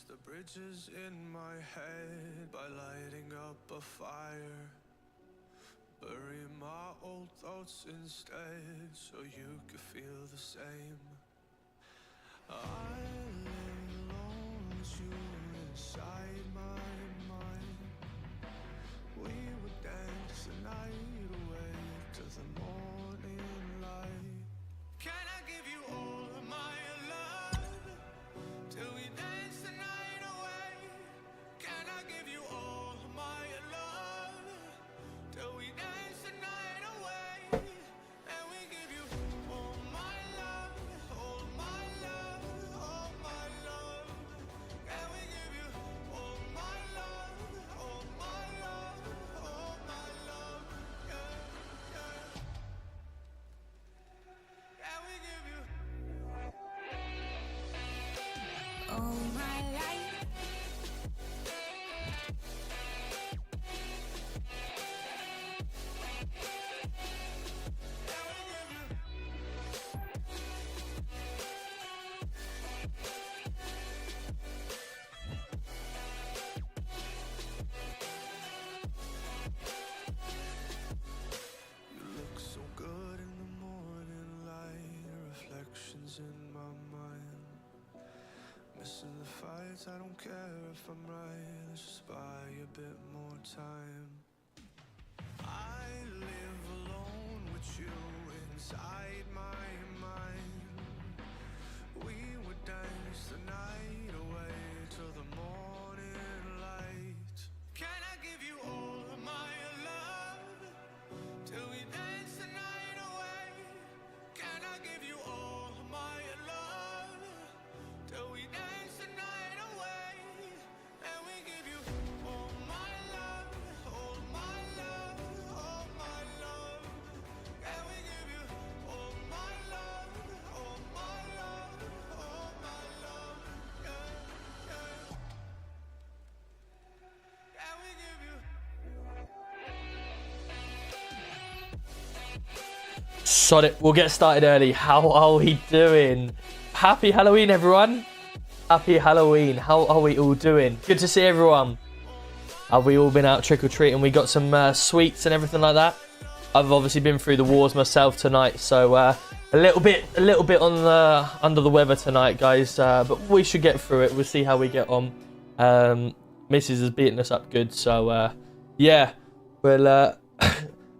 the bridges in my head by lighting up a fire. Bury my old thoughts instead so you could feel the same. I lay alone with you inside my mind. We would dance the night away to the morning light. Can I give you all of my love till we dance the night away? Can I give you all of my love till we dance the night away? And we give you all my love, all my love, all my love. And we give you all my love, all my love, all my love. Yeah, yeah. And we give you all my life. You look so good in the morning light, reflections in my mind. Missing the fights, I don't care if I'm right, let's just buy a bit more time. I live alone with you inside my mind. We would dance the night away till the morning light. Can I give you all of my love till we dance the night away? Can I give you all of my love till we dance the night away? And we give you all my love, all my love, all my love. And we give you all my love, all my love, all my love. Yeah, yeah. And we give you Sod it, we'll get started early. How are we doing? Happy Halloween, everyone. Happy Halloween. How are we all doing? Good to see everyone. Have we all been out trick-or-treating? We got some sweets and everything like that. I've obviously been through the wars myself tonight, so a little bit on the under the weather tonight, guys. But we should get through it. We'll see how we get on. Mrs. has beaten us up good, so yeah. Well,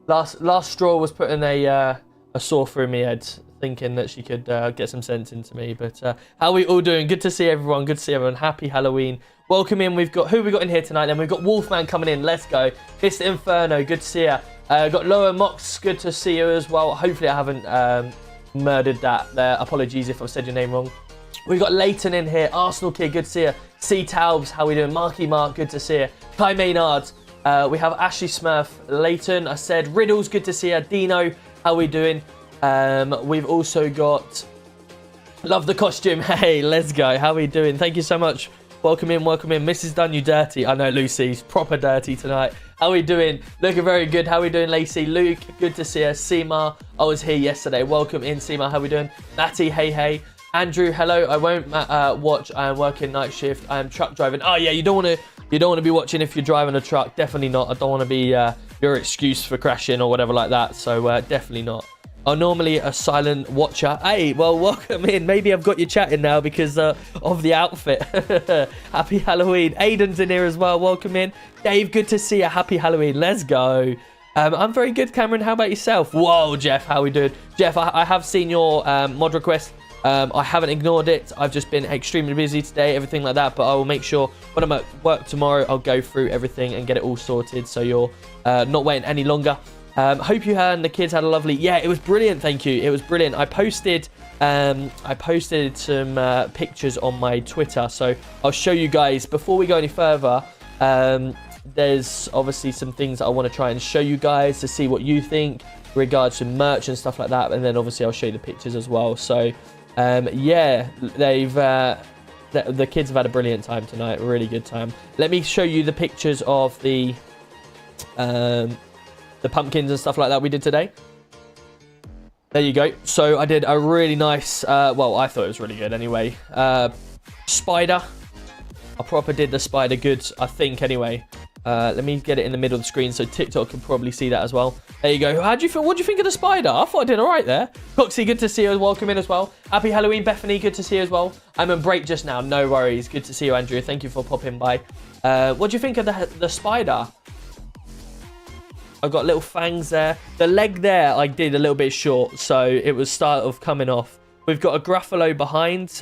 last straw was putting a saw through my head, thinking that she could get some sense into me. But how are we all doing? Good to see everyone. Good to see everyone. Happy Halloween. Welcome in. We've got who we got in here tonight. Then we've got Wolfman coming in. Let's go. Mr. Inferno. Good to see you. Got Lower Mox. Good to see you as well. Hopefully I haven't murdered that there. Apologies if I've said your name wrong. We've got Leighton in here. Arsenal Kid. Good to see you. C Taubes. How we doing? Marky Mark. Good to see you. Kai Maynard. We have Ashley Smurf. Leighton. I said Riddles. Good to see you. Dino. How we doing? We've also got Love the Costume. Hey, let's go. How we doing? Thank you so much. Welcome in, welcome in. Mrs. Done You Dirty. I know Lucy's proper dirty tonight. How we doing? Looking very good. How we doing, Lacey? Luke, good to see us. Seema, I was here yesterday. Welcome in, Seema. How we doing? Matty, hey, hey. Andrew, hello. I won't watch. I am working night shift. I am truck driving. Oh yeah, you don't want to be watching if you're driving a truck. Definitely not. I don't want to be your excuse for crashing or whatever like that. So definitely not. I'm normally a silent watcher. Hey, well, welcome in. Maybe I've got you chatting now because of the outfit. Happy Halloween. Aiden's in here as well. Welcome in. Dave, good to see you. Happy Halloween. Let's go. I'm very good, Cameron. How about yourself? Whoa, Jeff, how we doing? Jeff, I have seen your mod request. I haven't ignored it. I've just been extremely busy today, everything like that. But I will make sure when I'm at work tomorrow, I'll go through everything and get it all sorted so you're not waiting any longer. Hope you and the kids had a lovely... Yeah, it was brilliant, thank you. It was brilliant. I posted some pictures on my Twitter, so I'll show you guys. Before we go any further, there's obviously some things that I want to try and show you guys to see what you think in regards to merch and stuff like that, and then obviously I'll show you the pictures as well. So, yeah, the kids have had a brilliant time tonight, a really good time. Let me show you the pictures of the pumpkins and stuff like that we did today. There you go. So I did a really nice, well, I thought it was really good anyway. Spider. I proper did the spider good, I think, anyway. Let me get it in the middle of the screen so TikTok can probably see that as well. There you go. What do you think of the spider? I thought I did all right there. Coxie, good to see you. Welcome in as well. Happy Halloween, Bethany. Good to see you as well. I'm on break just now. No worries. Good to see you, Andrew. Thank you for popping by. What do you think of the spider? I've got little fangs there. The leg there I did a little bit short, so it was start of coming off. We've got a Gruffalo behind.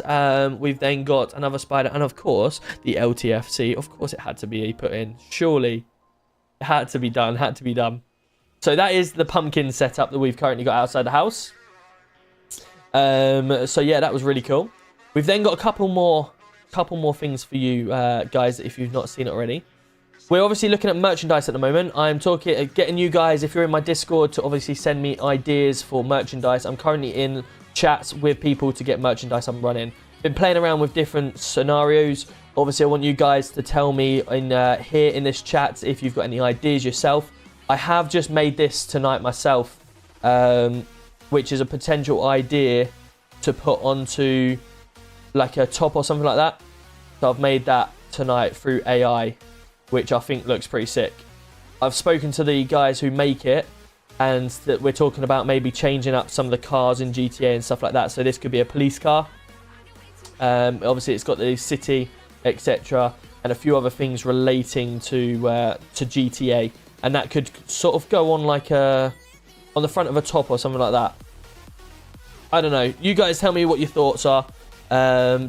We've then got another spider. And, of course, the LTFC. Of course, it had to be put in. Surely. It had to be done. Had to be done. So, that is the pumpkin setup that we've currently got outside the house. So, yeah, that was really cool. We've then got a couple more things for you guys if you've not seen it already. We're obviously looking at merchandise at the moment. I'm getting you guys, if you're in my Discord, to obviously send me ideas for merchandise. I'm currently in chats with people to get merchandise I'm running. Been playing around with different scenarios. Obviously, I want you guys to tell me here in this chat if you've got any ideas yourself. I have just made this tonight myself, which is a potential idea to put onto like a top or something like that. So I've made that tonight through AI, which I think looks pretty sick. I've spoken to the guys who make it, and that we're talking about maybe changing up some of the cars in GTA and stuff like that. So this could be a police car. Obviously, it's got the city, etc., and a few other things relating to GTA, and that could sort of go on like on the front of a top or something like that. I don't know. You guys tell me what your thoughts are.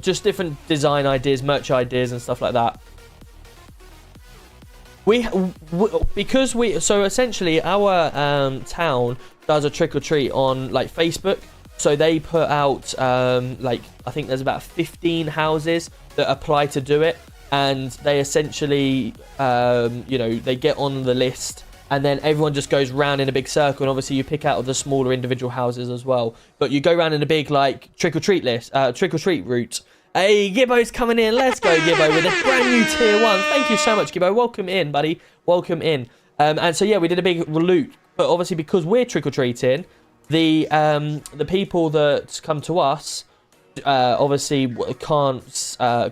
Just different design ideas, merch ideas, and stuff like that. So essentially our town does a trick or treat on like Facebook. So they put out like I think there's about 15 houses that apply to do it, and they essentially they get on the list, and then everyone just goes round in a big circle, and obviously you pick out of the smaller individual houses as well. But you go round in a big like trick or treat route. Hey, Gibbo's coming in. Let's go, Gibbo, with a brand new tier 1. Thank you so much, Gibbo. Welcome in, buddy. Welcome in. And so, yeah, we did a big loot. But obviously, because we're trick-or-treating, the people that come to us obviously can't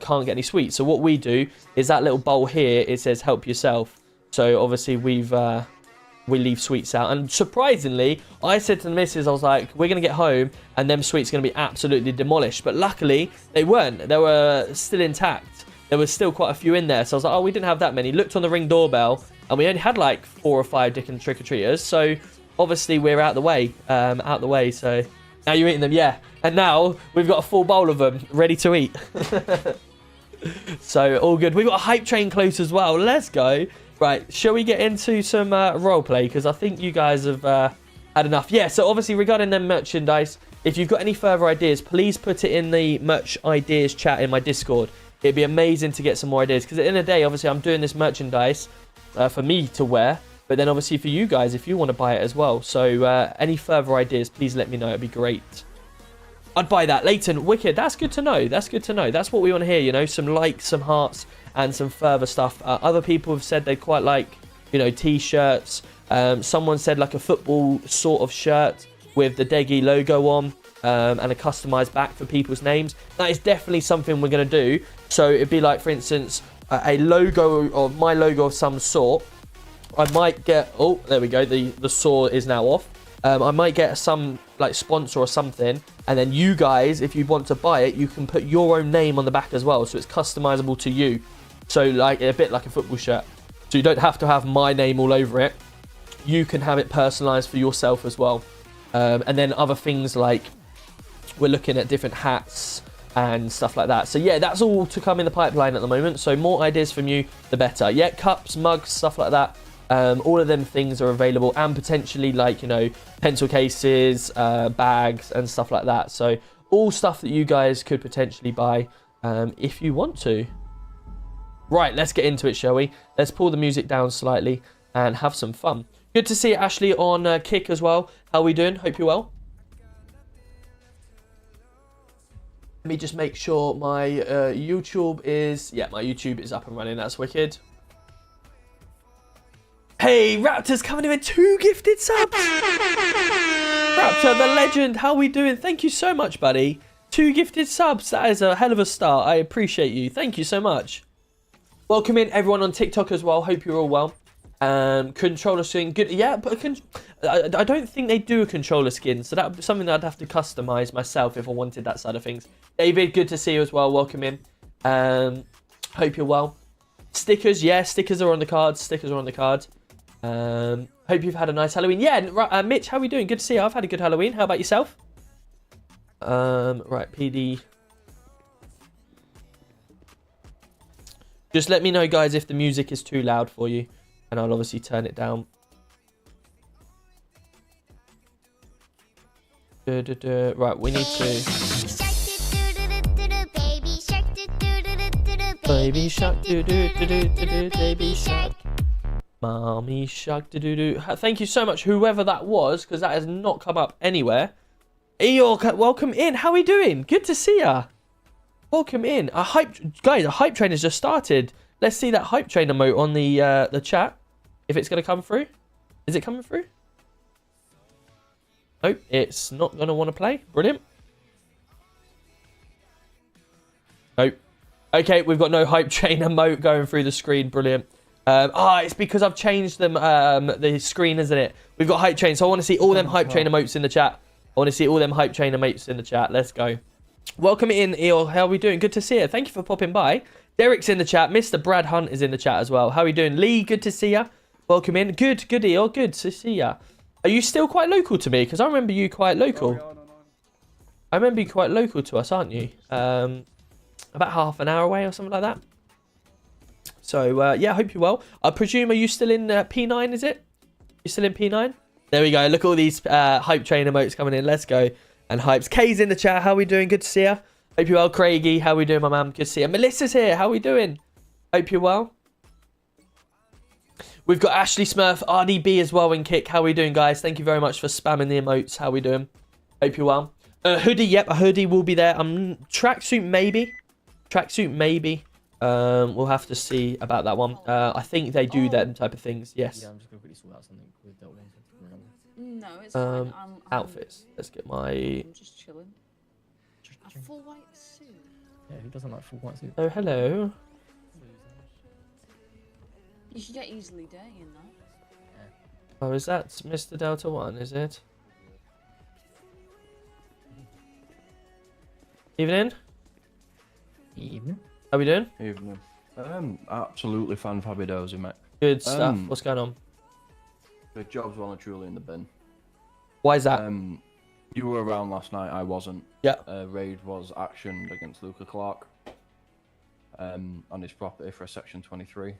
get any sweets. So what we do is that little bowl here, it says help yourself. So obviously, we leave sweets out. And surprisingly, I said to the missus, I was like, we're going to get home and them sweets are going to be absolutely demolished. But luckily, they weren't. They were still intact. There was still quite a few in there. So I was like, oh, we didn't have that many. Looked on the Ring doorbell and we only had like 4 or 5 different trick-or-treaters. So obviously, we're out the way. So now you're eating them, yeah. And now we've got a full bowl of them ready to eat. So all good. We've got a hype train close as well. Let's go. Right, shall we get into some roleplay? Because I think you guys have had enough. Yeah, so obviously regarding them merchandise, if you've got any further ideas, please put it in the merch ideas chat in my Discord. It'd be amazing to get some more ideas. Because at the end of the day, obviously, I'm doing this merchandise for me to wear. But then obviously for you guys, if you want to buy it as well. So any further ideas, please let me know. It'd be great. I'd buy that. Leighton, wicked. That's good to know. That's good to know. That's what we want to hear, you know. Some likes, some hearts, and some further stuff. Other people have said they quite like, you know, t-shirts. Someone said like a football sort of shirt with the Deggy logo on and a customized back for people's names. That is definitely something we're going to do. So it'd be like, for instance, a logo or my logo of some sort. I might get... Oh, there we go. The saw is now off. I might get some like sponsor or something, and then you guys, if you want to buy it, you can put your own name on the back as well, so it's customizable to you. So like a bit like a football shirt, so you don't have to have my name all over it. You can have it personalized for yourself as well. And then other things like we're looking at different hats and stuff like that. So yeah, that's all to come in the pipeline at the moment. So more ideas from you, the better. Yeah, cups, mugs, stuff like that. All of them things are available, and potentially like, you know, pencil cases, bags and stuff like that. So all stuff that you guys could potentially buy if you want to. Right, let's get into it, shall we? Let's pull the music down slightly and have some fun. Good to see Ashley on Kick as well. How are we doing? Hope you're well. Let me just make sure my YouTube is... Yeah, my YouTube is up and running. That's wicked. Hey, Raptor's coming in with 2 gifted subs. Raptor, the legend. How are we doing? Thank you so much, buddy. 2 gifted subs. That is a hell of a start. I appreciate you. Thank you so much. Welcome in everyone on TikTok as well. Hope you're all well. Controller skin, good. Yeah, but I don't think they do a controller skin, so that would be something that I'd have to customize myself if I wanted that side of things. David, good to see you as well. Welcome in. Hope you're well. Stickers, yeah, stickers are on the cards. Stickers are on the cards. Hope you've had a nice Halloween. Yeah, right, Mitch, how are we doing? Good to see you. I've had a good Halloween. How about yourself? Right, PD. Just let me know, guys, if the music is too loud for you, and I'll obviously turn it down. Right, we need to... Baby shark, do-do-do-do-do-do, baby shark. Mommy shark, do-do-do. Thank you so much, whoever that was, because that has not come up anywhere. Eeyore, welcome in. How are we doing? Good to see ya. Welcome in. A hype train has just started. Let's see that hype train emote on the chat. If it's gonna come through. Is it coming through? Nope, it's not gonna want to play. Brilliant. Nope. Okay, we've got no hype train emote going through the screen. Brilliant. It's because I've changed them. The screen, isn't it? We've got hype train, so I want to see all them hype train emotes in the chat. I want to see all them hype train emotes in the chat. Let's go. Welcome in, Eeyore. How are we doing? Good to see you. Thank you for popping by. Derek's in the chat. Mr. Brad Hunt is in the chat as well. How are we doing? Lee, good to see you. Welcome in. Good, Eeyore. Good to see you. Are you still quite local to me? Because I remember you quite local. Oh, no. I remember you quite local to us, aren't you? About half an hour away or something like that. So, yeah, I hope you're well. I presume, are you still in P9, is it? You still in P9? There we go. Look at all these hype train emotes coming in. Let's go. And hypes. Kay's in the chat. How we doing? Good to see you. Hope you're well. Craigie, how we doing, my man? Good to see you. Melissa's here. How we doing? Hope you're well. We've got Ashley Smurf, RDB as well in Kick. How we doing, guys? Thank you very much for spamming the emotes. How we doing? Hope you're well. Hoodie, yep, a hoodie will be there. Tracksuit, maybe. Tracksuit, maybe. We'll have to see about that one. I think they do them type of things. Yes. Yeah, I'm just gonna quickly sort out something with that one. No, it's fine. Outfits. Let's get my... I'm just chilling. A full white suit? Yeah, who doesn't like full white suit? Oh, hello. You should get easily dirty in that. Oh, is that Mr. Delta 1, is it? Evening. Evening. How we doing? Evening. Absolutely fan-fabidozy, mate. Good stuff. What's going on? The job's well and truly in the bin. Why is that? You were around last night, I wasn't. Yeah. Raid was actioned against Luca Clark on his property for a Section 23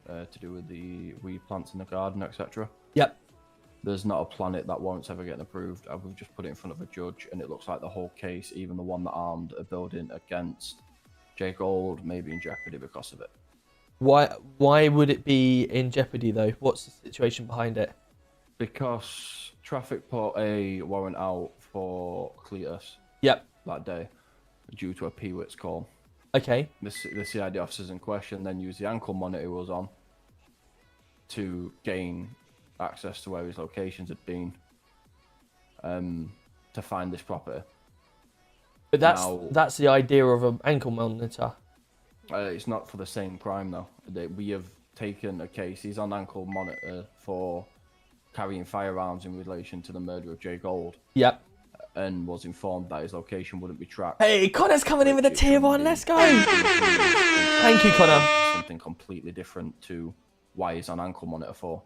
to do with the weed plants in the garden, etc. Yep. There's not a planet that warrants ever getting approved. We've just put it in front of a judge, and it looks like the whole case, even the one that armed a building against Jay Gold, may be in jeopardy because of it. Why would it be in jeopardy, though? What's the situation behind it? Because traffic put a warrant out for Cletus Yep. that day due to a Peewits call. Okay. The CID officers in question then used the ankle monitor he was on to gain access to where his locations had been to find this property. But that's the idea of an ankle monitor. It's not for the same crime, though. We have taken a case. He's on ankle monitor for carrying firearms in relation to the murder of Jay Gold. Yep. And was informed that his location wouldn't be tracked. Hey, Connor's coming in with a tier 1. Let's go. Thank you, Connor. Something completely different to why he's on ankle monitor for.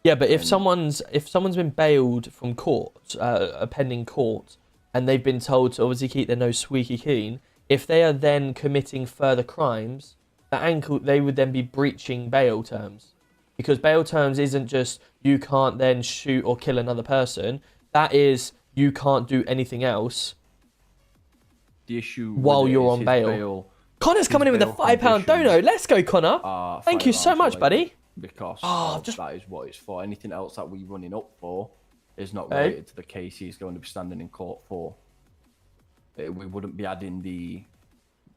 Yeah, but if someone's been bailed from court, a pending court, and they've been told to obviously keep their nose squeaky clean, if they are then committing further crimes, they would then be breaching bail terms. Because bail terms isn't just you can't then shoot or kill another person. That is you can't do anything else. The issue while you're on bail. Connor's coming in with a £5 dono. Let's go, Connor. Thank you so much, buddy. Because that is what it's for. Anything else that we're running up for is not related to the case he's going to be standing in court for. We wouldn't be adding the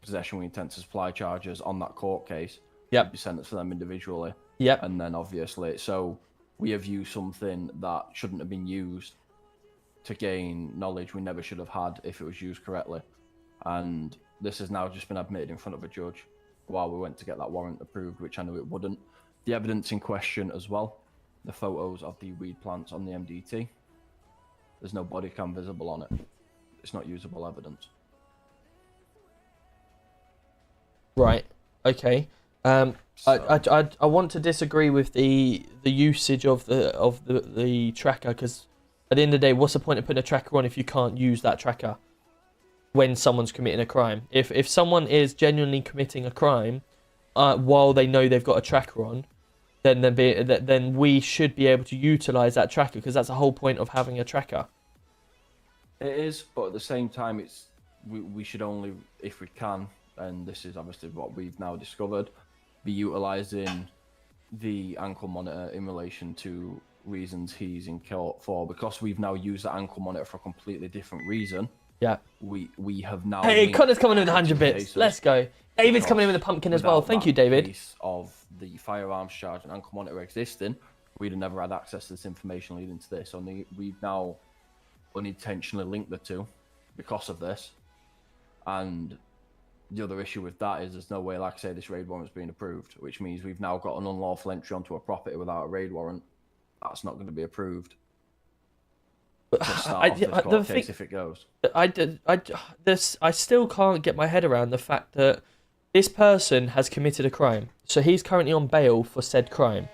possession with intent to supply charges on that court case. Yep. We'd be sentenced for them individually. Yep. And then obviously, so we have used something that shouldn't have been used to gain knowledge we never should have had if it was used correctly. And this has now just been admitted in front of a judge. while we went to get that warrant approved, which I knew it wouldn't. The evidence in question as well, the photos of the weed plants on the MDT. There's no body cam visible on it. It's not usable evidence. Right. Okay. I want to disagree with the usage of the tracker, because at the end of the day, what's the point of putting a tracker on if you can't use that tracker when someone's committing a crime? If someone is genuinely committing a crime while they know they've got a tracker on, then we should be able to utilize that tracker, because that's the whole point of having a tracker. It is, but at the same time, we should only, if we can, and this is obviously what we've now discovered, be utilizing the ankle monitor in relation to reasons he's in court for, because we've now used the ankle monitor for a completely different reason. Yeah. We have now. Hey, Connor's coming in with 100 bits. Let's go. David's coming in with a pumpkin as well. Thank you, David. Case of the firearms charge and ankle monitor existing, we'd have never had access to this information leading to this. Only we've now unintentionally linked the two because of this. And the other issue with that is there's no way, like I say, this raid warrant's being approved, which means we've now got an unlawful entry onto a property without a raid warrant. That's not going to be approved. If it goes. I still can't get my head around the fact that this person has committed a crime. So he's currently on bail for said crime.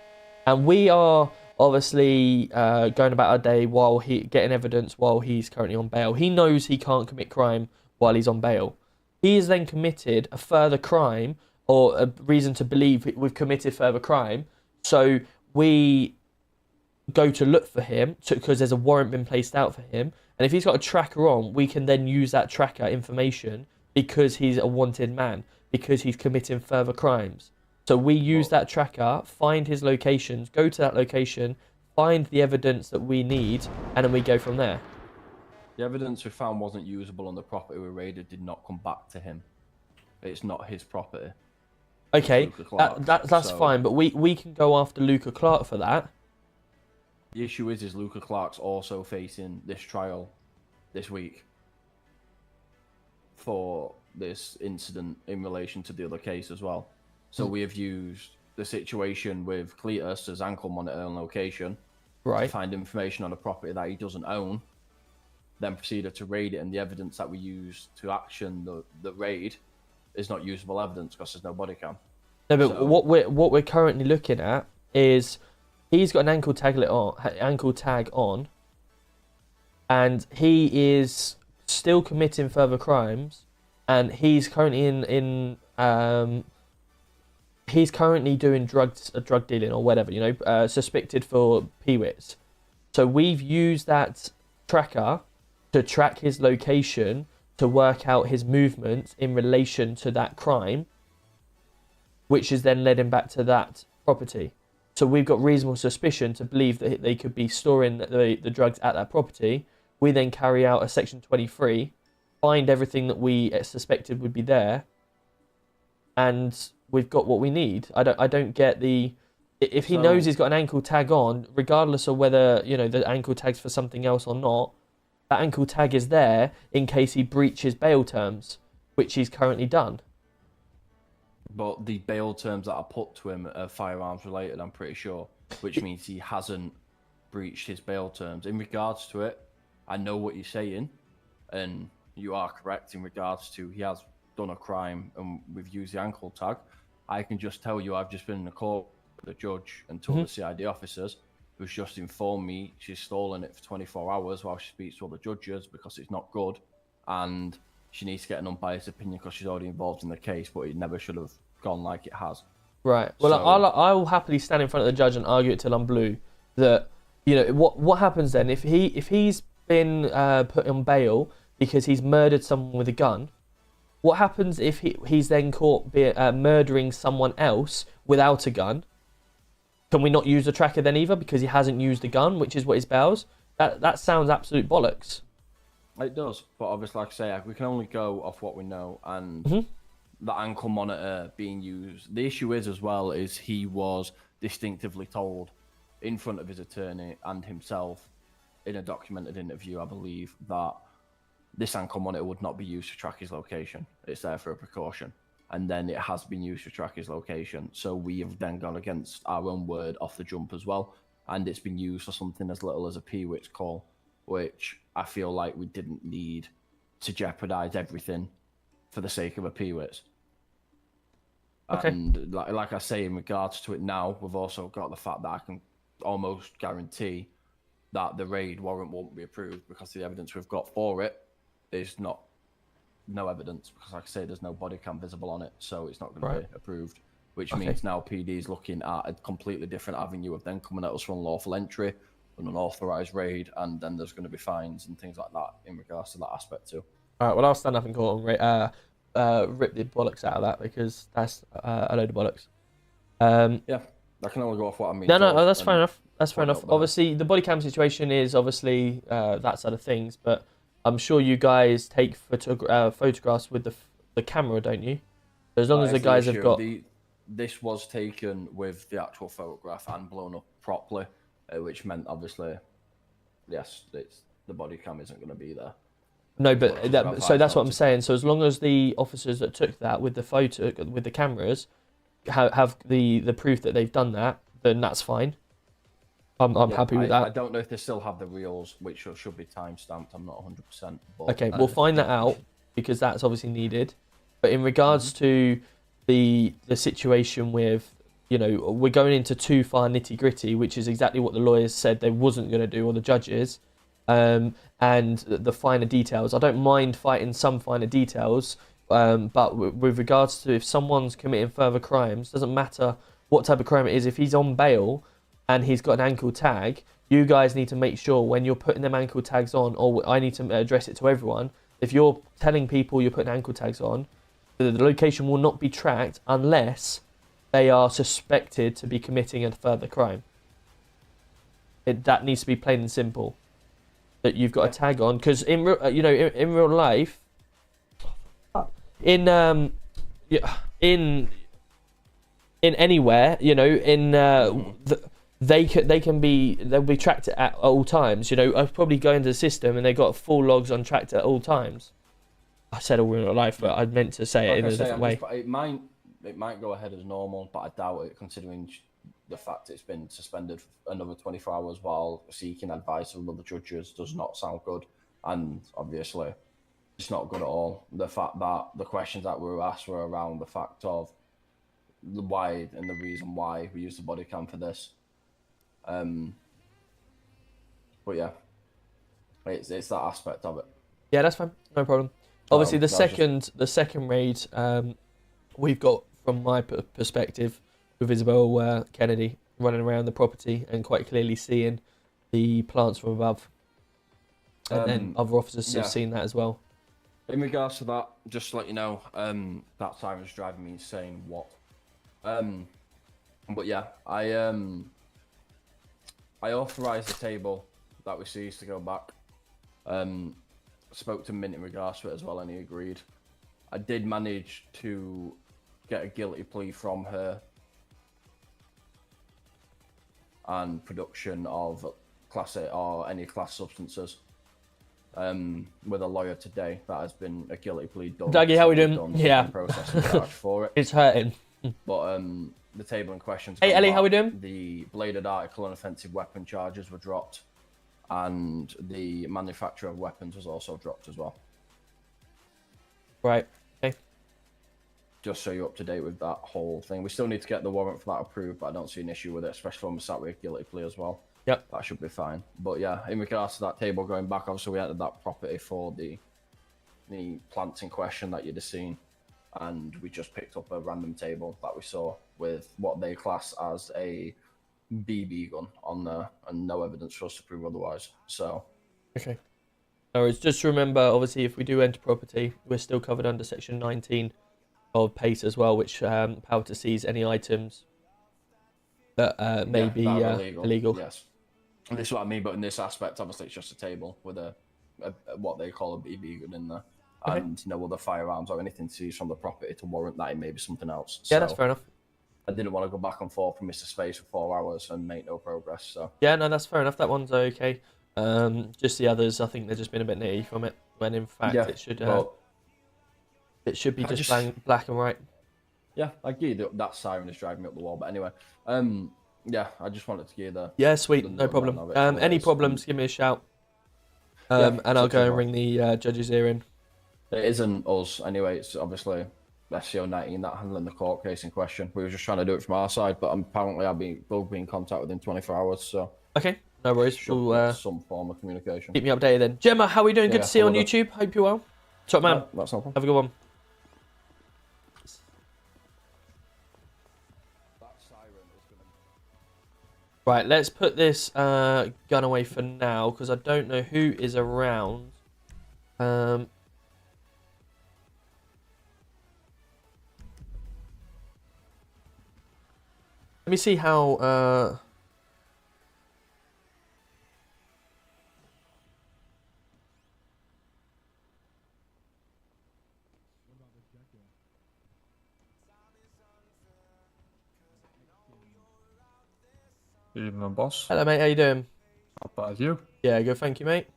And we are obviously going about our day while getting evidence while he's currently on bail. He knows he can't commit crime while he's on bail. He has then committed a further crime, or a reason to believe we've committed further crime. So we go to look for him because there's a warrant been placed out for him. And if he's got a tracker on, we can then use that tracker information because he's a wanted man, because he's committing further crimes. So we use that tracker, find his locations, go to that location, find the evidence that we need, and then we go from there. The evidence we found wasn't usable on the property we raided did not come back to him. It's not his property. Okay, that's fine, but we can go after Luca Clark for that. The issue is Luca Clark's also facing this trial this week for this incident in relation to the other case as well. So we have used the situation with Cletus as ankle monitor and location to find information on a property that he doesn't own, then proceeded to raid it, and the evidence that we use to action the raid is not usable evidence because there's no body cam. No, but so, what we're currently looking at is he's got an ankle tag on, and he is still committing further crimes, and he's currently he's currently doing drug dealing or whatever, suspected for PWITs. So we've used that tracker to track his location, to work out his movements in relation to that crime, which has then led him back to that property. So we've got reasonable suspicion to believe that they could be storing the drugs at that property. We then carry out a Section 23, find everything that we suspected would be there, and we've got what we need. I don't get if he knows he's got an ankle tag on, regardless of whether the ankle tag's for something else or not, that ankle tag is there in case he breaches bail terms, which he's currently done. But the bail terms that are put to him are firearms related, I'm pretty sure, which means he hasn't breached his bail terms. In regards to it, I know what you're saying, and you are correct in regards to he has done a crime and we've used the ankle tag. I can just tell you I've just been in the court with the judge and told the CID officers, who's just informed me she's stolen it for 24 hours while she speaks to other judges because it's not good, and she needs to get an unbiased opinion because she's already involved in the case, but it never should have gone like it has. Right. Well, so, I will happily stand in front of the judge and argue it till I'm blue that what happens then if he's been put on bail because he's murdered someone with a gun. What happens if he's then caught murdering someone else without a gun? Can we not use the tracker then either because he hasn't used the gun, which is what his bails? That sounds absolute bollocks. It does, but obviously, like I say, we can only go off what we know, and the ankle monitor being used. The issue is as well is he was distinctively told in front of his attorney and himself in a documented interview, I believe, that this ankle monitor would not be used to track his location. It's there for a precaution. and then it has been used to track his location. So we have then gone against our own word off the jump as well, and it's been used for something as little as a P-Witch call, which I feel like we didn't need to jeopardize everything for the sake of a P-Witch. Okay. And like I say, in regards to it now, we've also got the fact that I can almost guarantee that the raid warrant won't be approved because the evidence we've got for it is no evidence, because like I say, there's no body cam visible on it, so it's not going to be approved, which means now PD is looking at a completely different avenue of then coming at us for unlawful entry, an unauthorized raid, and then there's going to be fines and things like that in regards to that aspect too. All right, well, I'll stand up in court and rip the bollocks out of that, because that's a load of bollocks. Yeah, I can only go off what I mean. No, that's fair enough. That's fair enough. Obviously, the body cam situation is obviously that side of things, but I'm sure you guys take photographs with the camera, don't you? As long as the guys have got... This was taken with the actual photograph and blown up properly, which meant, obviously, yes, the body cam isn't going to be there. No, but that's what I'm saying. So as long as the officers that took that with the cameras have the proof that they've done that, then that's fine. I'm happy with that. I don't know if they still have the reels, which should be time stamped. I'm not 100%. Okay, we'll find that out, because that's obviously needed. But in regards to the situation with, we're going into too far nitty gritty, which is exactly what the lawyers said they wasn't going to do, or the judges. And the finer details. I don't mind fighting some finer details, but with regards to if someone's committing further crimes, doesn't matter what type of crime it is, if he's on bail and he's got an ankle tag, you guys need to make sure when you're putting them ankle tags on, or I need to address it to everyone, if you're telling people you're putting ankle tags on, the location will not be tracked unless they are suspected to be committing a further crime. That needs to be plain and simple. That you've got a tag on, because in real life, in anywhere, they'll be tracked at all times. I've probably go into the system and they got full logs on tracked at all times. I said all real life, but I meant to say it in a different way. It might go ahead as normal, but I doubt it, considering the fact it's been suspended for another 24 hours while seeking advice of other judges does not sound good. And obviously, it's not good at all. The fact that the questions that were asked were around the fact of the why and the reason why we used the body cam for this. But yeah, it's that aspect of it. Yeah, that's fine. No problem. Obviously, the second raid we've got, from my perspective, with Isabel Kennedy running around the property and quite clearly seeing the plants from above. And then other officers have seen that as well. In regards to that, just to let you know, that siren's driving me insane. But yeah, I authorised the table that we seized to go back. Spoke to Mint in regards to it as well, and he agreed. I did manage to get a guilty plea from her and production of Class A or any class substances. With a lawyer today, that has been a guilty plea done. Dougie, how we doing? Yeah. Process and charge for it. It's hurting. But the table in question. Hey Ellie, how we doing? The bladed article and offensive weapon charges were dropped, and the manufacture of weapons was also dropped as well. Right. Okay. Just so you're up to date with that whole thing. We still need to get the warrant for that approved, but I don't see an issue with it, especially when we're sat with a guilty plea as well. Yep. That should be fine. But yeah, in regards to that table going back, obviously we entered that property for the plants in question that you'd have seen, and we just picked up a random table that we saw with what they class as a BB gun on there, and no evidence for us to prove otherwise. So. Okay. No, it's just remember, obviously, if we do enter property, we're still covered under Section 19 of PACE as well, which power to seize any items that may be illegal. Yes. And this is what I mean, but in this aspect, obviously, it's just a table with a what they call a BB gun in there, and no other firearms or anything seized from the property to warrant that it may be something else. Yeah, that's fair enough. I didn't want to go back and forth from Mr. Space for 4 hours and make no progress. So yeah, no, that's fair enough. That one's okay. Just the others, I think they've just been a bit nitty from it, when in fact it should be just black and white. Yeah, I get that siren is driving me up the wall. But anyway, yeah, I just wanted to give the. Yeah, sweet, the no rundown problem. of it, so Any it's- problems, give me a shout. Yeah, And I'll such go as and well. ring the judge's ear in. It isn't us anyway. It's obviously SCO 19 that handling the court case in question. We were just trying to do it from our side, but apparently we'll be in contact within 24 hours. So Okay, no worries. should We'll get some form of communication. keep me updated then. Gemma, how are we doing? Good Yeah, to see you on will do. YouTube. Hope you're well. Top man. No, that's no problem. Have a good one. Right, let's put this gun away for now because I don't know who is around. Let me see how. Evening, boss. Hello, mate. How you doing? Not bad, you? Yeah, good. Thank you, mate.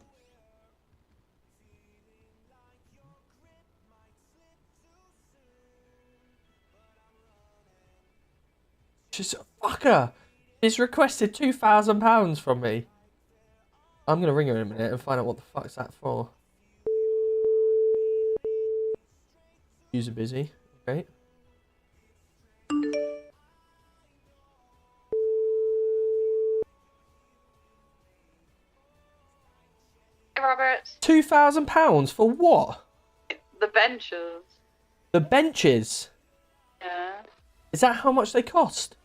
Just fucker. He's requested £2,000 from me. I'm gonna ring her in a minute and find out what the fuck's that for. User busy. Okay. Hey, Robert. £2,000 for what? The benches. The benches. Yeah. Is that how much they cost?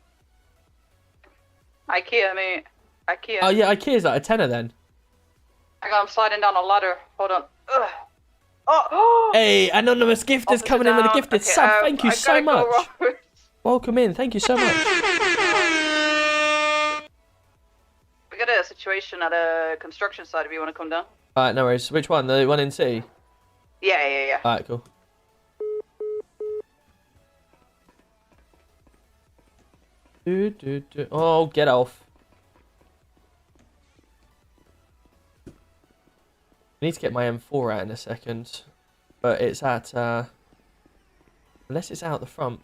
IKEA, mate. IKEA. Oh yeah, IKEA's like a tenner then. I'm sliding down a ladder. Hold on. Ugh. Oh! Hey, anonymous gifters Officer coming in with a down. gifted Okay, sub. Thank you I so gotta go, much. Robert. Welcome in. Thank you so much. We got a situation at a construction site if you want to come down. Alright, no worries. Which one? The one in city? Yeah. Alright, cool. Oh, get off. I need to get my M4 out in a second. But it's at, unless it's out the front.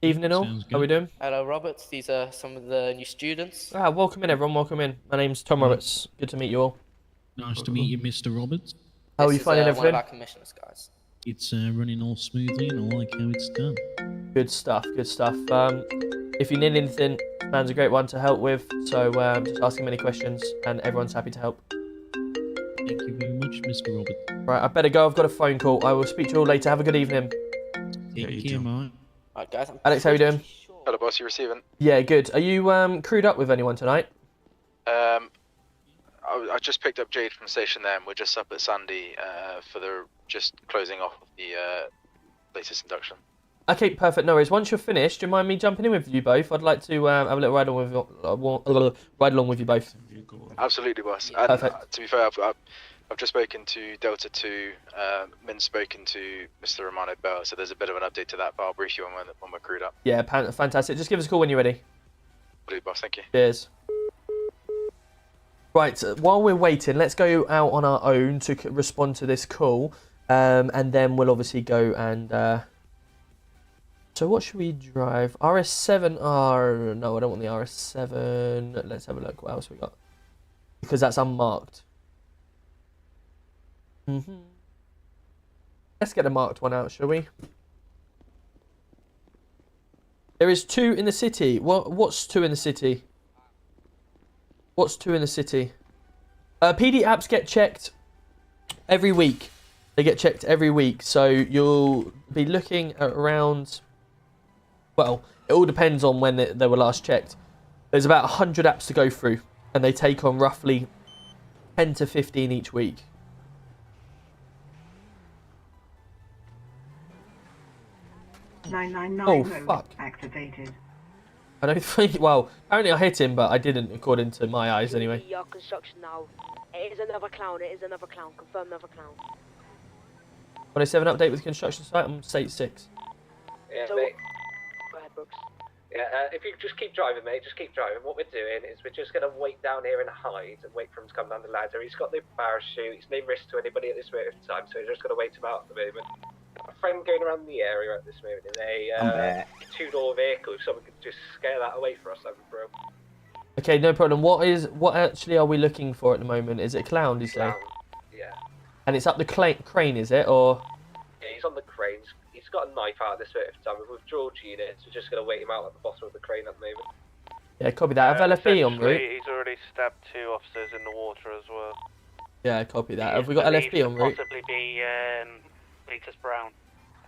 Evening all, Sounds how we good. doing? Hello, Roberts. These are some of the new students. Ah, welcome in everyone, welcome in. My name's Tom Roberts. Good to meet you all. Nice to meet you, Mr. Roberts. How are This you is, finding one of everything? our commissioners, guys. It's running all smoothly and I like how it's done. Good stuff, good stuff. If you need anything, man's a great one to help with. So just ask him any questions and everyone's happy to help. Thank you very much, Mr. Roberts. Right, I better go. I've got a phone call. I will speak to you all later. Have a good evening. Take care, mate. Alright, guys. I'm Alex, how you doing? pretty sure- Hello, boss. You receiving? Yeah, good. Are you crewed up with anyone tonight? I just picked up Jade from the station there, and we're just up at Sandy for the just closing off of the latest induction. Okay, perfect. No worries. Once you're finished, do you mind me jumping in with you both? I'd like to have a little ride along with you both. Absolutely, boss. And Perfect. to be fair, I've just spoken to Delta 2. Min's spoken to Mr. Romano Bell, so there's a bit of an update to that, but I'll brief you when we're crewed up. Yeah, fantastic. Just give us a call when you're ready. Will do, boss. Thank you. Cheers. Right, while we're waiting, let's go out on our own to respond to this call, and then we'll obviously go and. So what should we drive? RS7. No, I don't want the RS7. Let's have a look. What else we got? Because that's unmarked. Let's get a marked one out, shall we? There is 2 in the city. What's 2 in the city? What's 2 in the city? PD apps get checked every week. They get checked every week. So you'll be looking at around... Well, it all depends on when they were last checked. There's about 100 apps to go through. And they take on roughly 10 to 15 each week. Oh, fuck. Activated. I don't think... Well, apparently I hit him, but I didn't, according to my eyes anyway. Your construction now. It is another clown. It is another clown. Confirm another clown. 27 update with construction site on state 6. Yeah, So- mate. Go ahead, Brooks. Yeah, if you just keep driving, mate, just keep driving. What we're doing is we're just going to wait down here and hide and wait for him to come down the ladder. He's got no parachute. He's no risk to anybody at this moment in time, so we're just going to wait him out at the moment. friend going around the area at this moment in a two-door vehicle. If someone could just scare that away for us, that'd be brilliant. Okay, no problem. What actually are we looking for at the moment? Is it a clown, do you say? Clown, yeah. And it's up the crane, is it, or? Yeah, he's on the crane. He's got a knife out at this moment of time. With withdrawal units, we're just going to wait him out at the bottom of the crane at the moment. Yeah, copy that. Have LFB en route? He's already stabbed 2 officers in the water as well. Yeah, copy that. Have we got LFB en route? Possibly be Cletus Brown.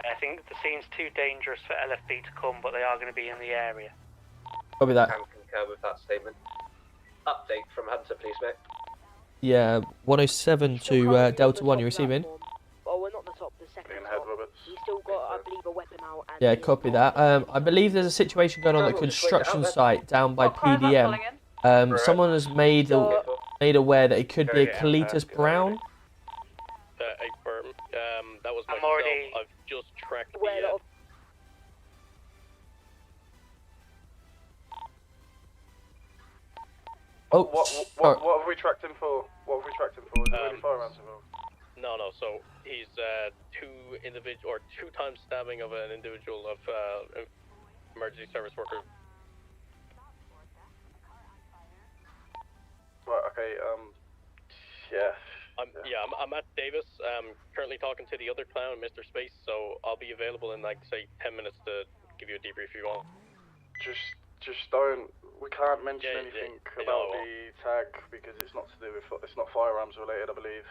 I think the scene's too dangerous for LFB to come, but they are going to be in the area. Copy that. I can concur with that statement. Update from Hunter, please, mate. Yeah, 107 to Delta 1, you receiving? Oh, we're not the top, the second top. He's still got, I believe, a weapon out. And Yeah, copy that. I believe there's a situation going on at the construction site down by PDM. Someone has made aware that it could be a Cletus Brown. That was myself. I've just tracked the... Oh, what have we tracked him for? What have we tracked him for? Is there any firearms involved? No, so he's 2 times stabbing of an individual of emergency service worker. Right, okay, yeah. I'm at Davis, currently talking to the other clown, Mr. Space, so I'll be available in, like, say, 10 minutes to give you a debrief if you want. Just don't, we can't mention anything about the tag because it's not firearms related, I believe.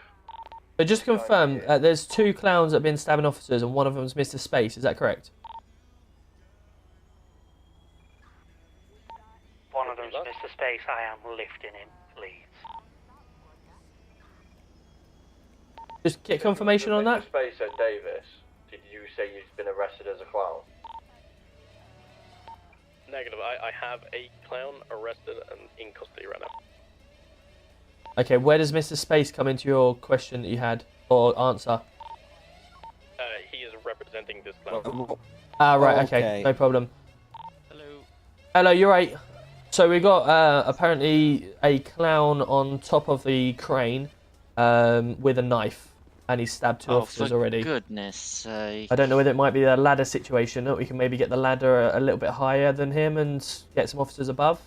So just to confirm, there's 2 clowns that have been stabbing officers and one of them's Mr. Space, is that correct? One of them's Mr. Space, I am lifting him, please. Just get confirmation on that? Mr. Space and Davis, did you say you've been arrested as a clown? Negative, I have a clown arrested and in custody right now. Okay, where does Mr. Space come into your question that you had, or answer? He is representing this clown. Ah, right, okay, no problem. Hello, you're right. So we got apparently a clown on top of the crane with a knife, and he's stabbed 2 officers already. Goodness sake. I don't know whether it might be a ladder situation, that we can maybe get the ladder a little bit higher than him and get some officers above,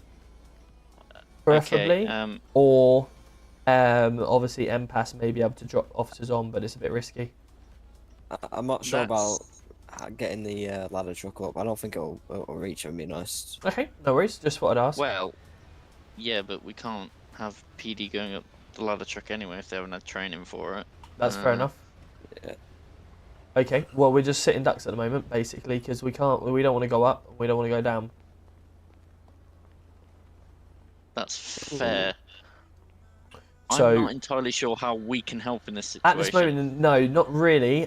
preferably. Okay, or obviously MPAS may be able to drop officers on, but it's a bit risky. I'm not sure about getting the ladder truck up. I don't think it'll reach him, be nice. Okay, no worries, just what I'd ask. Well, yeah, but we can't have PD going up the ladder truck anyway if they haven't had training for it. That's fair enough. Yeah. Okay, well we're just sitting ducks at the moment, basically, because we don't want to go up, we don't want to go down. That's fair. So, I'm not entirely sure how we can help in this situation. At this moment, no, not really.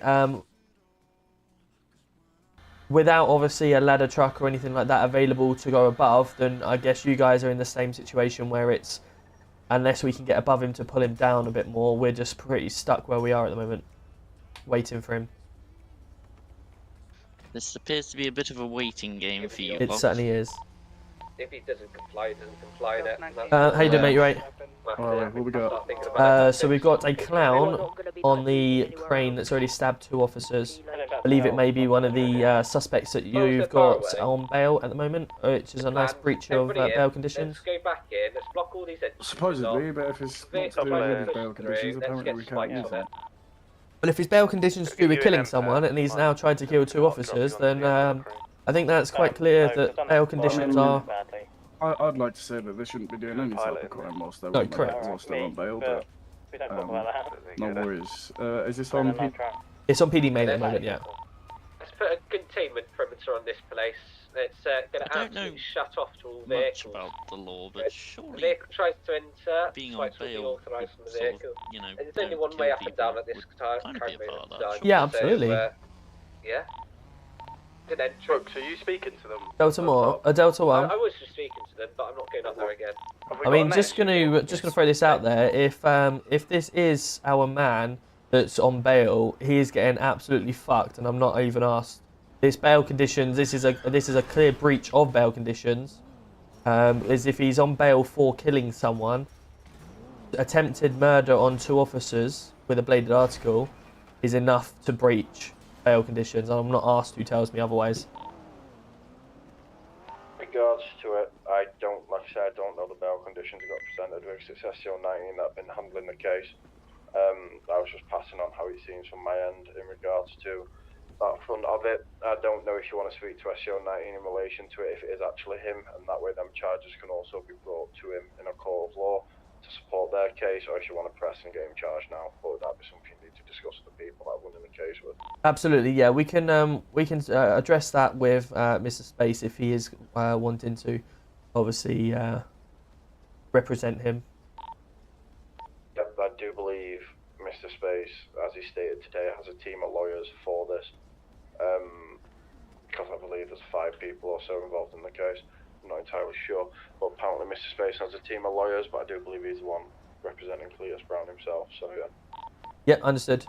Without obviously a ladder truck or anything like that available to go above, then I guess you guys are in the same situation where it's, unless we can get above him to pull him down a bit more, we're just pretty stuck where we are at the moment, waiting for him. This appears to be a bit of a waiting game for you. It certainly is. If he doesn't comply, he doesn't comply. How you doing, mate? You right? Alright, what we got? So we've got a clown on the crane that's already stabbed 2 officers. I believe it may be one of the suspects that you've got on bail at the moment, which is a nice breach of bail conditions. Let's go back in, let's block all these entrances. Supposedly, but if it's not to do with bail conditions, apparently we can't use it. Well, if his bail conditions to do with killing someone and he's now tried to kill 2 officers, then I think that's quite clear that bail conditions are... I'd like to say that they shouldn't be doing any type of crime whilst they're on bail, but no worries. Is this on PD? It's on PD main at the moment, yeah. Let's put a containment perimeter on this place. It's going to absolutely shut off to all vehicles. Much about the law, but surely the vehicle tries to enter, being on bail, authorised from the vehicle. You know, and there's only one way up and down at this time. Yeah, absolutely. Yeah. Brooks, are you speaking to them? Delta 1. Delta 1. I was just speaking to them, but I'm not going up there again. I mean, just gonna throw this out there. If this is our man that's on bail, he is getting absolutely fucked, and I'm not even asked. This bail conditions. This is a clear breach of bail conditions. As if he's on bail for killing someone, attempted murder on 2 officers with a bladed article is enough to breach bail conditions. I'm not asked who tells me otherwise. Regards to it, I don't, like I said, I don't know the bail conditions that got presented with. It's SCO 19 that have been handling the case. I was just passing on how it seems from my end in regards to that front of it. I don't know if you want to speak to SCO 19 in relation to it, if it is actually him, and that way them charges can also be brought to him in a court of law to support their case, or if you want to press and get him charged now, but that'd be something you need to discuss with the people that are running the case with. Absolutely, yeah. We can address that with Mr. Space if he is wanting to, obviously, represent him. Yep, I do believe Mr. Space, as he stated today, has a team of lawyers for this. Because I believe there's 5 people or so involved in the case. I'm not entirely sure, but apparently Mr. Space has a team of lawyers, but I do believe he's the one representing Cletus Brown himself, so yeah. Yeah, understood.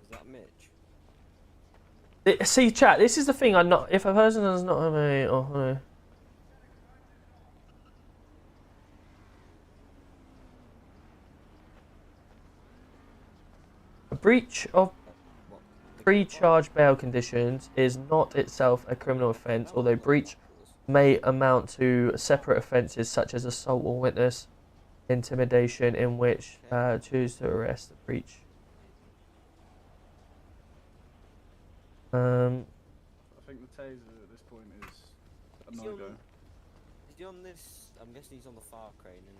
Is that Mitch? See, chat, this is the thing. I'm not. If a person does not have a. Oh, no. A breach of pre-charge bail conditions is not itself a criminal offence, although breach may amount to separate offences such as assault or witness intimidation, in which choose to arrest the breach. I think the taser at this point is a no-go. Is he on this? I'm guessing he's on the far crane, isn't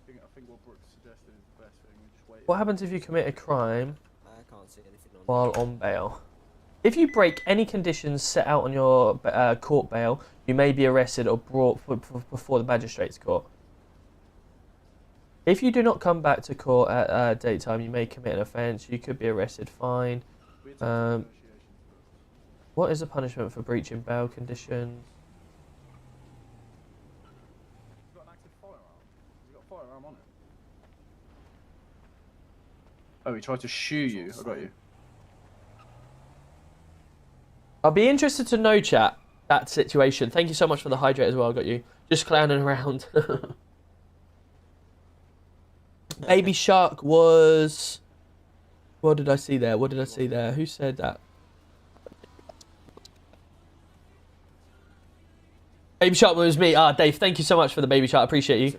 he? I think what Brooks suggested is the best thing. We just wait. What happens if you commit a crime I can't see anything on while on bail? If you break any conditions set out on your court bail, you may be arrested or brought before the magistrate's court. If you do not come back to court at daytime, you may commit an offence. You could be arrested, fine. What is the punishment for breaching bail conditions? He's got an active firearm. He's got a firearm on it. Oh, he tried to shoot you. I got you. I'll be interested to know, chat, that situation. Thank you so much for the hydrate as well. I got you. Just clowning around. Baby Shark was... What did I see there? What did I see there? Who said that? Baby Shark was me. Ah, Dave, thank you so much for the Baby Shark. I appreciate you.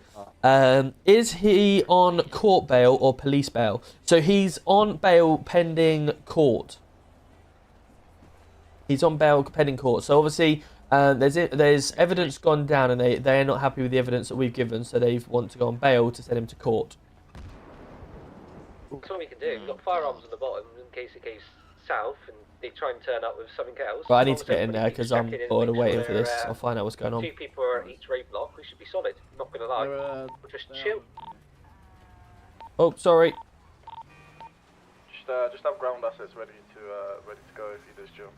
Is he on court bail or police bail? So he's on bail pending court. He's on bail pending court. So obviously, there's evidence gone down, and they are not happy with the evidence that we've given, so they want to go on bail to send him to court. That's what we can do. We've got firearms on the bottom in case it goes south and they try and turn up with something else. Well, I need to get in there because I'm bored of waiting for this. I'll find out what's going on. 2 people are at each roadblock. We should be solid. Not gonna lie. We'll just chill. Oh, sorry. Just have ground assets ready to go if he does jump.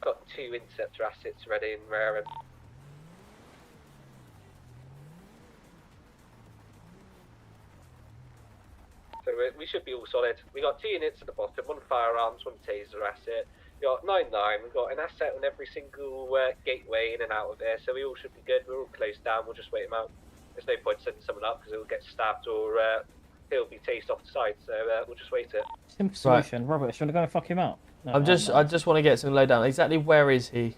Got 2 interceptor assets ready and rare. And so we should be all solid. We got 2 units at the bottom, 1 firearms, 1 taser asset. We got 9-9. We've got an asset on every single gateway in and out of there, so we all should be good. We're all closed down. We'll just wait him out. There's no point sending someone up because he'll get stabbed or he'll be tased off the side. So we'll just wait it. Simple solution, Robert. Should I go and fuck him out? No, I just want to get some low down. Exactly where is he?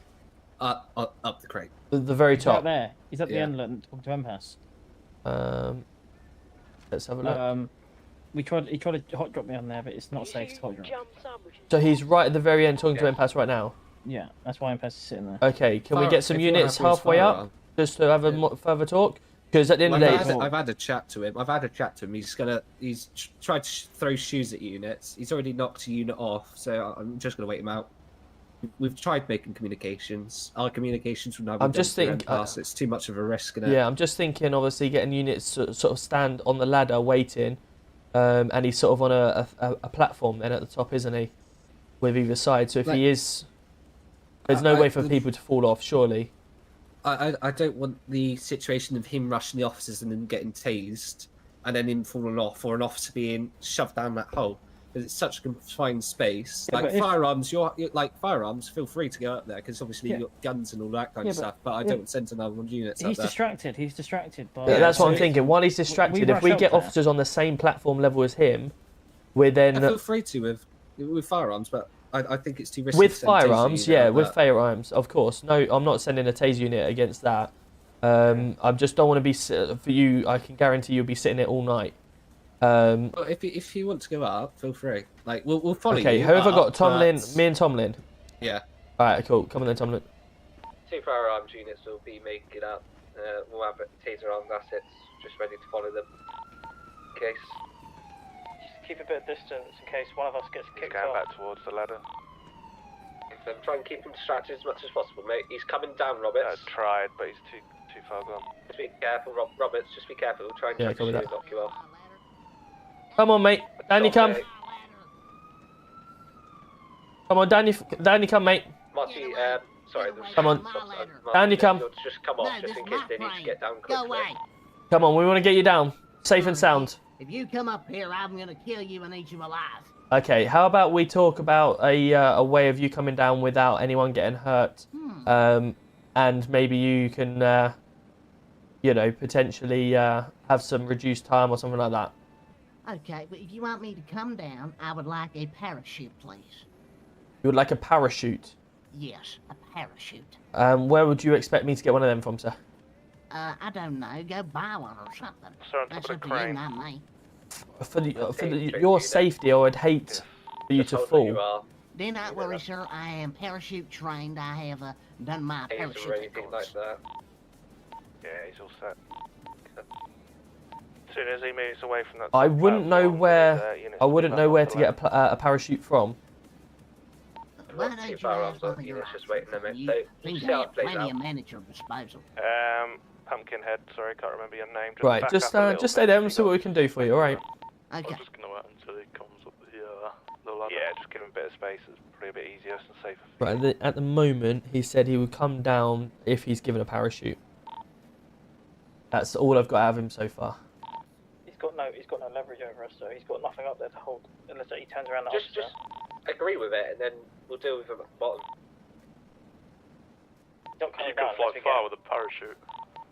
Up the crate. The very top. Right there. He's at the end talking to Empass. Let's have a look. He tried to hot drop me on there, but it's not safe to hot drop. So he's right at the very end talking to Empass right now? Yeah, that's why Empass is sitting there. Okay, can we get some units halfway up just to have a further talk? Because at the end of the day, I've had a chat to him. He's tried to throw shoes at units. He's already knocked a unit off, so I'm just gonna wait him out. We've tried making communications. Our communications would now be I'm just thinking it's too much of a risk. Isn't it? Yeah, I'm just thinking. Obviously, getting units to sort of stand on the ladder waiting, and he's sort of on a platform then at the top, isn't he? With either side. So if he is, there's no way for people to fall off, surely. I don't want the situation of him rushing the officers and then getting tased, and then him falling off, or an officer being shoved down that hole. because it's such a confined space. Yeah, Like but if- firearms, you're like firearms. Feel free to go up there because obviously Yeah. you've got guns and all that kind Yeah, of but stuff. But I if- don't send another units up He's there. distracted. He's distracted by. Yeah, that's what I'm so- thinking. While he's distracted, if rush we up get there. officers on the same platform level as him, we're then Feel free to with firearms, but I think it's too risky. with to send taser firearms. unit Yeah, up with there. firearms, of course. No, I'm not sending a taser unit against that. I just don't want to be for you. I can guarantee you'll be sitting there all night. Well, if you want to go up, feel free. Like we'll follow you. Okay, who have I got? up, Tomlin, but- me and Tomlin. Yeah. All right, cool. Come on then, Tomlin. 2 firearms units will be making up. We'll have taser armed assets just ready to follow them. In case. Just keep a bit of distance in case one of us gets kicked Going off. back towards the ladder. Try and keep him distracted as much as possible, mate. He's coming down, Roberts. I tried, but he's too far gone. Just be careful, Roberts. Just be careful. We'll try and Yeah, take copy you that. and knock you off. Come on, mate. Danny, come. Okay. Come on, Danny, come, mate. Marty, sorry. Come on. Marty, Danny, come. you'll Just come off, just in case they need to get down quickly. Come on, we want to get you down, safe and sound. If you come up here, I'm gonna kill you and eat you alive. Okay, how about we talk about a way of you coming down without anyone getting hurt, and maybe you can, you know, potentially have some reduced time or something like that. Okay, but if you want me to come down, I would like a parachute, please. You would like a parachute. Yes, a parachute. Where would you expect me to get one of them from, sir? I don't know. Go buy one or something. Sir, on top That's of up the to you, crane. not me. For your safety, I would hate for you to fall. Do not worry, sir. I am parachute trained. I have done my Taser or parachute anything course. like that. Yeah, he's all set. As soon as he moves away from that. I top wouldn't know platform, where. his, units I will be wouldn't back know where onto to the get a parachute from. Why Two don't you firearms ask on one of your units just waiting a minute. You So, seem see to how have it plays plenty out. of men at your disposal. Pumpkinhead, sorry, can't remember your name. Right, back just up a little just stay bit there if and you see what we can do for you. All right. Okay. I'm just gonna wait until he comes up the ladder. Yeah, just give him a bit of space. It's probably a bit easier and safer. Right. At the moment, he said he would come down if he's given a parachute. That's all I've got out of him so far. He's got no leverage over us, so he's got nothing up there to hold unless he turns around. Just agree with it, and then we'll deal with him at the bottom. He's not coming You down can fly unless we far get- with a parachute.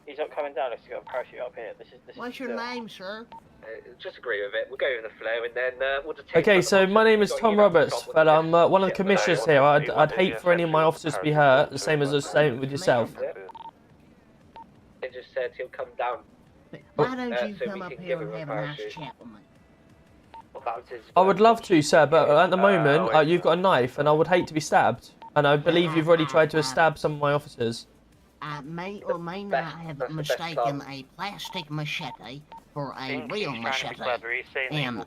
He's not coming down unless we got a parachute up here. This is. What's your name, sir? Just agree with it. We'll go with the flow, and then we'll just take. Okay, so my name is Tom Roberts, but I'm one of the commissioners here. I'd hate for any of my officers to be hurt, the same as the same with yourself. They just said he'll come down. Why don't you so come we up can here give and him a have a nice parachute. chat with me? About his I would love to, sir, but at the moment you've got a knife, and I would hate to be stabbed. And I believe you've already tried to stab some of my officers. I may or may not have mistaken a plastic machete for a real machete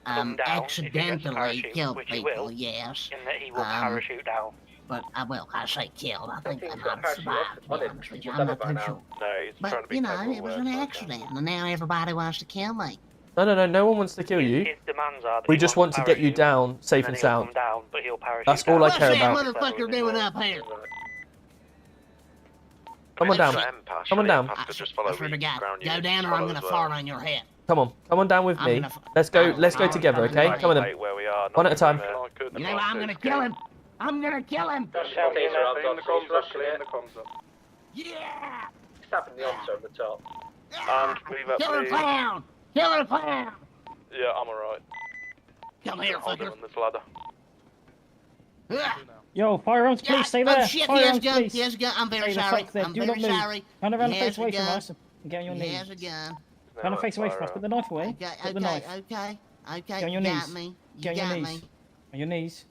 and accidentally killed people, yes. In that he will parachute down. But, I say killed. I think I he's might got have parachute survived, to on be him. honest with He's you. done I'm it not by too now. sure. No, he's trying But, to be you know, careful it was where an it's like accident, and now everybody wants to kill me. No one wants to kill you. His demands are that We he just want wants to get you parachute, down safe and and then he'll sound. come down, but he'll parachute That's all I What's care that about. motherfucker doing up here? Come on down. Come on down. I swear to God, go down or I'm gonna fart on your head. Come on down with I'm me. gonna Let's go together, okay? Come on then. where we are. One at a time. You know, I'm gonna kill him. I'm gonna kill him. Taser arms on, so he's rushing it. Yeah! Stabbing the officer on the top. And move up, Killer please. clown! Killer clown! Yeah, I'm alright. Come here, Hold him fucker. on this ladder. Yo, firearms, please, stay there. Oh shit, Firearms, yes, gun, please. yes, gun. I'm very Stay the sorry. fuck there. I'm Do very not move. sorry. Turn around and Yes, face away from gun. us. And get on your He knees. has a gun. Turn and face away from us. Put the knife away. Okay, Put the okay, knife. okay, okay. Get on your You knees. got me. You Get on your got knees. me. On your knees.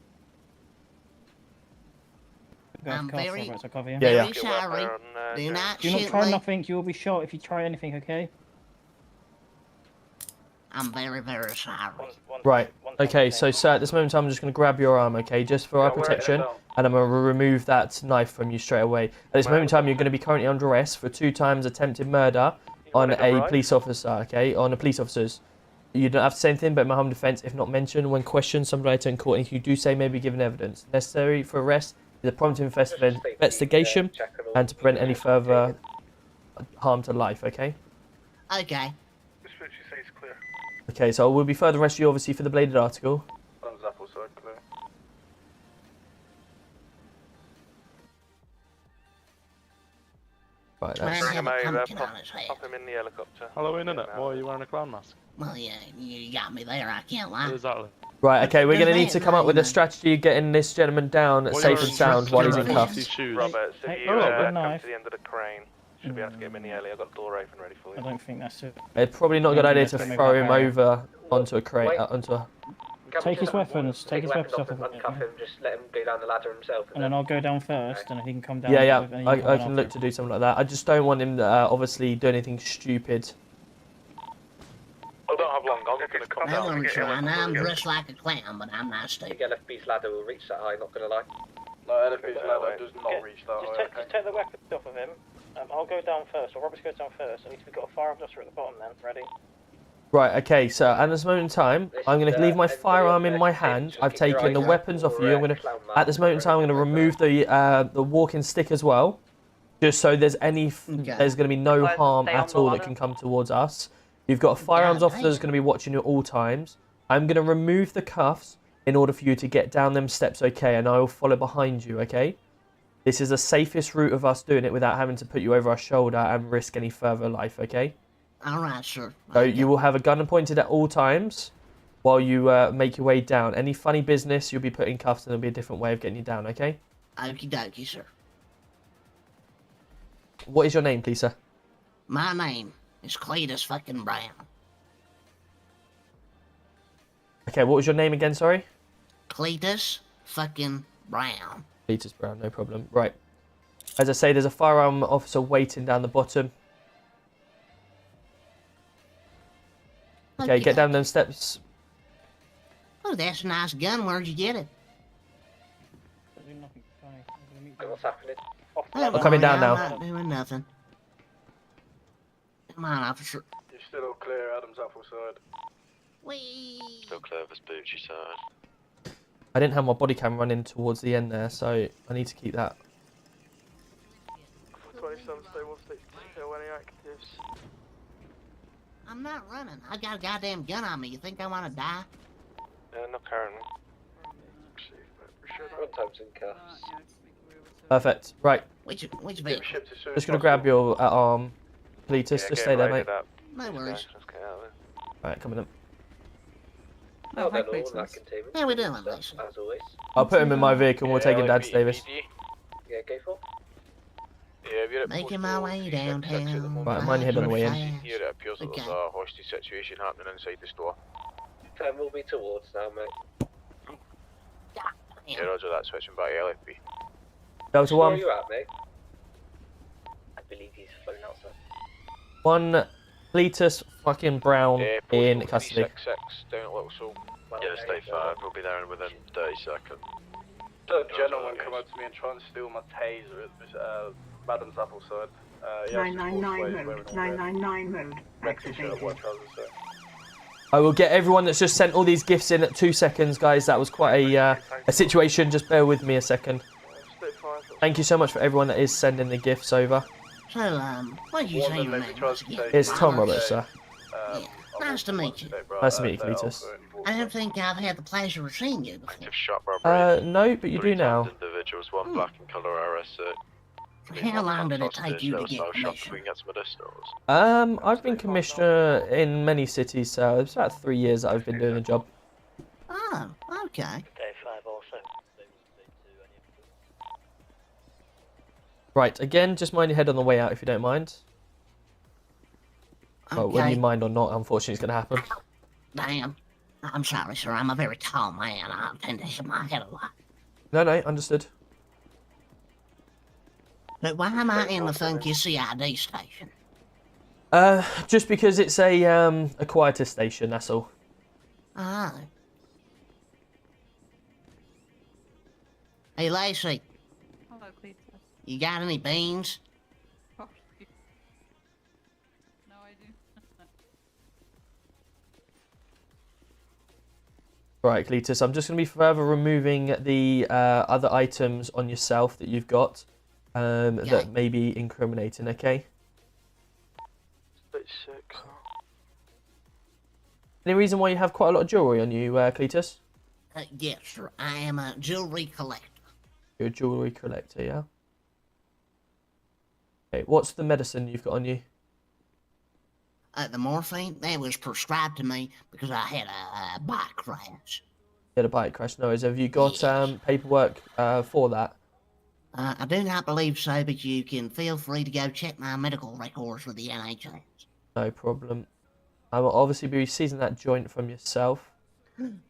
I'm very, Yeah. very sorry. Do not Do not shoot try me. nothing. You will be shot if you try anything. Okay. I'm very, very sorry. Right. Okay, so sir, at this moment in time, I'm just going to grab your arm, okay, just for our protection, and I'm going to remove that knife from you straight away. At this moment in time, you're going to be currently under arrest for 2 times attempted murder on a police officer, okay, on a police officers. You don't have to say anything, but in my home defence, if not mentioned, when questioned, somebody to in court, and if you do say, maybe given evidence. Necessary for arrest is a prompt investigation and to prevent any further harm to life, okay? Okay. Okay, so we'll be further arrest you, obviously, for the bladed article. Right, Man that's... had a pumpkin on his head. Pop him in the helicopter. Halloween, innit? Why are you wearing a clown mask? Well, yeah, you got me there. I can't lie. Exactly. Right, okay, we're Does going to need that to come up with a mean- strategy of getting this gentleman down safe and sound while he's in cuffs. Roberts, if you come to the end of the crane, should be able to get him in the alley. I've got the door open ready for you. I don't think that's it. It's probably not a good idea to throw him over onto a crate, Take his weapons. Take his weapons off and of him. uncuff him, just let him go down the ladder himself. And then I'll go down first, and he can come down. Yeah, and you I come can down look after. to do something like that. I just don't want him to obviously do anything stupid. I don't have long. I'm going to come Well, down. I'm trying. I'm dressed like a clown, but I'm not stupid. The LFB's ladder will reach that high, not gonna lie. No, LFB's ladder does not reach that high. Just take the weapons off of him. I'll go down first, or Roberts goes down first. At least we've got a fire officer at the bottom then, ready? Right, okay, so at this moment in time, I'm going to leave my firearm in my hand. I've taken the weapons off you. I'm going to, at this moment in time, I'm going to remove the walking stick as well, just so there's there's going to be no harm at all that can come towards us. You've got a firearms officer that's going to be watching you at all times. I'm going to remove the cuffs in order for you to get down them steps, okay, and I will follow behind you, okay? This is the safest route of us doing it without having to put you over our shoulder and risk any further life, okay? All right, sir. So you will have a gun pointed at all times while you make your way down. Any funny business, you'll be put in cuffs and there'll be a different way of getting you down, okay? Okie dokie, sir. What is your name, please, sir? My name is Cletus fucking Brown. Okay, what was your name again, sorry? Cletus fucking Brown. Cletus Brown, no problem. Right. As I say, there's a firearm officer waiting down the bottom. Okay, get down them steps. Oh, that's a nice gun. Where'd you get it? What's happening? I'm coming down now. I'm not doing nothing. Come on, officer. You're still clear, Adam's apple side. Whee! Still clear of his Bucci side. I didn't have my body cam running towards the end there, so I need to keep that. 27, stay 162, any actives? I'm not running. I got a goddamn gun on me. You think I want to die? Not currently. One time's in cuffs. Perfect. Right. Which vehicle? Just gonna grab your arm, Cletus. Just stay there, mate. No worries. Right, coming up. Oh, then all that containment. How we doing, Lisa? As always. I'll put him in my vehicle and we'll take him down to Davis. Yeah, go for. Making my way downtown. Right, mind your head on the way in. Here it appears that there's a hostage situation happening inside the store. 10 will be towards now, mate. Yeah, roger that, switching back to LFB. Delta Where 1. are you at, mate? I believe he's flown out, sir. 1 Cletus fucking Brown in custody. 6 down at Little Soul. Yeah, stay 5, we'll be there within 30 seconds. A gentleman come up to me and try and steal my taser at Madam's apple side. 999 mode. 999 mode. Activated. I will get everyone that's just sent all these gifts in at 2 seconds, guys. That was quite a situation. Just bear with me a second. Thank you so much for everyone that is sending the gifts over. So, what did you say your name was again? It's Tom Roberts, sir. Yeah. Nice to meet you. Nice to meet you, Cletus. I don't think I've had the pleasure of seeing you before. No, but you do now. Individuals, 1 black and colour RS. How long did it take you to get We commissioned? can get some medicinals. I've been commissioner in many cities, so it's about 3 years that I've been doing the job. Oh, okay. Day 5 also. Right, again, just mind your head on the way out if you don't mind. Well, whether you mind or not, unfortunately, it's going to happen. Damn. I'm sorry, sir. I'm a very tall man. I tend to hit my head a lot. No, understood. But why am I in the funky CID station? Just because it's a quieter station, that's all. Oh. Hey, Lacey. Hello, Cletus. You got any beans? No, I do. Right, Cletus, I'm just going to be further removing the other items on yourself that you've got that may be incriminating, okay? 36. Any reason why you have quite a lot of jewellery on you, Cletus? Yes, sir. I am a jewelry collector. You're a jewellery collector, yeah? Okay, what's the medicine you've got on you? The morphine, that was prescribed to me because I had a bike crash. You had a bike crash. No, have you got paperwork for that? I do not believe so, but you can feel free to go check my medical records with the NHS. No problem. I will obviously be seizing that joint from yourself.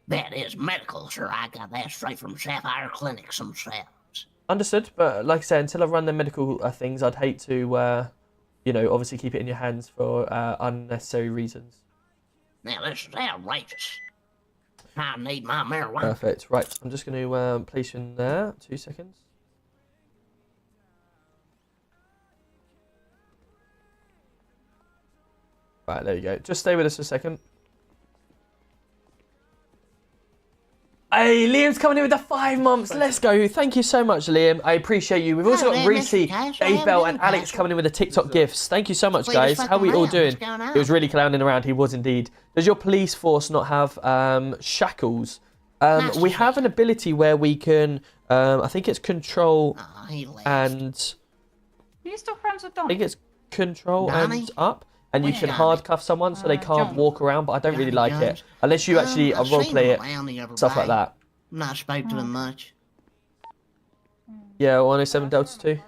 That is medical, sir. I got that straight from Sapphire Clinic themselves. Understood, but like I said, until I've run the medical things, I'd hate to, you know, obviously keep it in your hands for unnecessary reasons. Now, this is outrageous. I need my marijuana. Perfect. Right, I'm just going to place you in there. 2 seconds. Right, there you go. Just stay with us a second. Hey, Liam's coming in with the 5 months. Let's go. Thank you so much, Liam. I appreciate you. We've also got Reese, Dave Bell, and Alex coming in with the TikTok gifts. Thank you so much, guys. How are we all doing? It was really clowning around. He was indeed. Does your police force not have shackles? We have an ability where we can, I think it's control and... Are you still friends with Donnie? I think it's control and up. And you can hardcuff someone so they can't walk around, but I don't really like it. Unless you actually roleplay it, stuff like that. Not spoke to him much. Yeah, 107 Delta 2.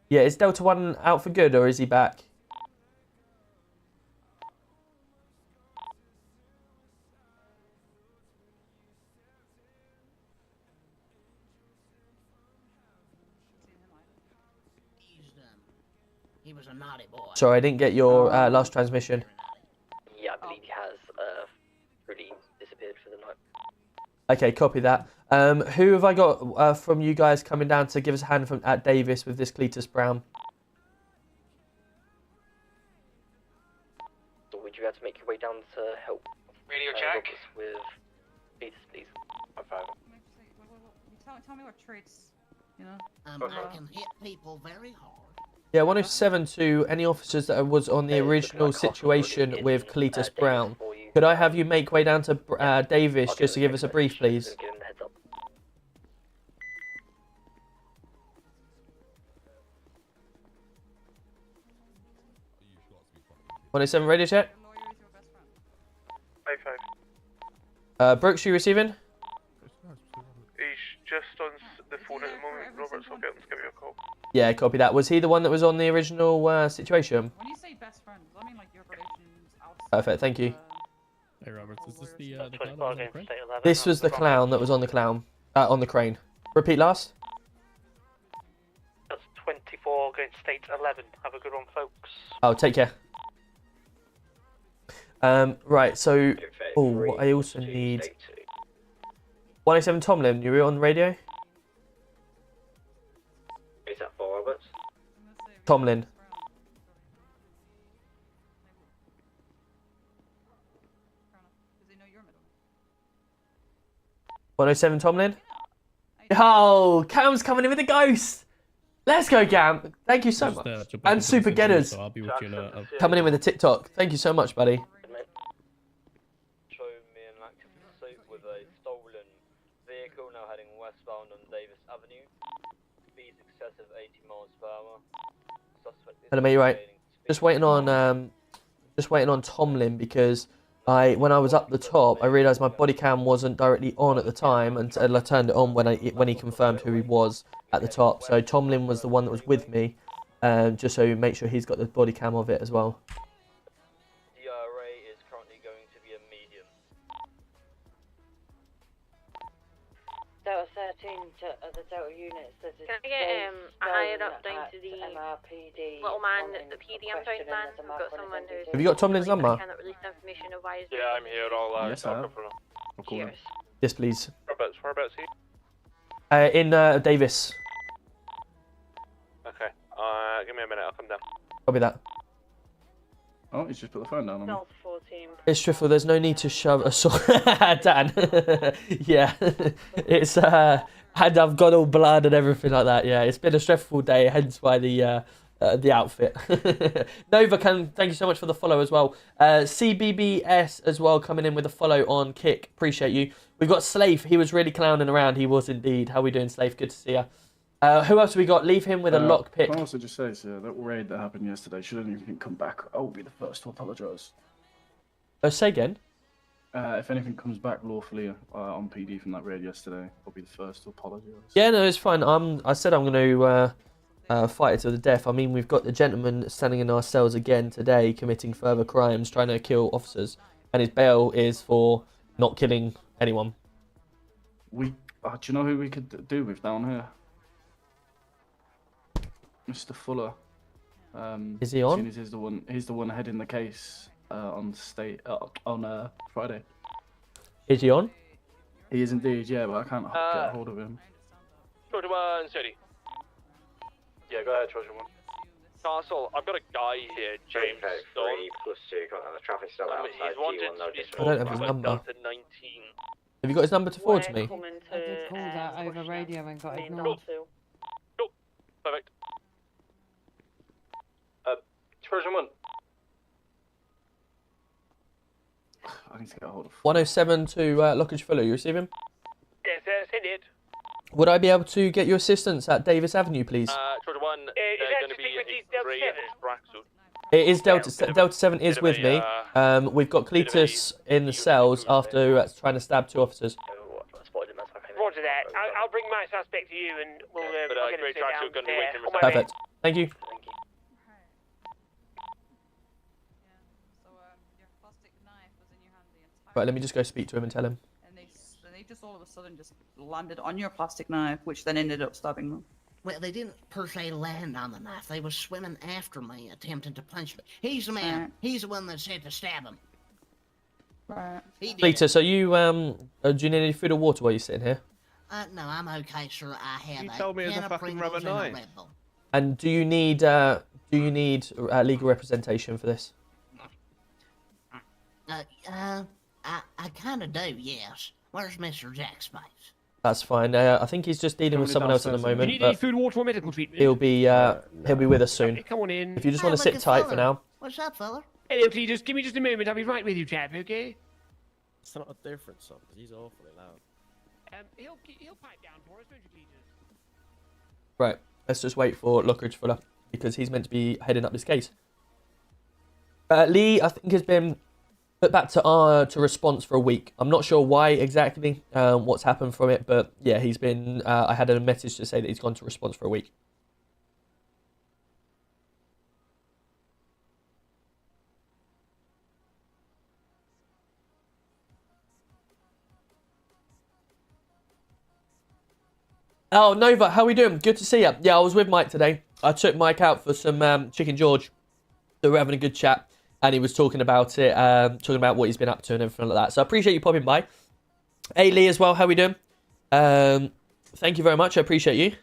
Yeah, is Delta 1 out for good, or is he back? He was a naughty boy. Sorry, I didn't get your last transmission. Yeah, I believe he has really disappeared for the night. Okay, copy that. Who have I got from you guys coming down to give us a hand from at Davis with this Cletus Brown? So would you have to make your way down to help? Radio check. With Cletus, please. Tell me what traits, you know? I can hit people very hard. Yeah, 107 to any officers that was on the original situation with Cletus Brown. Could I have you make way down to Davis just to give us a brief, please? 107 radio check. Brooks, you receiving? He's just on the phone at the moment, Robert, so I'll get him to give you a call. Yeah, copy that. Was he the one that was on the original situation? When you say best friends, I mean like your relations outside. Perfect, thank you. Hey Roberts, is this the clown that was on the crane? This was the clown that was on the crane. Repeat last. That's 24 against state 11. Have a good one, folks. Oh, take care. Right, so... Oh, I also need... 187 Tomlin, you're on radio? Is that for Roberts? Tomlin. Does 107 Tomlin? Oh, Cam's coming in with a ghost! Let's go, Cam! Thank you so much. And Super Getters coming in with a TikTok. Thank you so much, buddy. Show me an active pursuit with a stolen vehicle now heading westbound on Davis Avenue. Speed excessive 80 miles per hour. Suspect is Hello, mate, you're right. Just waiting on Tomlin because when I was up the top, I realised my body cam wasn't directly on at the time until I turned it on when he confirmed who he was at the top. So Tomlin was the one that was with me, just so make sure he's got the body cam of it as well. DRA is currently going to be a medium. Delta 13 to the Delta units. Can I get a higher up down to the MRPD little man, the PD I'm man? We've got someone who's... Have you got Tomlin's number? Cannot release information of why he's... Yeah, I'm here. I'll Yes, I have. I'll call him. Yes, please. Whereabouts are you? In Davis. Okay. Give me a minute. I'll come down. Copy that. Oh, he's just put the phone down on me. It's Triffle, there's no need to shove a sword. Dan. Yeah. It's and I've got all blood and everything like that. Yeah, it's been a stressful day, hence why the outfit. Nova, thank you so much for the follow as well. CBBS as well coming in with a follow on Kick. Appreciate you. We've got Slafe. He was really clowning around. He was indeed. How we doing, Slafe? Good to see you. Who else have we got? Leave him with a lockpick. Can I also just say, sir, that raid that happened yesterday, should anything come back, I will be the first to apologise. Say again? If anything comes back lawfully on PD from that raid yesterday, I'll be the first to apologise. Yeah, no, it's fine. I said I'm going to fight it to the death. I mean, we've got the gentleman standing in our cells again today, committing further crimes, trying to kill officers, and his bail is for not killing anyone. Do you know who we could do with down here? Mr. Fuller. Is he on? He's the one heading the case on Friday. Is he on? He is indeed, yeah, but I can't get a hold of him. Trojan 1 City. Yeah, go ahead, Trojan 1. Castle, I've got a guy here, James Stone. 3+2, got the traffic stop outside He's wanted to be I don't have his number. Delta 19. Have you got his number to forward to me? I did call that over radio and got ignored. Cool. Perfect. Trojan 1. I need to get a hold of 107 to Lockridge Fuller. You receive him? Yes, send it. Would I be able to get your assistance at Davis Avenue, please? Trojan 1, they're going to be a grey tracksuit. It is Delta 7 is with me. We've got Cletus in the cells after trying to stab 2 officers. Roger that. I'll bring my suspect to you and we'll get him sit down there. Perfect. Thank you. Right, let me just go speak to him and tell him. And they just all of a sudden just landed on your plastic knife, which then ended up stabbing them. Well, they didn't per se land on the knife. They was swimming after me, attempting to punch me. He's the man. He's the one that said to stab him. Right. Cletus, are you do you need any food or water while you're sitting here? No, I'm okay, sir. I have You told me it was a fucking rubber knife. And do you need legal representation for this? I kind of do, yes. Where's Mr. Jack Spice? That's fine. I think he's just dealing with someone else at the moment. You need any food, water, or medical treatment? He'll be with us soon. Come on in. If you just want to sit tight for now. What's up, fella? Hello, please, just give me just a moment. I'll be right with you, chap, okay? It's not a different song, because he's awfully loud. He'll pipe down for us, won't you, Cletus? Right, let's just wait for Lockridge Fuller, because he's meant to be heading up this case. Lee, I think, has been put back to response for a week. I'm not sure why exactly, what's happened from it, but yeah, he's been. I had a message to say that he's gone to response for a week. Oh, Nova, how we doing? Good to see you. Yeah, I was with Mike today. I took Mike out for some Chicken George. So we're having a good chat. And he was talking about it, talking about what he's been up to and everything like that. So I appreciate you popping by. Hey, Lee, as well. How we doing? Thank you very much. I appreciate you.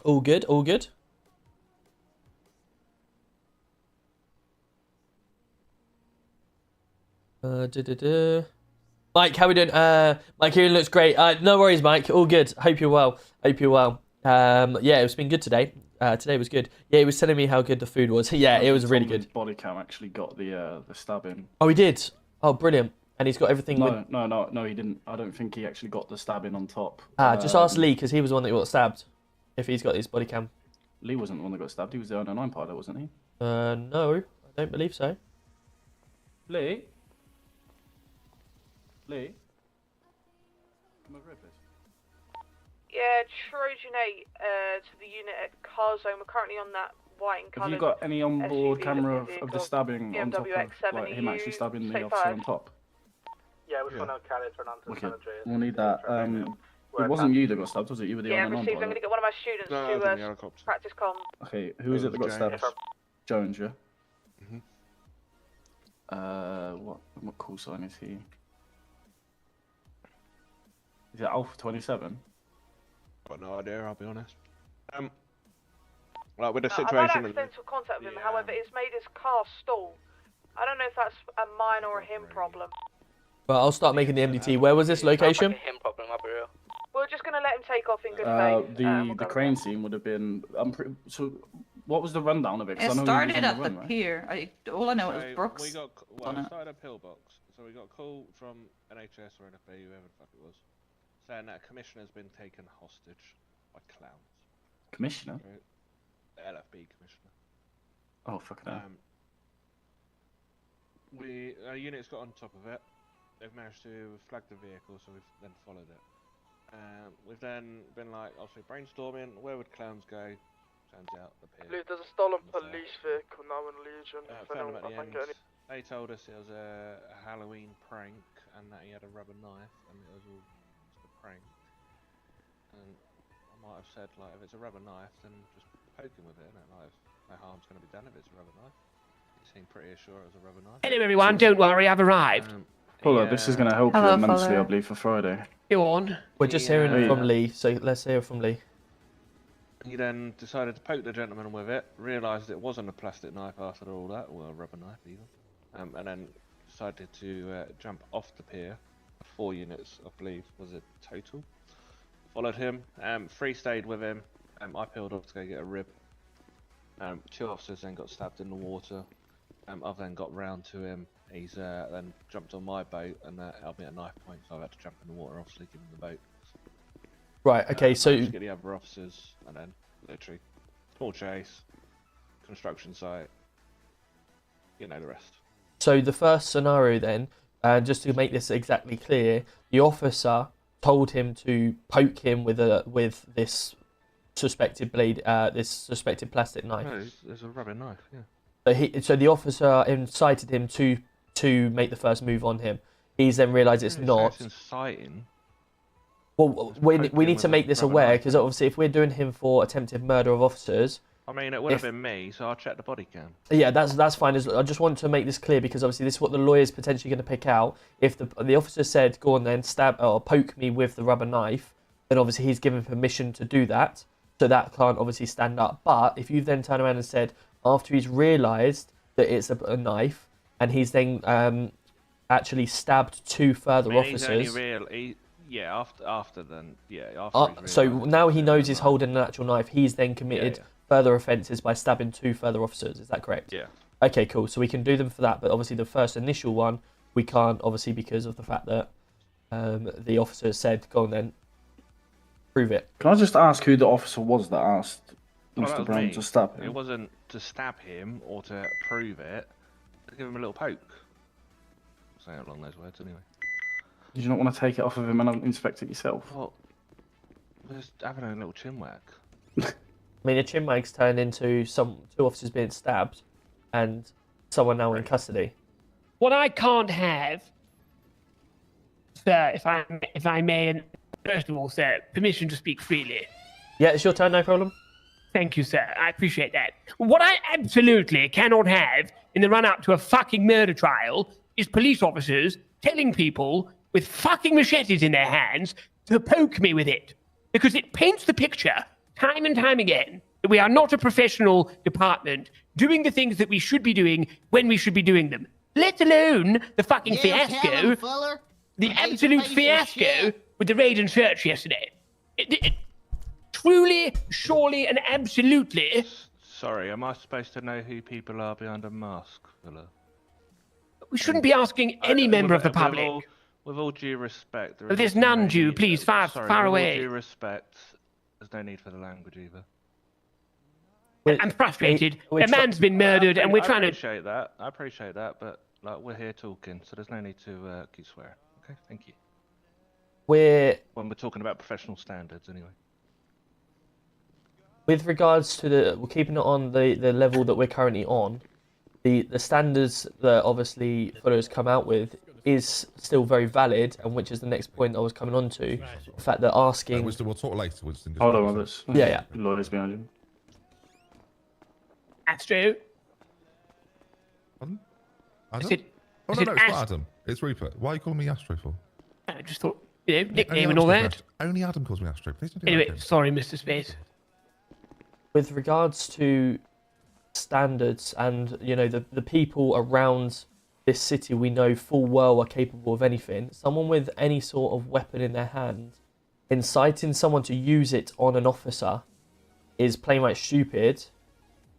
All good, all good. Mike, how we doing? Mike, hearing looks great. No worries, Mike. All good. Hope you're well. Hope you're well. Yeah, it's been good today. Today was good. Yeah, he was telling me how good the food was. Yeah, it was really good. Body cam actually got the stabbing. Oh, he did? Oh, brilliant. And he's got everything. No, he didn't. I don't think he actually got the stabbing on top. Just ask Lee, because he was the one that got stabbed. If he's got his body cam. Lee wasn't the one that got stabbed. He was the 009 pilot, wasn't he? No, I don't believe so. Lee? Lee? Come over here, please. Yeah, Trojan 8 to the unit at car zone. We're currently on that white and coloured. Have you got any onboard SUV camera of the stabbing on top of like, him actually stabbing the officer on top? Yeah, we're trying to carry it turn on to Okay, San Andreas. we'll need that. It wasn't you that got stabbed, was it? You were the yeah, 009 received. I'm pilot. going to get one of my students to practice comm. Okay, who is it that got stabbed? Jones, yeah? What call sign is he? Is it Alpha 27? Got no idea, I'll be honest. Like with the I've situation. had accidental contact with him, however, it's made his car stall. I don't know if that's a mine or a him problem. Well, I'll start making the MDT. Where was this location? We're just going to let him take off in good faith. The crane scene would have been. So, what was the rundown of it? 'Cause It I know started he was at on the run, right? pier. All I know is Brooks. We got on it it. started a pillbox, so we got a call from NHS or NFB, whoever the fuck it was, saying that a commissioner's been taken hostage by clowns. Commissioner? LFB commissioner. Oh, fucking hell. Our unit's got on top of it. They've managed to flag the vehicle, so we've then followed it. We've then been like, obviously brainstorming, where would clowns go? Turns out the pier. I believe there's a stolen police vehicle now in Legion. Found them at the end. They told us it was a Halloween prank and that he had a rubber knife and it was all just a prank. And I might have said, like, if it's a rubber knife, then just poke him with it, innit? Like, no harm's going to be done if it's a rubber knife. He seemed pretty sure it was a rubber knife. Hello everyone, don't worry, I've arrived. Paula, this is going to help you immensely, I believe, for Friday. Go on. We're just hearing from Lee, so let's hear from Lee. He then decided to poke the gentleman with it, realised it wasn't a plastic knife after all that, or a rubber knife even, and then decided to jump off the pier. 4 units, I believe, was it total? Followed him, 3 stayed with him, I peeled off to go get a rib. 2 officers then got stabbed in the water, I've then got round to him, he's then jumped on my boat and held me at knife point, so I've had to jump in the water, obviously, give him the boat. Right, okay, so... Get the other officers, and then, literally, small chase, construction site, you know the rest. So the first scenario then, just to make this exactly clear, the officer told him to poke him with this suspected blade, this suspected plastic knife. No, there's a rubber knife, yeah. So the officer incited him to make the first move on him. He's then realised it's not. It's inciting. Well, we need to make this aware, because obviously if we're doing him for attempted murder of officers... I mean, it would have been me, so I'll check the body cam. Yeah, that's fine. I just want to make this clear, because obviously this is what the lawyer's potentially going to pick out. If the officer said, go on then, stab or poke me with the rubber knife, then obviously he's given permission to do that, so that can't obviously stand up. But if you then turn around and said, after he's realised that it's a knife, and he's then actually stabbed 2 further officers... Yeah, after then, yeah. So now he knows he's holding an actual knife. He's then committed further offences by stabbing 2 further officers. Is that correct? Yeah. Okay, cool. So we can do them for that, but obviously the first initial one we can't, obviously because of the fact that the officer said, "Go on then, prove it." Can I just ask who the officer was that asked Mr. Brown to stab him? It wasn't to stab him or to prove it. To give him a little poke. Saying it along those words, anyway. Did you not want to take it off of him and inspect it yourself? Well, just having a little chin whack. I mean, a chin wag's turned into 2 officers being stabbed and someone now in custody. What I can't have, sir, if I may, and first of all, sir, permission to speak freely. Yeah, it's your turn, no problem. Thank you, sir. I appreciate that. What I absolutely cannot have in the run-up to a fucking murder trial is police officers telling people with fucking machetes in their hands to poke me with it. Because it paints the picture, time and time again, that we are not a professional department doing the things that we should be doing when we should be doing them. Let alone the fucking fiasco, the absolute fiasco with the raid and search yesterday. Truly, surely, and absolutely... Sorry, am I supposed to know who people are behind a mask, fella? We shouldn't be asking any member of the public. With all due respect... There's none due, please, far away. With all due respect, there's no need for the language either. I'm frustrated. A man's been murdered and we're trying to... I appreciate that, but like we're here talking, so there's no need to keep swearing. Okay, thank you. When we're talking about professional standards, anyway. With regards to we're keeping it on the level that we're currently on, the standards that obviously Fuller's come out with is still very valid, and which is the next point I was coming on to. The fact that asking... Winston, we'll talk later, Winston. Hold on, Roberts. Yeah. Lawyers behind him. That's true. Pardon? Adam? Oh, no, it's not Adam. It's Rupert. Why are you calling me Astro for? I just thought, nickname and all that. Only Adam calls me Astro. Please don't do anyway, that. Sorry, Mr. Space. With regards to standards and, the people around this city we know full well are capable of anything, someone with any sort of weapon in their hand, inciting someone to use it on an officer is plain right stupid.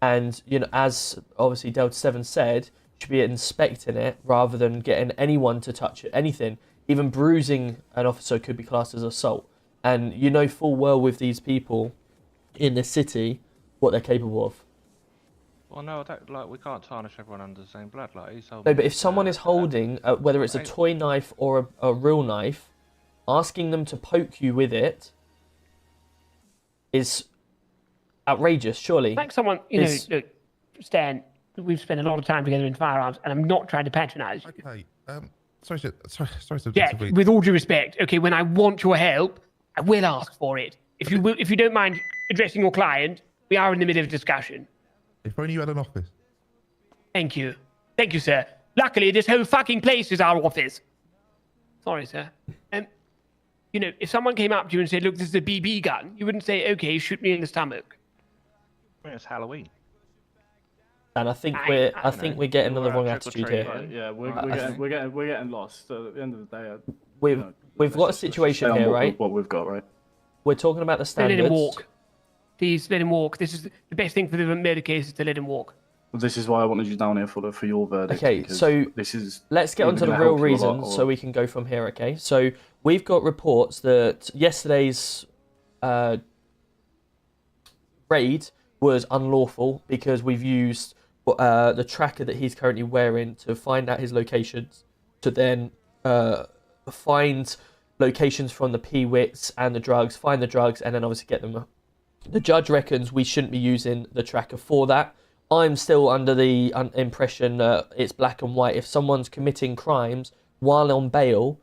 And, as obviously Delta 7 said, you should be inspecting it rather than getting anyone to touch it, anything. even bruising an officer could be classed as assault. And you know full well with these people in the city what they're capable of. Well, no, like we can't tarnish everyone under the same blood. Like No, but if someone is holding, whether it's a toy knife or a real knife, asking them to poke you with it is outrageous, surely. Like someone, look, Stan, we've spent a lot of time together in firearms, and I'm not trying to patronise you. Okay, sorry to Jack, with all due respect, okay, when I want your help, I will ask for it. If you don't mind addressing your client, we are in the middle of a discussion. If only you had an office. Thank you, sir. Luckily, this whole fucking place is our office. Sorry, sir. If someone came up to you and said, "Look, this is a BB gun," you wouldn't say, "Okay, shoot me in the stomach." I mean, it's Halloween. And I think we're getting the wrong attitude here. Yeah, we're getting lost. So at the end of the day, we've got a situation here, right? What we've got, right? We're talking about the standards. Let him walk. Please let him walk. This is the best thing for the murder case is to let him walk. Well, this is why I wanted you down here for your verdict. Okay, so let's get onto the real reason so we can go from here, okay? So we've got reports that yesterday's raid was unlawful because we've used the tracker that he's currently wearing to find out his locations, to then find locations from the P-Wits and the drugs, find the drugs, and then obviously get them. The judge reckons we shouldn't be using the tracker for that. I'm still under the impression that it's black and white. If someone's committing crimes while on bail,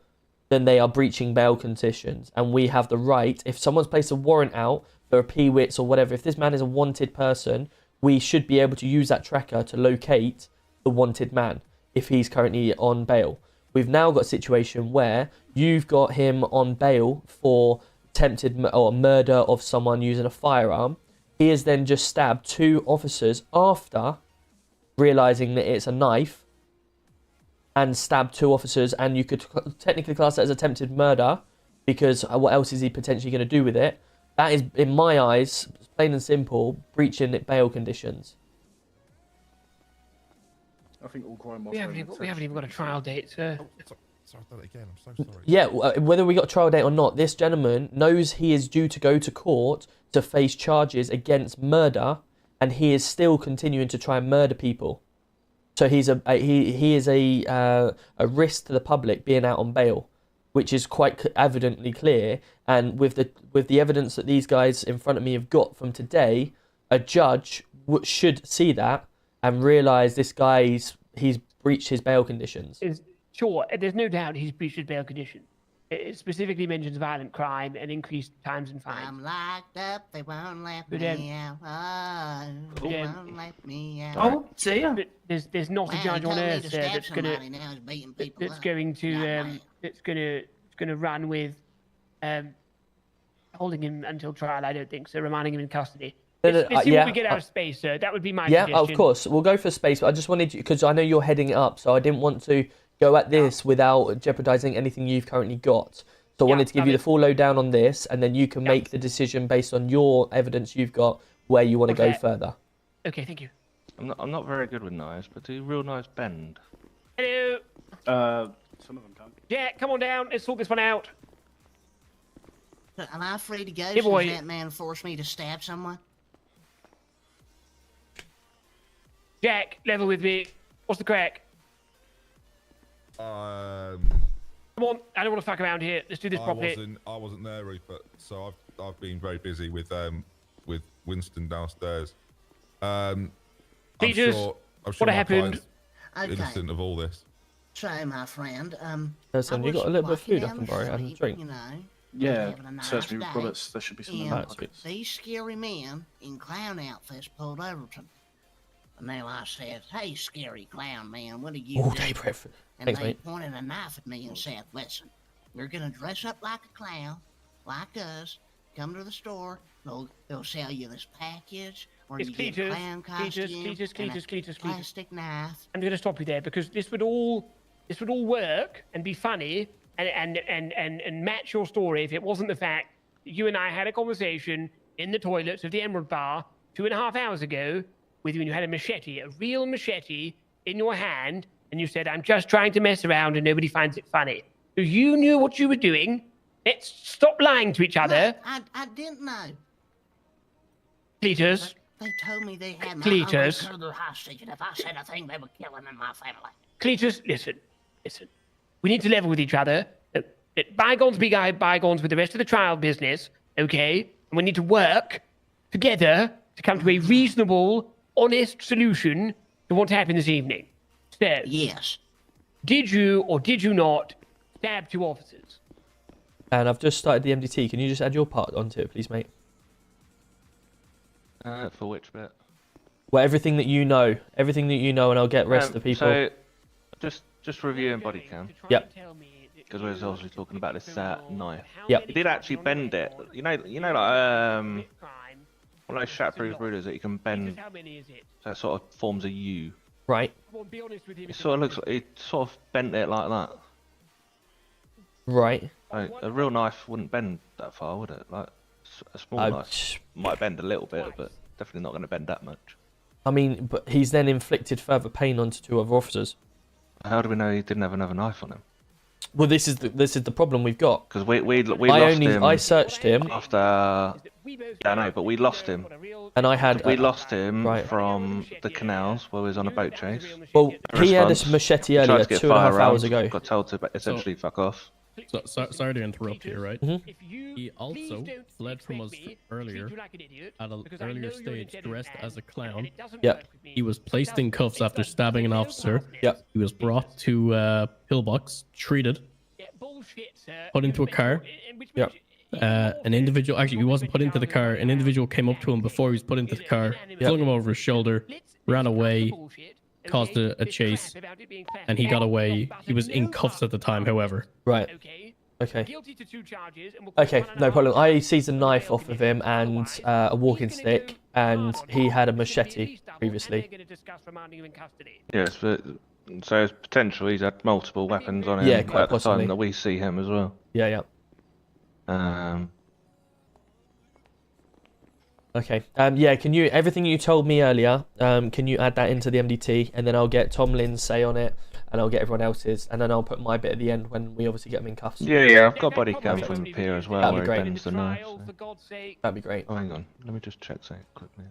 then they are breaching bail conditions. And we have the right, if someone's placed a warrant out for a P-Wits or whatever, if this man is a wanted person, we should be able to use that tracker to locate the wanted man if he's currently on bail. We've now got a situation where you've got him on bail for attempted murder of someone using a firearm. He has then just stabbed 2 officers after realising that it's a knife, and stabbed 2 officers, and you could technically class that as attempted murder because what else is he potentially going to do with it? That is, in my eyes, plain and simple, breaching bail conditions. I think all crime. We haven't even got a trial date, sir. Sorry, I've done it again. I'm so sorry. Yeah, whether we got a trial date or not, this gentleman knows he is due to go to court to face charges against murder, and he is still continuing to try and murder people. So he is a risk to the public being out on bail, which is quite evidently clear. And with the evidence that these guys in front of me have got from today, a judge should see that and realise this guy he's breached his bail conditions. Sure, there's no doubt he's breached his bail condition. It specifically mentions violent crime and increased times and fines. I'm locked up, they won't let me out. Oh, they won't let me out. Oh, see ya. There's not a judge on earth that's gonna run with holding him until trial. I don't think so. Remanding him in custody. Let's see what we get out of space, sir. That would be my suggestion. Yeah, of course. We'll go for space. But I just wanted to, because I know you're heading it up, so I didn't want to go at this without jeopardising anything you've currently got. So I wanted to give you the full lowdown on this, and then you can make the decision based on your evidence you've got where you want to go further. Okay, thank you. I'm not very good with knives, but do real knives bend? Hello. Some of them can. Yeah, come on down. Let's sort this one out. Am I free to go Hey, boy. since that man forced me to stab someone? Jack, level with me. What's the crack? Come on, I don't want to fuck around here. Let's do this properly. I wasn't there, Rupert. So I've been very busy with Winston downstairs. Peters, I'm sure what happened? Innocent of all this. So, my friend, Listen, you got a little bit of food I can borrow and a drink. you know, Yeah, having a nice search me day, with bullets. There should be some in and my pockets. these scary men in clown outfits pulled over to me. And then I said, "Hey, scary clown man, what are you All doing?" day breakfast. And Thanks, they mate. pointed a knife at me and said, "Listen, you're gonna dress up like a clown, like us. Come to the store. They'll sell you this package, or It's you get a clown costume and a plastic knife." I'm going to stop you there because this would all work and be funny and match your story if it wasn't the fact that you and I had a conversation in the toilets of the Emerald Bar 2.5 hours ago with you, and you had a real machete in your hand, and you said, "I'm just trying to mess around and nobody finds it funny." So you knew what you were doing. Let's stop lying to each other. I didn't know. Cletus. They told me they had my Cletus. uncle hostage, and if I said a thing, they would kill him and my family. Cletus, listen. We need to level with each other. Let bygones be bygones with the rest of the trial business, okay? And we need to work together to come to a reasonable, honest solution to what happened this evening. So, yes. Did you or did you not stab 2 officers? And I've just started the MDT. Can you just add your part onto it, please, mate? For which bit? Well, everything that you know, and I'll get rest of the people. So, just reviewing body cam. Yep. Because we're obviously talking about this knife. Yep. He did actually bend it. You know, like one of those shatterproof rulers that you can bend. So it sort of forms a U. Right. It sort of looks like he sort of bent it like that. Right. Like, a real knife wouldn't bend that far, would it? Like a small knife might bend a little bit, but definitely not going to bend that much. I mean, but he's then inflicted further pain onto 2 other officers. How do we know he didn't have another knife on him? Well, this is the problem we've got. Because we lost him. I searched him after. Yeah, I know, but we lost him. And I had. We lost him from the canals where he was on a boat chase. Well, he had a machete earlier, 2.5 hours ago. Got told to essentially fuck off. So, sorry to interrupt here, right? Mm-hmm. He also fled from us earlier at an earlier stage, dressed as a clown. Yep. He was placed in cuffs after stabbing an officer. Yep. He was brought to pillbox, treated, put into a car. Yep. An individual, actually, he wasn't put into the car. An individual came up to him before he was put into the car, flung him over his shoulder, ran away, caused a chase, and he got away. He was in cuffs at the time, however. Right. Okay. Okay, no problem. I seized a knife off of him and a walking stick, and he had a machete previously. Yes, but so it's potential he's had multiple weapons on him Yeah, quite at the possibly. time that we see him as well. Yeah. Okay. Yeah. Can you everything you told me earlier? Can you add that into the MDT, and then I'll get Tomlin's say on it, and I'll get everyone else's, and then I'll put my bit at the end when we obviously get them in cuffs. Yeah. I've got body cam from up here as well. That'd be where great. he bends the knife. So. That'd be great. Oh, hang on. Let me just check something quickly.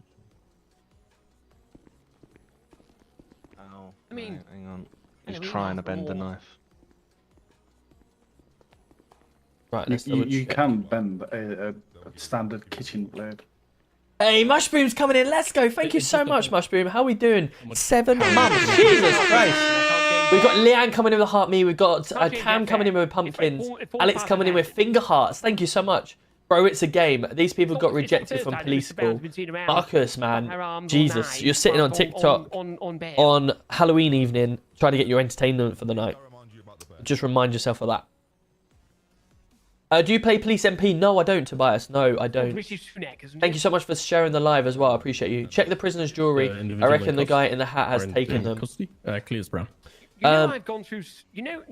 Oh. I mean, hang on. He's trying to bend the knife. Right. Let's You can bend a standard kitchen blade. Hey, Mushroom's coming in. Let's go. Thank you so much, Mushroom. How are we doing? 7 months. Jesus Christ. We've got Leanne coming in with a heart me. We've got Cam coming in with pumpkins. Alex coming in with finger hearts. Thank you so much. Bro, it's a game. These people got rejected from police school. Marcus, man. Jesus. You're sitting on TikTok on Halloween evening trying to get your entertainment for the night. Just remind yourself of that. Do you play Police MP? No, I don't, Tobias. No, I don't. Thank you so much for sharing the live as well. I appreciate you. Check the prisoner's jewelry. I reckon the guy in the hat has taken them. Clear's brown.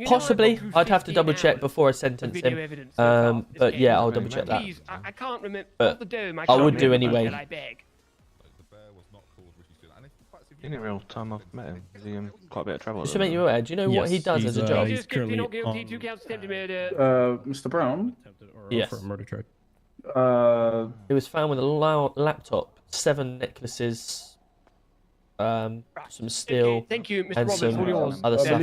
Possibly. I'd have to double check before I sentence him. But yeah, I'll double check that. I can't remember. But I would do anyway. In the real time I've met him, is he in quite a bit of trouble? Just to make you aware, do you know what he does as a job? He's currently on Mr. Brown? Yes. For a murder charge. He was found with a laptop, 7 necklaces, some steel, Thank you, Mr. and Roberts, some all yours. other stuff.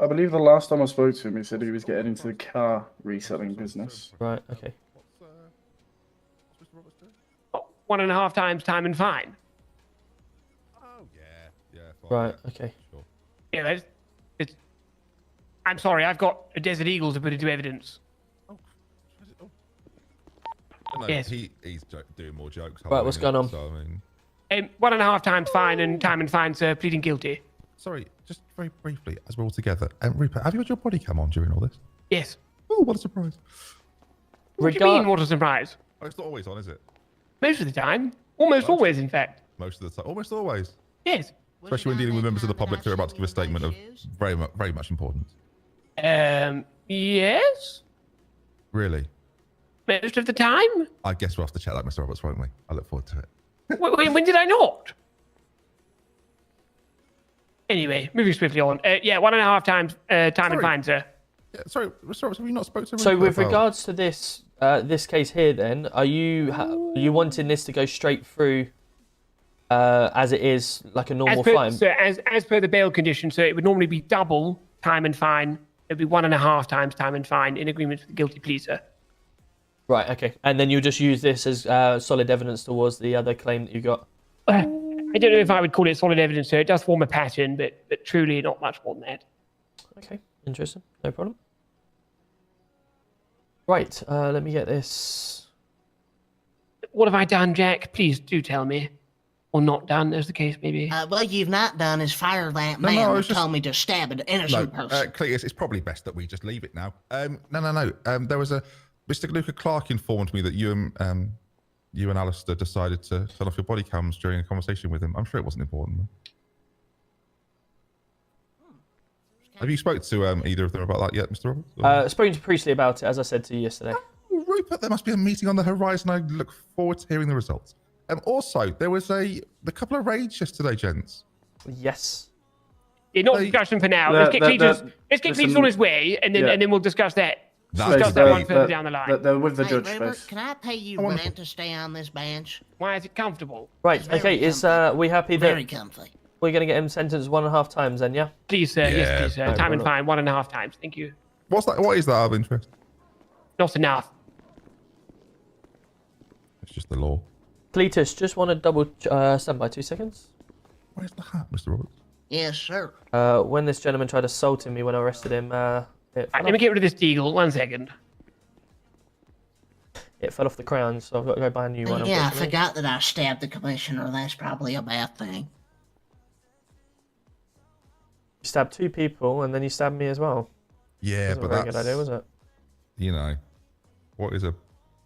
I believe the last time I spoke to him, he said he was getting into the car reselling business. Right. Okay. 1.5 times time and fine. Right. Okay. Yeah, I'm sorry. I've got a Desert Eagle to put into evidence. No, yes. He's doing more jokes. Right. What's going on? So, I mean... 1.5 times fine and time and fine, sir. Pleading guilty. Sorry, just very briefly, as we're all together. Rupert, have you had your body cam on during all this? Yes. Oh, what a surprise! What do you mean? What a surprise? Oh, it's not always on, is it? Most of the time. Almost always, in fact. Most of the time. Almost always. Yes. Especially when dealing with members of the public who are about to give a statement of very much importance. Yes. Really? Most of the time. I guess we'll have to check that, Mr. Roberts, won't we? I look forward to it. When did I not? Anyway, moving swiftly on. Yeah, 1.5 times time and fine, sir. Yeah, sorry, have you not spoken to? So Rupert with about- regards to this this case here, then are you wanting this to go straight through as it is, like a normal fine? So as per the bail condition, so it would normally be double time and fine. It'd be 1.5 times time and fine in agreement with the guilty pleaser. Right. Okay. And then you just use this as solid evidence towards the other claim that you got. I don't know if I would call it solid evidence, so it does form a pattern, but truly not much more than that. Okay. Interesting. No problem. Right. Let me get this. What have I done, Jack? Please do tell me. Or not done, as the case may be. What you've not done is fire that No, man I who was just- told me to stab an innocent person. Cletus, it's probably best that we just leave it now. No. There was a Mr. Luca Clark informed me that you and Alistair decided to turn off your body cams during a conversation with him. I'm sure it wasn't important. Though. Have you spoke to either of them about that yet, Mr. Roberts? Spoken to Priestley about it, as I said to you yesterday. Oh, Rupert, there must be a meeting on the horizon. I look forward to hearing the results. Also, there was the couple of raids yesterday, gents. Yes. Yeah, not discussion for now. Let's get Cletus on his way, and then we'll discuss that. Discuss that one further down the line. They're with the Hey, judge, Rupert, Space. can I pay you rent to stay on this bench? Why is it comfortable? Right. Okay. Is we happy that Very comfy. we're going to get him sentenced 1.5 times then? Yeah. Please, sir. Yes, please, sir. No Time and problem. fine, 1.5 times. Thank you. What's that? What is that out of interest? Not enough. It's just the law. Cletus, just want to double stand by 2 seconds. Where's the hat, Mr. Roberts? Yes, sir. When this gentleman tried assaulting me when I arrested him, Right, let me get rid of this deagle. 1 second. it fell off the crown, so I've got to go buy a new one. Yeah, I unfortunately. forgot that I stabbed the commissioner. That's probably a bad thing. You stabbed 2 people, and then you stabbed me as well. Yeah, Wasn't but a very that's good idea, was it? You know, what is a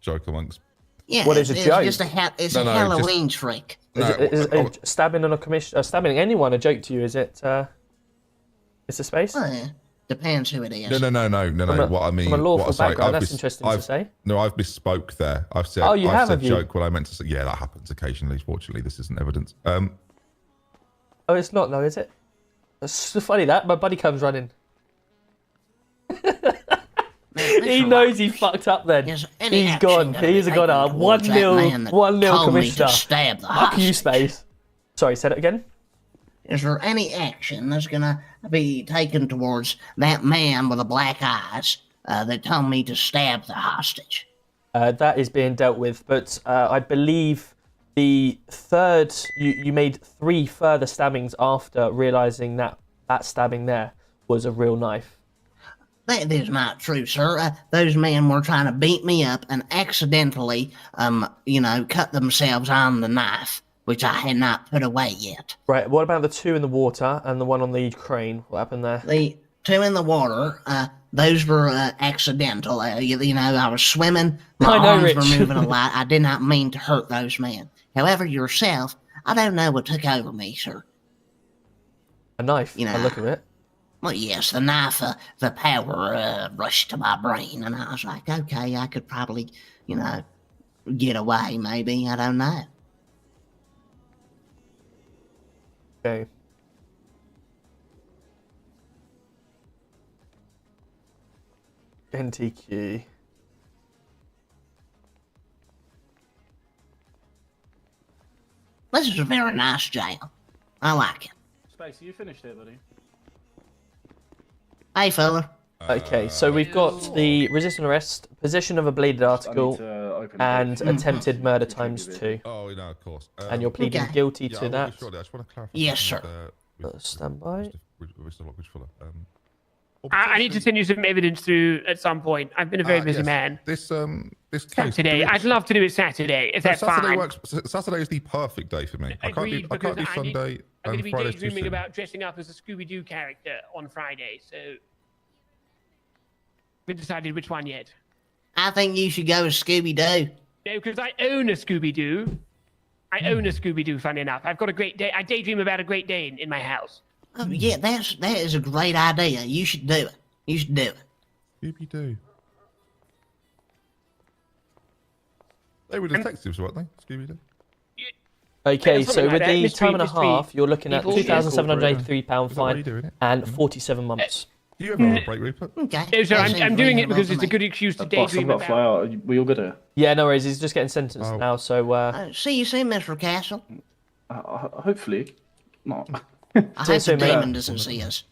joke amongst? Yeah, What is it's a joke? just it's No, a no, Halloween trick. Is stabbing on a commission, stabbing anyone a joke to you? Is it? It's a space. Well, yeah, depends who it is. No. From a- What I mean, from a lawful sorry, background, I've that's interesting to say. No, I've misspoke there. I've said. Oh, you I've have, said have you? joke what I meant to say. Yeah, that happens occasionally. Fortunately, this isn't evidence. Oh, it's not though, is it? It's so funny that my buddy comes running. He knows he fucked up then. He's gone. He's gone. 1-0. 1-0 commissioner. Stab the Fuck you, hostage. Space. Sorry, said it again. Is there any action that's gonna be taken towards that man with the black eyes that told me to stab the hostage? That is being dealt with, but I believe the third you made 3 further stabbings after realizing that stabbing there was a real knife. That is not true, sir. Those men were trying to beat me up and accidentally, cut themselves on the knife, which I had not put away yet. Right. What about the 2 in the water and the 1 on the crane? What happened there? The 2 in the water, those were accidental. I was swimming. My I know, arms Rich. were moving a lot. I did not mean to hurt those men. However, yourself, I don't know what took over me, sir. A knife. I look at it. Well, yes, the knife, the power rushed to my brain, and I was like, okay, I could probably, get away, maybe. I don't know. Okay. NTQ. This is a very nice jail. I like it. Space, are you finished here, buddy? Hey, fella. Okay, so we've got the resisting arrest, possession of a bladed article, and attempted murder times 2. Oh, no, of course. And you're pleading Okay. guilty Yeah, to that. Surely, I just want to clarify. Yes, something sir. Stand by. with Mr. Lockridge Fuller. I need to send you some evidence through at some point. I've been a very busy yes. man. This case. Saturday. I'd love to do it Saturday, if that's Saturday fine. works. Saturday is the perfect day for me. I can't Agreed, do because Sunday I'm going to and be Friday's too daydreaming soon. about dressing up as a Scooby-Doo character on Friday, so we haven't decided which one yet. I think you should go with Scooby-Doo. No, because I own a Scooby-Doo. I own a Scooby-Doo, funny enough. I've got a great day. I daydream about a Great Dane in my house. Oh, yeah, that is a great idea. You should do it. You should do it. Scooby-Doo. They were detectives, weren't they? Scooby-Doo. Okay, Yeah, so something with like that. the Mystery- time and a mystery half, you're looking at people. £2,783 Is that why fine you're doing it? and 47 months. Do you ever have a break, Rupert? Okay. No, sir, That seems I'm doing it reasonable because to it's a me. good excuse to Boss, I've daydream got to fly about. out. We all good here? Yeah, no worries. He's just getting sentenced now, so... See you soon, Mr. Castle. Hopefully. Not. I See you hope the soon, mate. demon doesn't see us.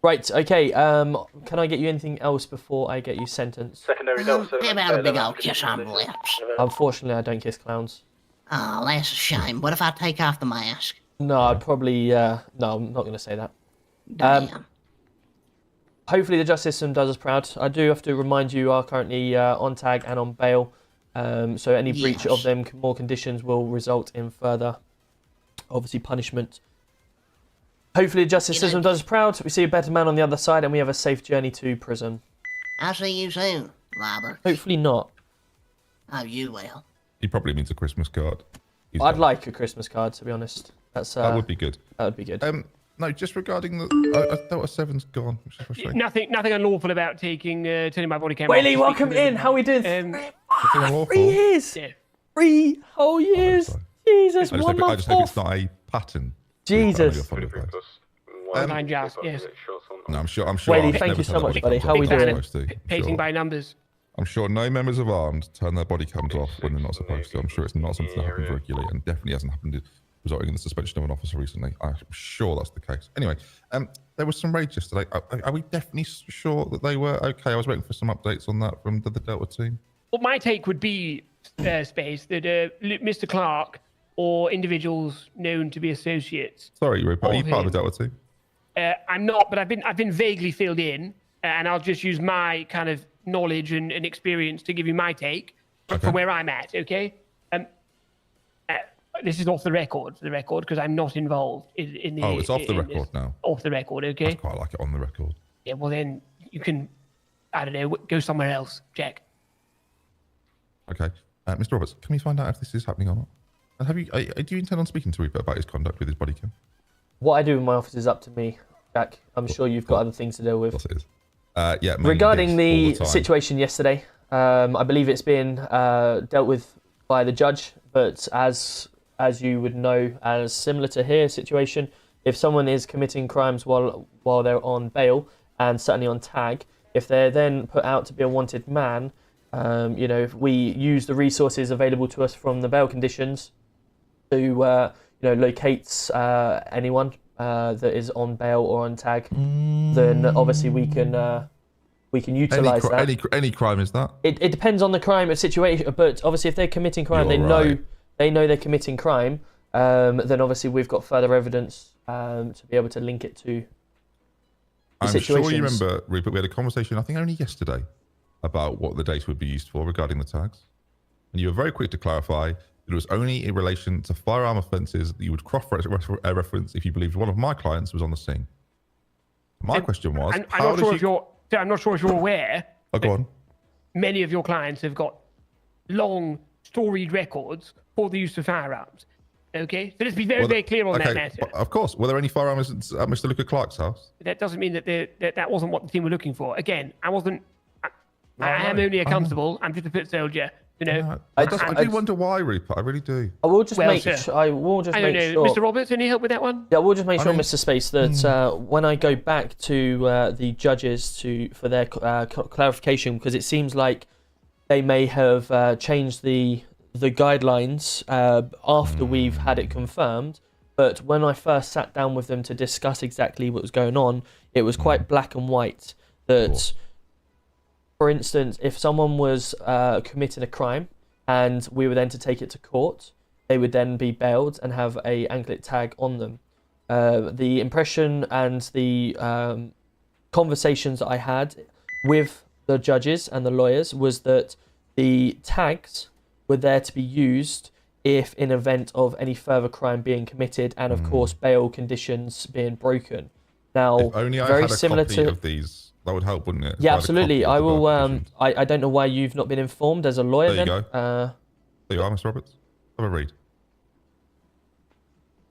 Right, okay, can I get you anything else before I get you sentenced? Secondary How about a big old kiss on the lips? Unfortunately, I don't kiss clowns. Oh, that's a shame. What if I take off the mask? No, I'd probably, no, I'm not going to say that. Damn. Hopefully the justice system does us proud. I do have to remind you are currently on tag and on bail, so any breach of them more conditions will result in further, obviously, punishment. Hopefully the justice system does us proud. We see a better man on the other side and we have a safe journey to prison. I'll see you soon, Robert. Hopefully not. Oh, you will. He probably means a Christmas card. I'd like a Christmas card, to be honest. That would be good. That would be good. No, just regarding the Delta 7's gone, which is frustrating. Nothing unlawful about turning my body cam Whaley, off. welcome in. How are we doing? Nothing unlawful. 3 years. Yeah. 3 whole years. Jesus, I just 1 hope, month I just hope off. it's not a pattern. Jesus. Yes. No, I'm sure. Whaley, I've thank never you turned so the much, body buddy. cams How off we when they're doing? supposed to. I'm Painting sure. by numbers. I'm sure no members of armed turn their body cams off when they're not supposed to. I'm sure it's not something that happens regularly, and definitely hasn't happened, resulting in the suspension of an officer recently. I'm sure that's the case. Anyway, there was some raids yesterday. Are we definitely sure that they were okay? I was waiting for some updates on that from the Delta team. Well, my take would be, Space, that Mr. Clark or individuals known to be associates. Sorry, Rupert, are you part of the Delta team? I'm not, but I've been vaguely filled in, and I'll just use my kind of knowledge and experience to give you my take from where I'm at. Okay. This is off the record, because I'm not involved in the. Oh, it's off the record now. Off the record, okay. I quite like it on the record. Yeah, well then you can, I don't know, go somewhere else. Check. Okay, Mr. Roberts, can we find out if this is happening or not? And do you intend on speaking to Rupert about his conduct with his body cam? What I do in my office is up to me, Jack. I'm sure you've got other things to deal with. Of course it is. Yeah. Regarding the situation yesterday, I believe it's been dealt with by the judge, but as you would know, as similar to here situation, if someone is committing crimes while they're on bail and certainly on tag, if they're then put out to be a wanted man, if we use the resources available to us from the bail conditions to locate anyone that is on bail or on tag, then obviously we can utilize that. Any crime is that? It depends on the crime situation, but obviously if they're committing crime, they know they're committing crime, then obviously we've got further evidence to be able to link it to the I'm situations. sure you remember, Rupert, we had a conversation, I think only yesterday, about what the data would be used for regarding the tags. And you were very quick to clarify that it was only in relation to firearm offences that you would cross-reference if you believed one of my clients was on the scene. My question was, I'm not sure if you're aware. Oh, go on. Many of your clients have got long, storied records for the use of firearms. Okay, so let's be very clear on that matter. Of course. Were there any firearms at Mr. Luca Clark's house? That doesn't mean that that wasn't what the team were looking for. Again, I wasn't. I am only a constable. I'm just a foot soldier. I do wonder why, Rupert. I really do. I will just make sure. sure. Mr. Roberts, any help with that one? Yeah, we'll just make sure, Mr. Space, that when I go back to the judges for their clarification, because it seems like they may have changed the guidelines after we've had it confirmed. But when I first sat down with them to discuss exactly what was going on, it was quite black and white. That, for instance, if someone was committing a crime and we were then to take it to court, they would then be bailed and have a anklet tag on them. The impression and the conversations that I had with the judges and the lawyers was that the tags were there to be used if in event of any further crime being committed and of course bail conditions being broken. Now, if only I very had a similar copy to of these, that would help, wouldn't it? Yeah, absolutely. I will. I don't know why you've not been informed as a lawyer. There you then. go. There you are, Mr. Roberts. Have a read.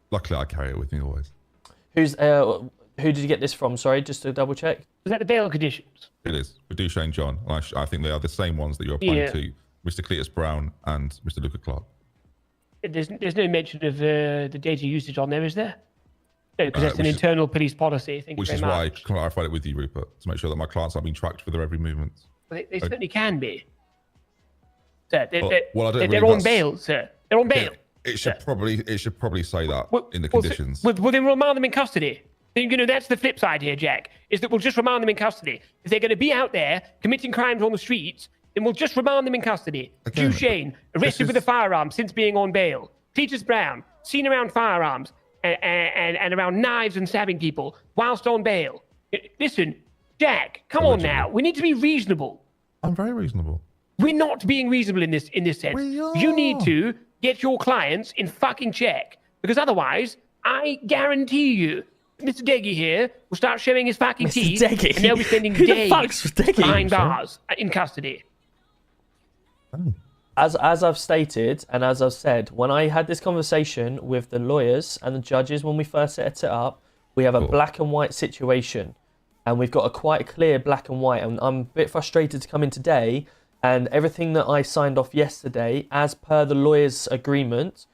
Luckily, I carry it with me always. Who did you get this from? Sorry, just to double check. Was that the bail conditions? It is. With Duchesne and John. And I think they are the same ones that you're applying to Mr. Cletus Brown and Mr. Luca Clark. There's no mention of the data usage on there, is there? No, because that's an internal police policy. Thank you Which very is much. why I clarified it with you, Rupert, to make sure that my clients are being tracked for their every movement. Well, they certainly can be. Sir, they're really on bail, sir. They're on bail. It should probably say that in the Well, conditions. Well, then remand them in custody. You know, that's the flip side here, Jack, is that we'll just remand them in custody. If they're going to be out there committing crimes on the streets, then we'll just remand them in custody. Again, Shane, arrested with a firearm since being on bail. Cletus Brown, seen around firearms and around knives and stabbing people whilst on bail. Listen, Jack, come on now. We need to be reasonable. I'm very reasonable. We're not being reasonable in this sense. You need to get your clients in fucking check, because otherwise, I guarantee you, Mr. Deggy here will start showing his fucking teeth, Deggy? and they'll be spending Who the days fuck's Deggy? behind bars in custody. As I've stated and as I've said, when I had this conversation with the lawyers and the judges when we first set it up, we have a black and white situation, and we've got a quite clear black and white. And I'm a bit frustrated to come in today, and everything that I signed off yesterday, as per the lawyers' agreement,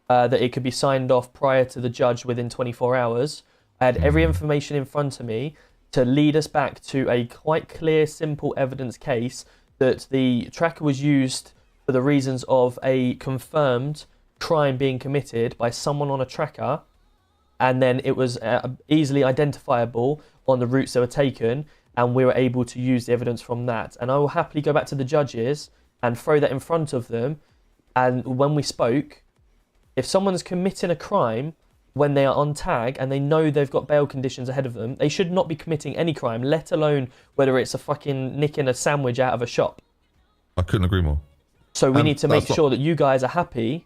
that it could be signed off prior to the judge within 24 hours. I had every information in front of me to lead us back to a quite clear, simple evidence case that the tracker was used for the reasons of a confirmed crime being committed by someone on a tracker, and then it was easily identifiable on the routes that were taken, and we were able to use the evidence from that. And I will happily go back to the judges and throw that in front of them. And when we spoke, if someone's committing a crime when they are on tag and they know they've got bail conditions ahead of them, they should not be committing any crime, let alone whether it's a fucking nicking a sandwich out of a shop. I couldn't agree more. So we need to make sure that you guys are happy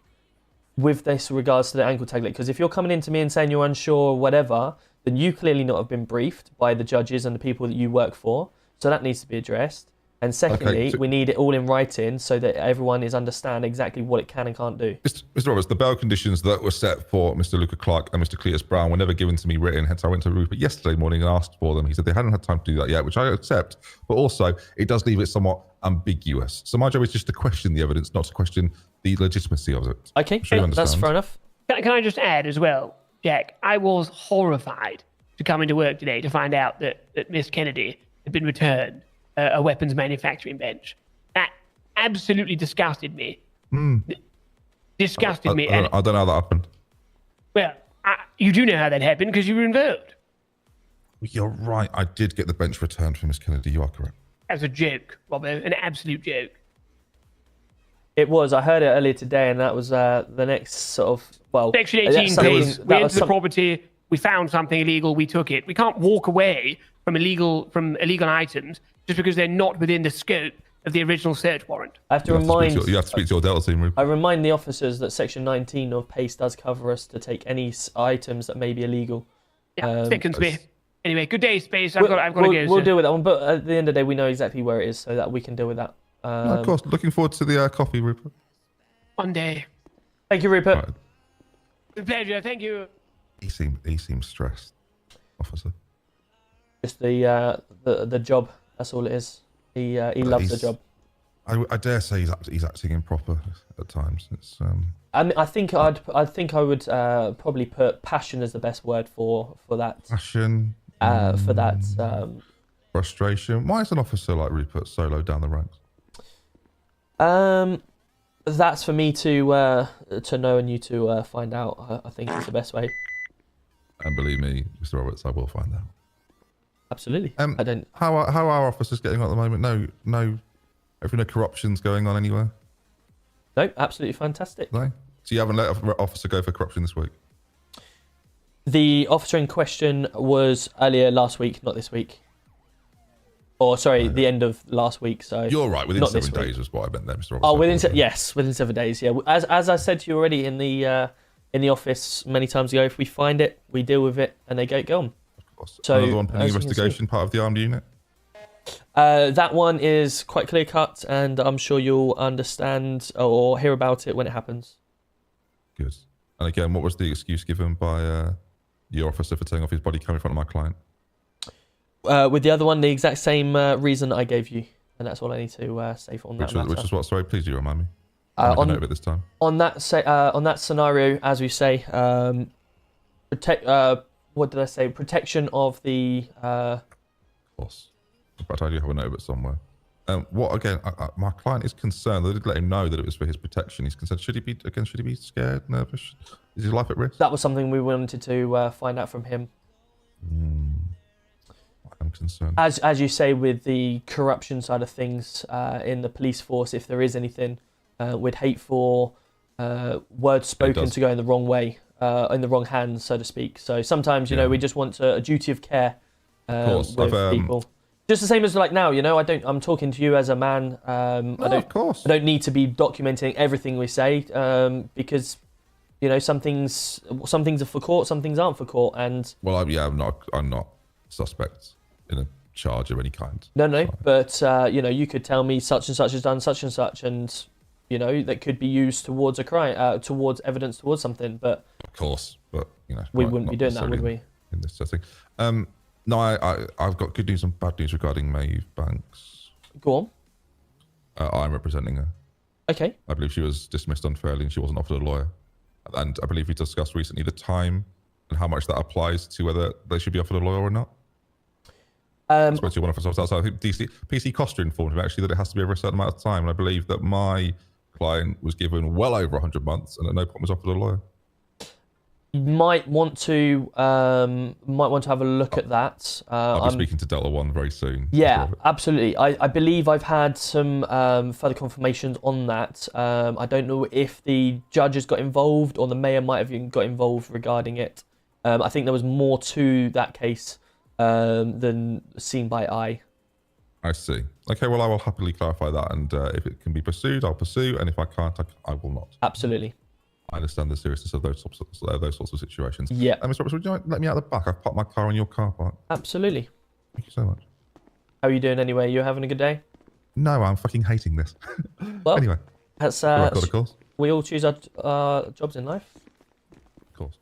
with this regards to the ankle tag, because if you're coming into me and saying you're unsure or whatever, then you clearly not have been briefed by the judges and the people that you work for. So that needs to be addressed. And secondly, we need it all in writing so that everyone is understand exactly what it can and can't do. Mr. Roberts, the bail conditions that were set for Mr. Luca Clark and Mr. Cletus Brown were never given to me written. Hence, I went to Rupert yesterday morning and asked for them. He said they hadn't had time to do that yet, which I accept. But also, it does leave it somewhat ambiguous. So my job is just to question the evidence, not to question the legitimacy of it. Okay, that's fair enough. Can I just add as well, Jack, I was horrified to come into work today to find out that Miss Kennedy had been returned a weapons manufacturing bench. That absolutely disgusted me. Disgusted me. I don't know how that happened. Well, you do know how that happened because you were involved. You're right. I did get the bench returned for Miss Kennedy. You are correct. As a joke, Robbo, an absolute joke. It was. I heard it earlier today, and that was the next sort of, well... Section 18 case. We entered the property, we found something illegal, we took it. We can't walk away from illegal items just because they're not within the scope of the original search warrant. I have to remind... You have to speak to your Delta team, Rupert. I remind the officers that Section 19 of PACE does cover us to take any items that may be illegal. Yeah, seconds me. Anyway, good day, Space. I've got to go. We'll deal with that one, but at the end of the day, we know exactly where it is so that we can deal with that. Of course. Looking forward to the coffee, Rupert. One day. Thank you, Rupert. Right. With pleasure. Thank you. He seems stressed, officer. Just the job. That's all it is. He loves the job. I dare say he's acting improper at times. It's I think I would probably put passion as the best word for that. Passion. For that. Frustration. Why is an officer like Rupert so low down the ranks? That's for me to know and you to find out. I think is the best way. And believe me, Mr. Roberts, I will find out. Absolutely. I don't. How are officers getting on at the moment? No, corruption's going on anywhere. No, absolutely fantastic. No. So you haven't let an officer go for corruption this week? The officer in question was earlier last week, not this week. Or sorry, the end of last week. So you're right. Within 7 days was what I meant there, Mr. Roberts. Oh, within 7 days. Yeah. As I said to you already in the office many times ago, if we find it, we deal with it, and they get gone. Of course. So another one pending investigation, part of the armed unit. That one is quite clear cut, and I'm sure you'll understand or hear about it when it happens. Good. And again, what was the excuse given by your officer for turning off his body cam in front of my client? With the other one, the exact same reason I gave you, and that's all I need to say for on that matter. Which is what? Sorry, please do remind me. On note of it this time. On that scenario, as we say, what did I say? Protection of the. Of course. But I do have a note of it somewhere. What again? My client is concerned. They did let him know that it was for his protection. He's concerned. Should he be scared, nervous? Is his life at risk? That was something we wanted to find out from him. I'm concerned. As you say, with the corruption side of things in the police force, if there is anything, we'd hate for words spoken to go in the wrong way, in the wrong hands, so to speak. So sometimes, you know, we just want a duty of care with people. Just the same as like now, you know, I'm talking to you as a man. I don't need to be documenting everything we say because, you know, some things are for court, some things aren't for court, and. Well, I'm not suspect in a charge of any kind. No, but you know, you could tell me such and such has done such and such, and you know that could be used towards a crime, towards evidence, towards something. But of course, but you know, we wouldn't be doing that, would we? In this setting, no, I've got good news and bad news regarding Maeve Banks. Go on. I'm representing her. Okay. I believe she was dismissed unfairly and she wasn't offered a lawyer. And I believe we discussed recently the time and how much that applies to whether they should be offered a lawyer or not. I spoke to one of us outside. I think PC Costa informed me actually that it has to be over a certain amount of time. And I believe that my client was given well over 100 months and at no point was offered a lawyer. You might want to have a look at that. I'll be speaking to Delta One very soon. Yeah, absolutely. I believe I've had some further confirmations on that. I don't know if the judges got involved or the mayor might have even got involved regarding it. I think there was more to that case than seen by eye. I see. Okay, well, I will happily clarify that, and if it can be pursued, I'll pursue, and if I can't, I will not. Absolutely. I understand the seriousness of those sorts of situations. Yeah. Mr. Roberts, would you let me out the back? I've parked my car in your car park. Absolutely. Thank you so much. How are you doing anyway? You having a good day? No, I'm fucking hating this. Well, anyway. That's of course. We all choose our jobs in life. Of course.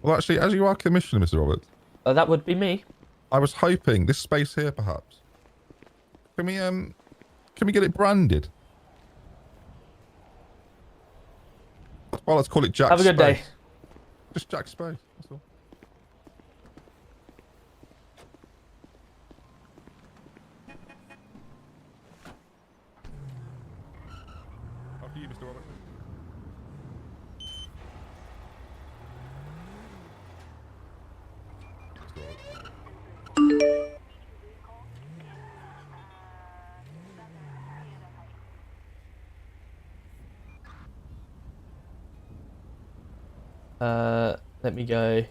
Well, actually, as you are Commissioner, Mr. Roberts. That would be me. I was hoping this space here, perhaps. Can we get it branded? Well, let's call it Jack Space. Have a good day. Just Jack Space, that's all. After you, Mr. Roberts. Let me go.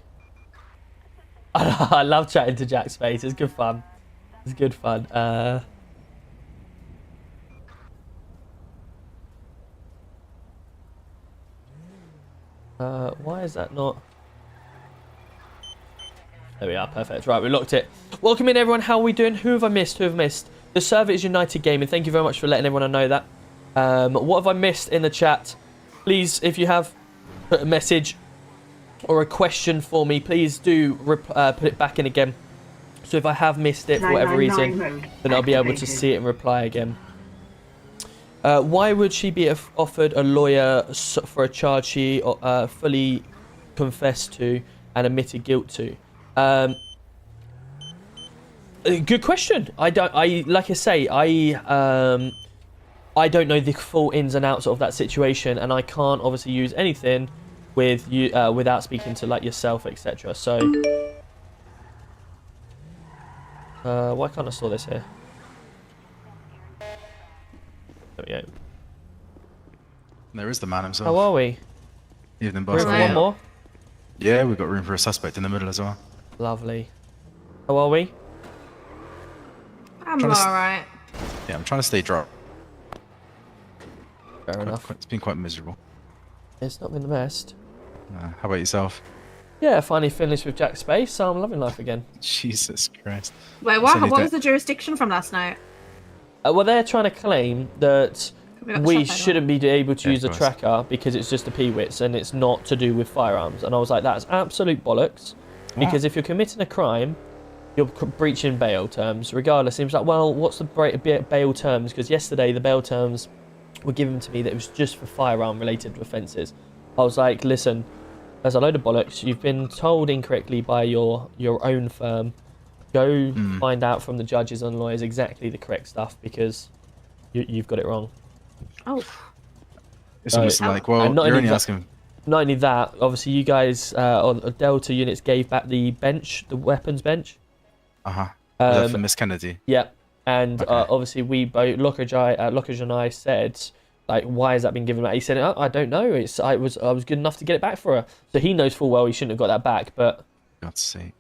I love chatting to Jack Space. It's good fun. It's good fun. Why is that not? There we are. Perfect. Right, we locked it. Welcome in, everyone. How are we doing? Who have I missed? Who have missed? The server is United Gaming. Thank you very much for letting everyone know that. What have I missed in the chat? Please, if you have put a message or a question for me, please do put it back in again. So if I have missed it for whatever reason, then I'll be able to see it and reply again. Why would she be offered a lawyer for a charge she fully confessed to and admitted guilt to? Good question. I don't know the full ins and outs of that situation, and I can't obviously use anything with you without speaking to like yourself, etc. So why can't I store this here? There we go. There is the man himself. How are we? Evening, boss. Room for one more? Yeah, we've got room for a suspect in the middle as well. Lovely. How are we? I'm alright. Yeah, I'm trying to stay dry. Fair enough. It's been quite miserable. It's not been the best. How about yourself? Yeah, finally finished with Jack Space, so I'm loving life again. Jesus Christ. Wait, what was the jurisdiction from last night? Well, they're trying to claim that we shouldn't be able to use the course. tracker because it's just a PWITS and it's not to do with firearms. And I was like, that's absolute bollocks. Because if you're committing a crime, you're breaching bail terms. Regardless, he was like, well, what's the bail terms? Because yesterday the bail terms were given to me that it was just for firearm-related offences. I I was like, listen, there's a load of bollocks. You've been told incorrectly by your own firm. Go find out from the judges and lawyers exactly the correct stuff because you've got it wrong. Oh. It's almost like, well, you're only asking. Not only that, obviously you guys on Delta units gave back the bench, the weapons bench. For Miss Kennedy. Yep. And obviously we both, Lockridge and I said, like, why has that been given back? He said, oh, I don't know. I was good enough to get it back for her. So he knows full well he shouldn't have got that back. But God's sake.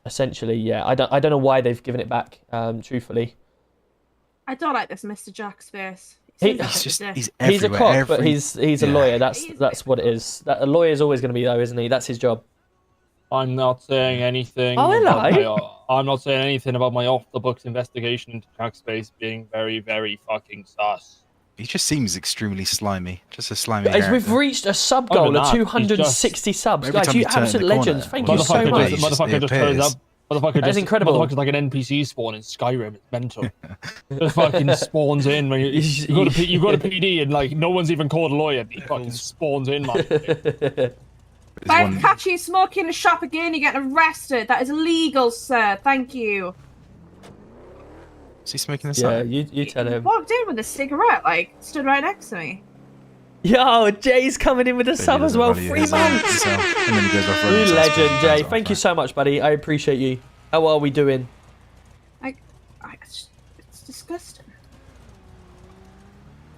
Essentially, yeah, I don't know why they've given it back. Truthfully, I don't like this Mr. Jack's face. He's a cop, but he's a lawyer. That's what it is. A lawyer is always going to be though, isn't he? That's his job. I'm not saying anything. Oh, hello. I'm not saying anything about my off-the-books investigation into Jack Space being very, very fucking sus. He just seems extremely slimy. Just a slimy Guys, we've reached a sub goal of 260 subs. Guys, you absolute legends. Thank you so much. Motherfucker just turns up. That's incredible. Motherfucker's like an NPC spawn in Skyrim. It's mental. Just fucking spawns in. When you got a PD and like no one's even called a lawyer. He fucking spawns in, man. If I catch you smoking in a shop again, you get arrested. That is illegal, sir. Thank you. Is he smoking this up? Yeah, you tell him. Walked in with a cigarette, like, stood right next to me. Yo, Jay's coming in with a sub as well. 3 months. And then he goes off You legend, Jay. Thank you so much, buddy. I appreciate you. How are we doing? It's disgusting.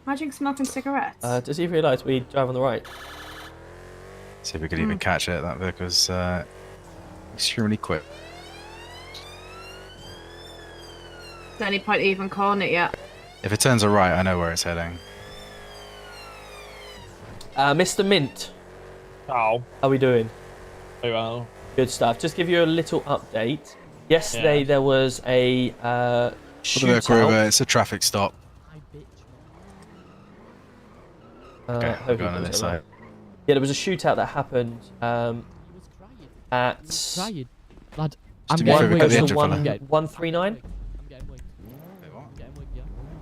Imagine smoking cigarettes. Does he realise we drive on the right? See if we could even catch it. That vehicle's extremely quick. At any point even calling it yet. If it turns a right, I know where it's heading. Mr. Mint. How are we doing? Very well. Good stuff. Just give you a little update. Yesterday there was a shootout. It's a traffic stop. Okay, we're going on this side. Yeah, there was a shootout that happened at Lad, I'm getting 139.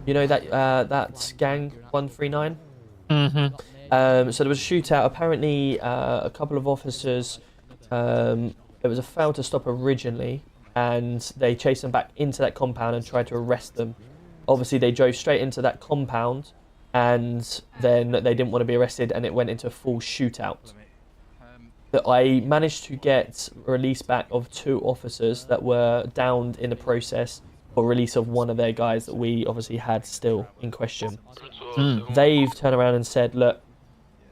You know that gang 139. So there was a shootout. Apparently, a couple of officers. There was a fail to stop originally, and they chased them back into that compound and tried to arrest them. Obviously, they drove straight into that compound, and then they didn't want to be arrested, and it went into a full shootout. But I managed to get release back of 2 officers that were downed in the process, or release of one of their guys that we obviously had still in question. They've turned around and said, look,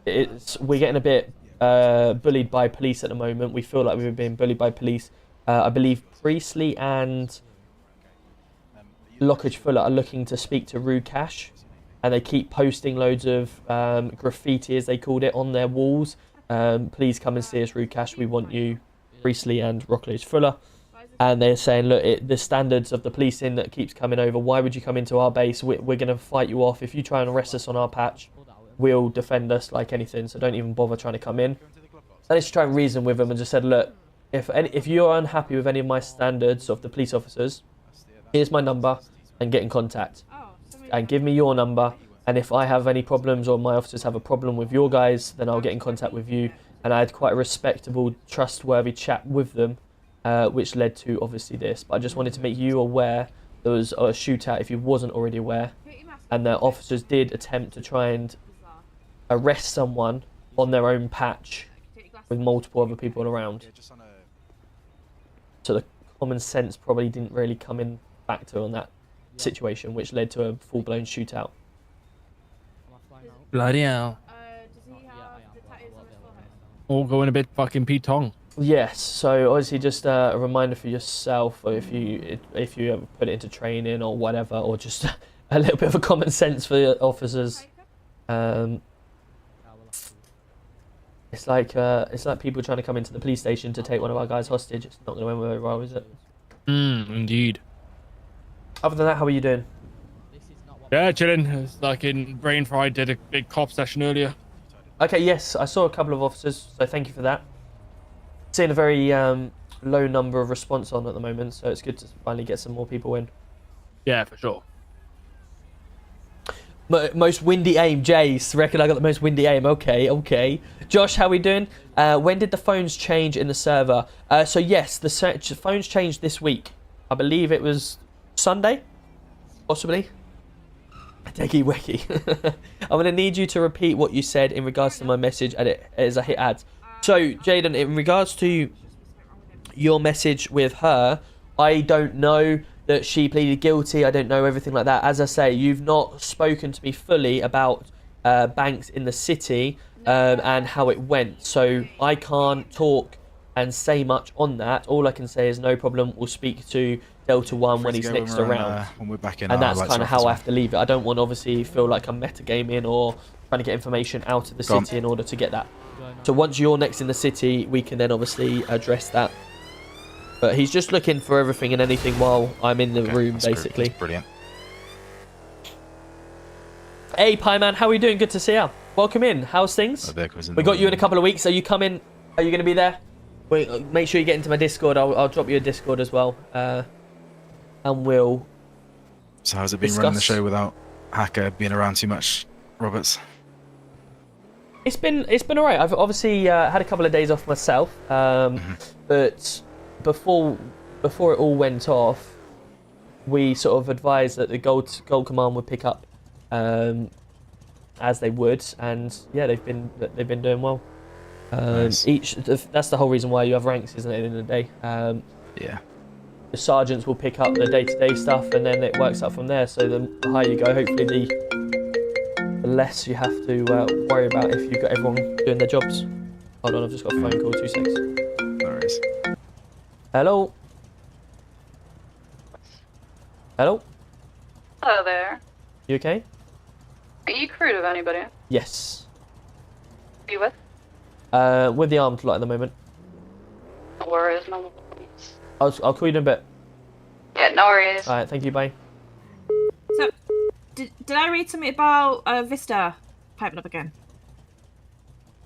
we're getting a bit bullied by police at the moment. We feel like we've been bullied by police. I believe Priestley and Lockridge Fuller are looking to speak to Rude Cash, and they keep posting loads of graffiti, as they called it, on their walls. Please come and see us, Rude Cash. We want you, Priestley and Lockridge Fuller. And they're saying, look, the standards of the policing that keeps coming over, why would you come into our base? We're going to fight you off. If you try and arrest us on our patch, we'll defend us like anything, so don't even bother trying to come in. I just try and reason with them and just said, look, if you're unhappy with any of my standards of the police officers, here's my number and get in contact. And give me your number, and if I have any problems or my officers have a problem with your guys, then I'll get in contact with you. And I had quite a respectable, trustworthy chat with them, which led to obviously this. But I just wanted to make you aware there was a shootout if you wasn't already aware, and the officers did attempt to try and arrest someone on their own patch with multiple other people around. So the common sense probably didn't really come in factor on that situation, which led to a full-blown shootout. Bloody hell. All going a bit fucking Pete-tong. Yes, so obviously just a reminder for yourself, or if you ever put it into training or whatever, or just a little bit of a common sense for the officers. It's like people trying to come into the police station to take one of our guys hostage. It's not going to end very well, is it? Indeed. Other than that, how are you doing? Yeah, chilling. It's like in Brain Fried did a big cop session earlier. Okay, yes, I saw a couple of officers, so thank you for that. Seeing a very low number of response on at the moment, so it's good to finally get some more people in. Yeah, for sure. Most windy aim, Jace. Reckon I got the most windy aim. Okay. Josh, how we doing? When did the phones change in the server? So yes, the phones changed this week. I believe it was Sunday, possibly. Teggy Wecky. I'm going to need you to repeat what you said in regards to my message as I hit ads. So, Jaden, in regards to your message with her, I don't know that she pleaded guilty. I don't know everything like that. As I say, you've not spoken to me fully about banks in the city and how it went. So I can't talk and say much on that. All I can say is no problem. We'll speak to Delta One when he's next around. When we're back in, and that's kind of how I have to leave it. I don't want to obviously feel like I'm metagaming or trying to get information out of the city in order to get that. So once you're next in the city, we can then obviously address that. But he's just looking for everything and anything while I'm in the room, basically. That's brilliant. Hey, Pie Man, how are you doing? Good to see you. Welcome in. How's things? We got you in a couple of weeks. Are you coming? Are you going to be there? Wait, make sure you get into my Discord. I'll drop you a Discord as well. And we'll. So how's it been running the show without Hacker being around too much, Roberts? It's been alright. I've obviously had a couple of days off myself, but before it all went off, we sort of advised that the Gold Command would pick up as they would, and yeah, they've been doing well. Nice. That's the whole reason why you have ranks, isn't it? At the end of the day, yeah. The sergeants will pick up the day-to-day stuff, and then it works up from there. So the higher you go, hopefully the less you have to worry about if you've got everyone doing their jobs. Hold on, I've just got a phone call. 2 seconds. No worries. Hello. Hello. Hello there. You okay? Are you crewed with anybody? Yes. Who are you with? With the armed lot at the moment. No worries, no worries. I'll call you in a bit. Yeah, no worries. Alright, thank you, bye. So, did I read something about Vista piping up again?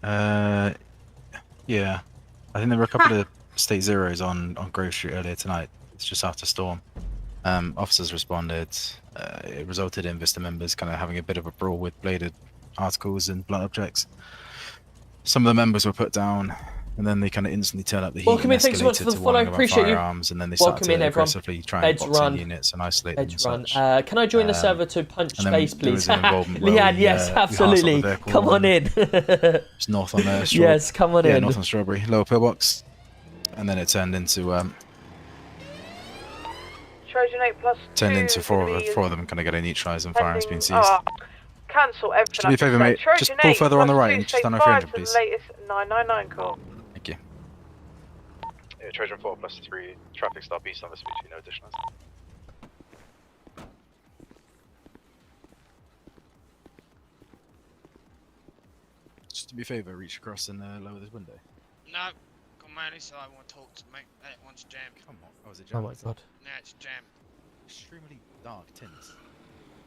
Yeah. I think there were a couple of state zeros on Grove Street earlier tonight. It's just after storm. Officers responded. It resulted in Vista members kind of having a bit of a brawl with bladed articles and blunt objects. Some of the members were put down, and then they kind of instantly turned up the heat and escalated to warning about firearms, and then they started to aggressively try and box in units and isolate them and such. Can I join the server to punch space, please? Leanne, yes, absolutely. Come on in. It's north on there. Yes, come on in. North on Strawberry, lower pillbox, and then it turned into Trojan 8+2. four of them kind of getting neutralised and firearms being seized. Cancel everything. Just do me a favour, mate. Just pull further on the right and just stand on 300, please. Latest 999 call. Thank you. Yeah, Trojan 4+3, traffic stop east on the speed, no additionals. Just do me a favour, reach across and lower this window. No, come on inside, I want to talk to me. That one's jammed. Come on, oh, is it jammed? Oh my god. Now it's jammed. Extremely dark tints.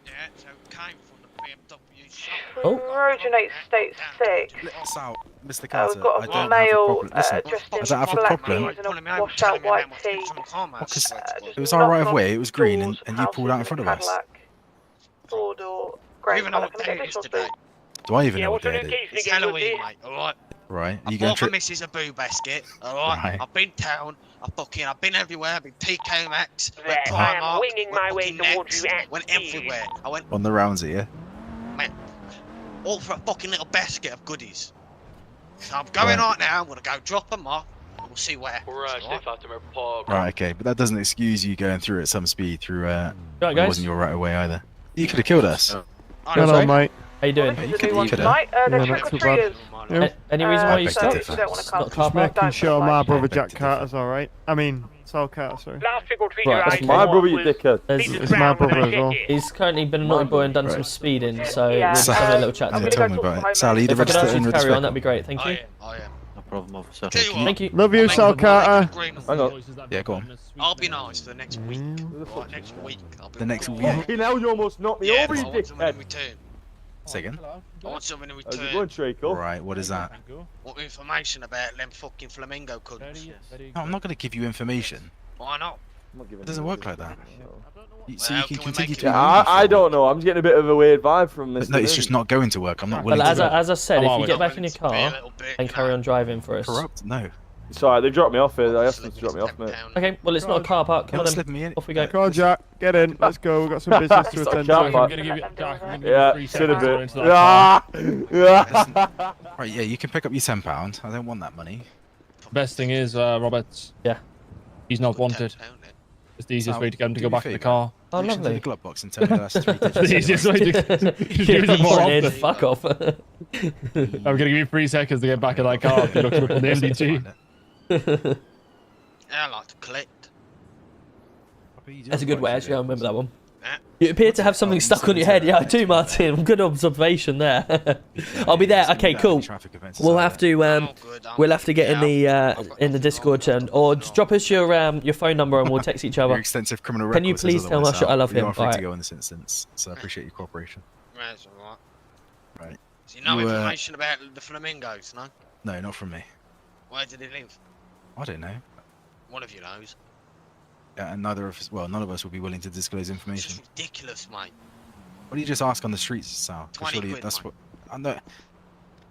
Yeah, so it came from the BMW shop. Trojan 8 State 6. Let us out, Mr. Carter. We've got I a don't have a male problem. Listen, dressed I in don't have a black problem. jeans and a washed out white tee. It was our right of way, it was green, and you pulled out in front of us. Four-door, grey You even know colour. what Can I day get it is additional today? speed? Do I even know what day it is? It's Halloween, mate, alright? Right, I you going bought my to... missus a boo basket, alright? I've been town, I've been everywhere, I've been TK Maxx, went I am Primark, winging my way towards you at went speed. everywhere. I went, On the rounds here. man, all for a fucking little basket of goodies. So I'm going right now, I'm gonna go drop them off, and we'll see where. Right, okay, but that doesn't excuse you going through at some speed through, Right, it guys. wasn't your right of way either. You could have killed us. Hello, mate. How you doing? You could have. They're trick-or-treaters. Any reason why you beg to stopped? differ. If you don't want to come, Just making sure my brother Jack Carter's alright. I mean, Sal Carter, sorry. Last trick-or-treater Right, I that's saw my was It's my brother as well. He's currently been a naughty boy and done some speeding, so we're Yeah. just having a little chat. Yeah, tell me about it. Sally, the If I could register ask you in to with carry on, that'd be great. Thank you. I am. No problem, officer. Thank you. Love you, Sal Carter. Hang on. Yeah, go on. I'll be nice for the next week. Right, next week. The next week. Fucking hell, you almost knocked me Yeah, over, but you I want something in dickhead. return. Say again? I want something in How's it return. going, Treacle? Right, what is that? What information about them fucking flamingo cunts? No, I'm not going to give you information. Why not? It doesn't work like that. So you can continue to. Yeah, I don't know. I'm just getting a bit of a weird vibe from this. No, it's just not going to work. I'm not willing Well, to. as I said, if you get back in your car and carry on driving for us. Corrupt? No. It's alright, they dropped me off here. I asked them to drop me off, mate. Okay, well, it's not a car park. Come on, then. Off we go. Come on, Jack. Get in. Let's go. We've got some business to attend to. I'm gonna give you, Jack, I'm Yeah, gonna give you 3 sit a seconds to go bit. into that car. Right, yeah, you can pick up your £10. I don't want that money. Best thing is, Roberts. Yeah. He's not wanted. It's the easiest way to get him to go back in the car. Oh, Reach into lovely. the glove box and tell me the last 3 digits. The easiest way to give Yeah, him more Ed, often. fuck off. I'm gonna give you 3 seconds to get back in that car if you're looking up on the MDT. Yeah, I like to collect. That's a good way, actually. I remember that one. You appear to have something stuck on your head. Yeah, I do, Martin. Good observation there. I'll be there. Okay, cool. We'll have to get in the Discord or just drop us your phone number and we'll text each other. Your extensive criminal record. Can you please tell Marshall I love him? You are free All to right. go in this instance, so I appreciate your cooperation. That's alright. Right. So you know You, information about the flamingos, no? No, not from me. Where do they live? I don't know. One of you knows. Yeah, and none of us will be willing to disclose information. It's ridiculous, mate. What do you just ask on the streets, Sal? 20 Surely quid, that's mate. what. I know.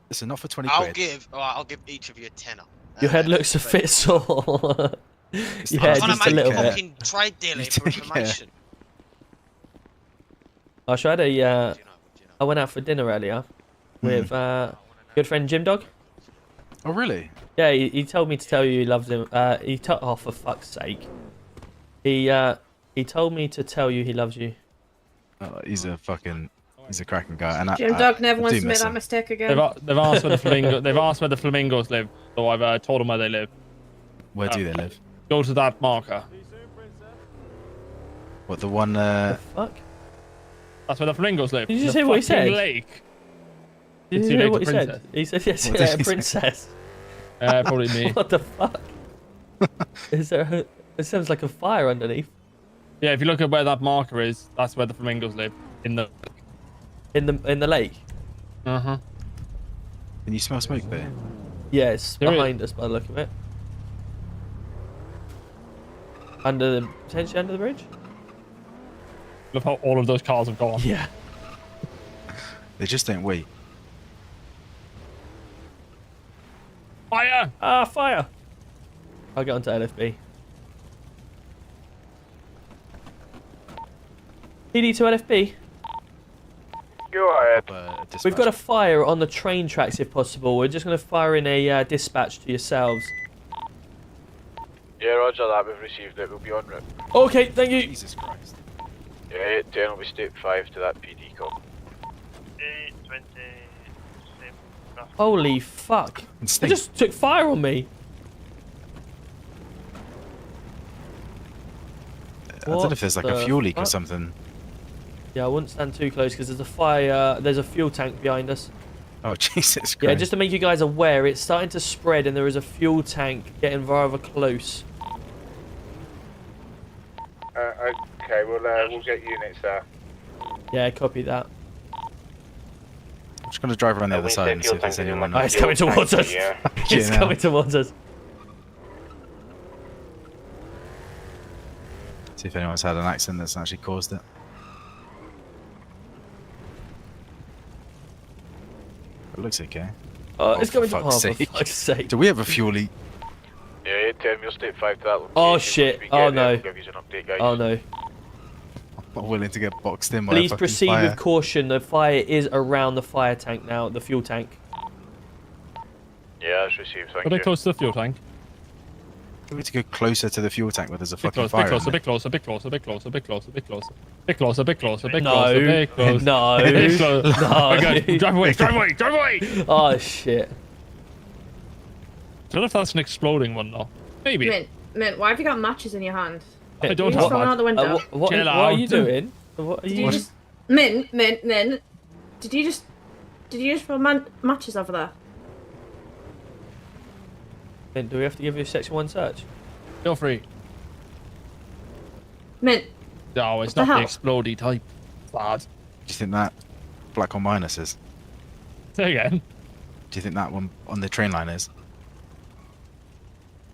Listen, not for 20 I'll quid. I'll give each of you a tenner. Your head looks a bit sore. Yeah, I'm trying just to a make little a bit. fucking trade deal here for information. I tried I went out for dinner earlier with good friend Jim Dog. Oh, really? Yeah, he told me to tell you he loves him. Oh, for fuck's sake. He told me to tell you he loves you. Oh, he's a cracking guy. And Jim Dog never I wants do to make miss that him. mistake again. They've asked where the flamingos live, so I've told them where they live. Where do they live? Go to that marker. What, the one? Fuck. That's where the flamingos live. Did you The say what he fucking said? Lake. Did you hear what he said? He said yes, What did he say? princess. Probably me. What the fuck? It sounds like a fire underneath. Yeah, if you look at where that marker is, that's where the flamingos live. In the lake. Uh-huh. Can you smell smoke there? Yeah, it's There behind us by the look of it. Potentially under the bridge? Look how all of those cars have gone. Yeah. They just don't wait. Fire! Ah, fire! I'll get onto LFB. PD to LFB. Go ahead. We've got a fire on the train tracks if possible. We're just going to fire in a dispatch to yourselves. Yeah, roger that. We've received it. We'll be on route. Okay, thank you. Jesus Christ. Yeah, 10 will be state 5 to that PD call. 20. Holy fuck. They just took fire on me. I don't know if there's like a What fuel the leak or fuck? something. Yeah, I wouldn't stand too close because there's a fire. There's a fuel tank behind us. Oh, Jesus Christ. Yeah, just to make you guys aware, it's starting to spread and there is a fuel tank getting rather close. Okay, we'll get units there. Yeah, copy that. I'm just going to drive around the other side and see if there's anyone. Oh, it's coming towards us. It's coming towards us. See if anyone's had an accident that's actually caused it. It looks okay. It's coming to for fuck's fuck's sake. Do we have a fuel leak? Yeah, 10 will state 5 to that location. Oh shit. Oh no. We'll give you an update, guys. Oh no. I'm not willing to get boxed in by a Please fucking proceed fire. with caution. The fire is around the fire tank now, the fuel tank. Yeah, that's received. Thank Are they you. close to the fuel tank? We need to go closer to the fuel tank where there's a Bit fucking close, fire. bit closer, in bit closer, bit closer, bit closer, bit closer, bit closer, bit closer, bit closer, bit No. closer, bit closer. No. Bit closer. No. Okay, drive away, drive away, drive away! Oh shit. I don't know if that's an exploding one though. Maybe. Mint, why have you got matches in your hand? I don't You have just throw them that. out the window. What Chill are you out. doing? What are Did you? you just... Mint, Did you just throw matches over there? Do we have to give you a section 1 search? Feel free. Mint. No, it's What the not the hell? explodey type. Bad. Do you think that black on minus is? Say again. Do you think that one on the train line is?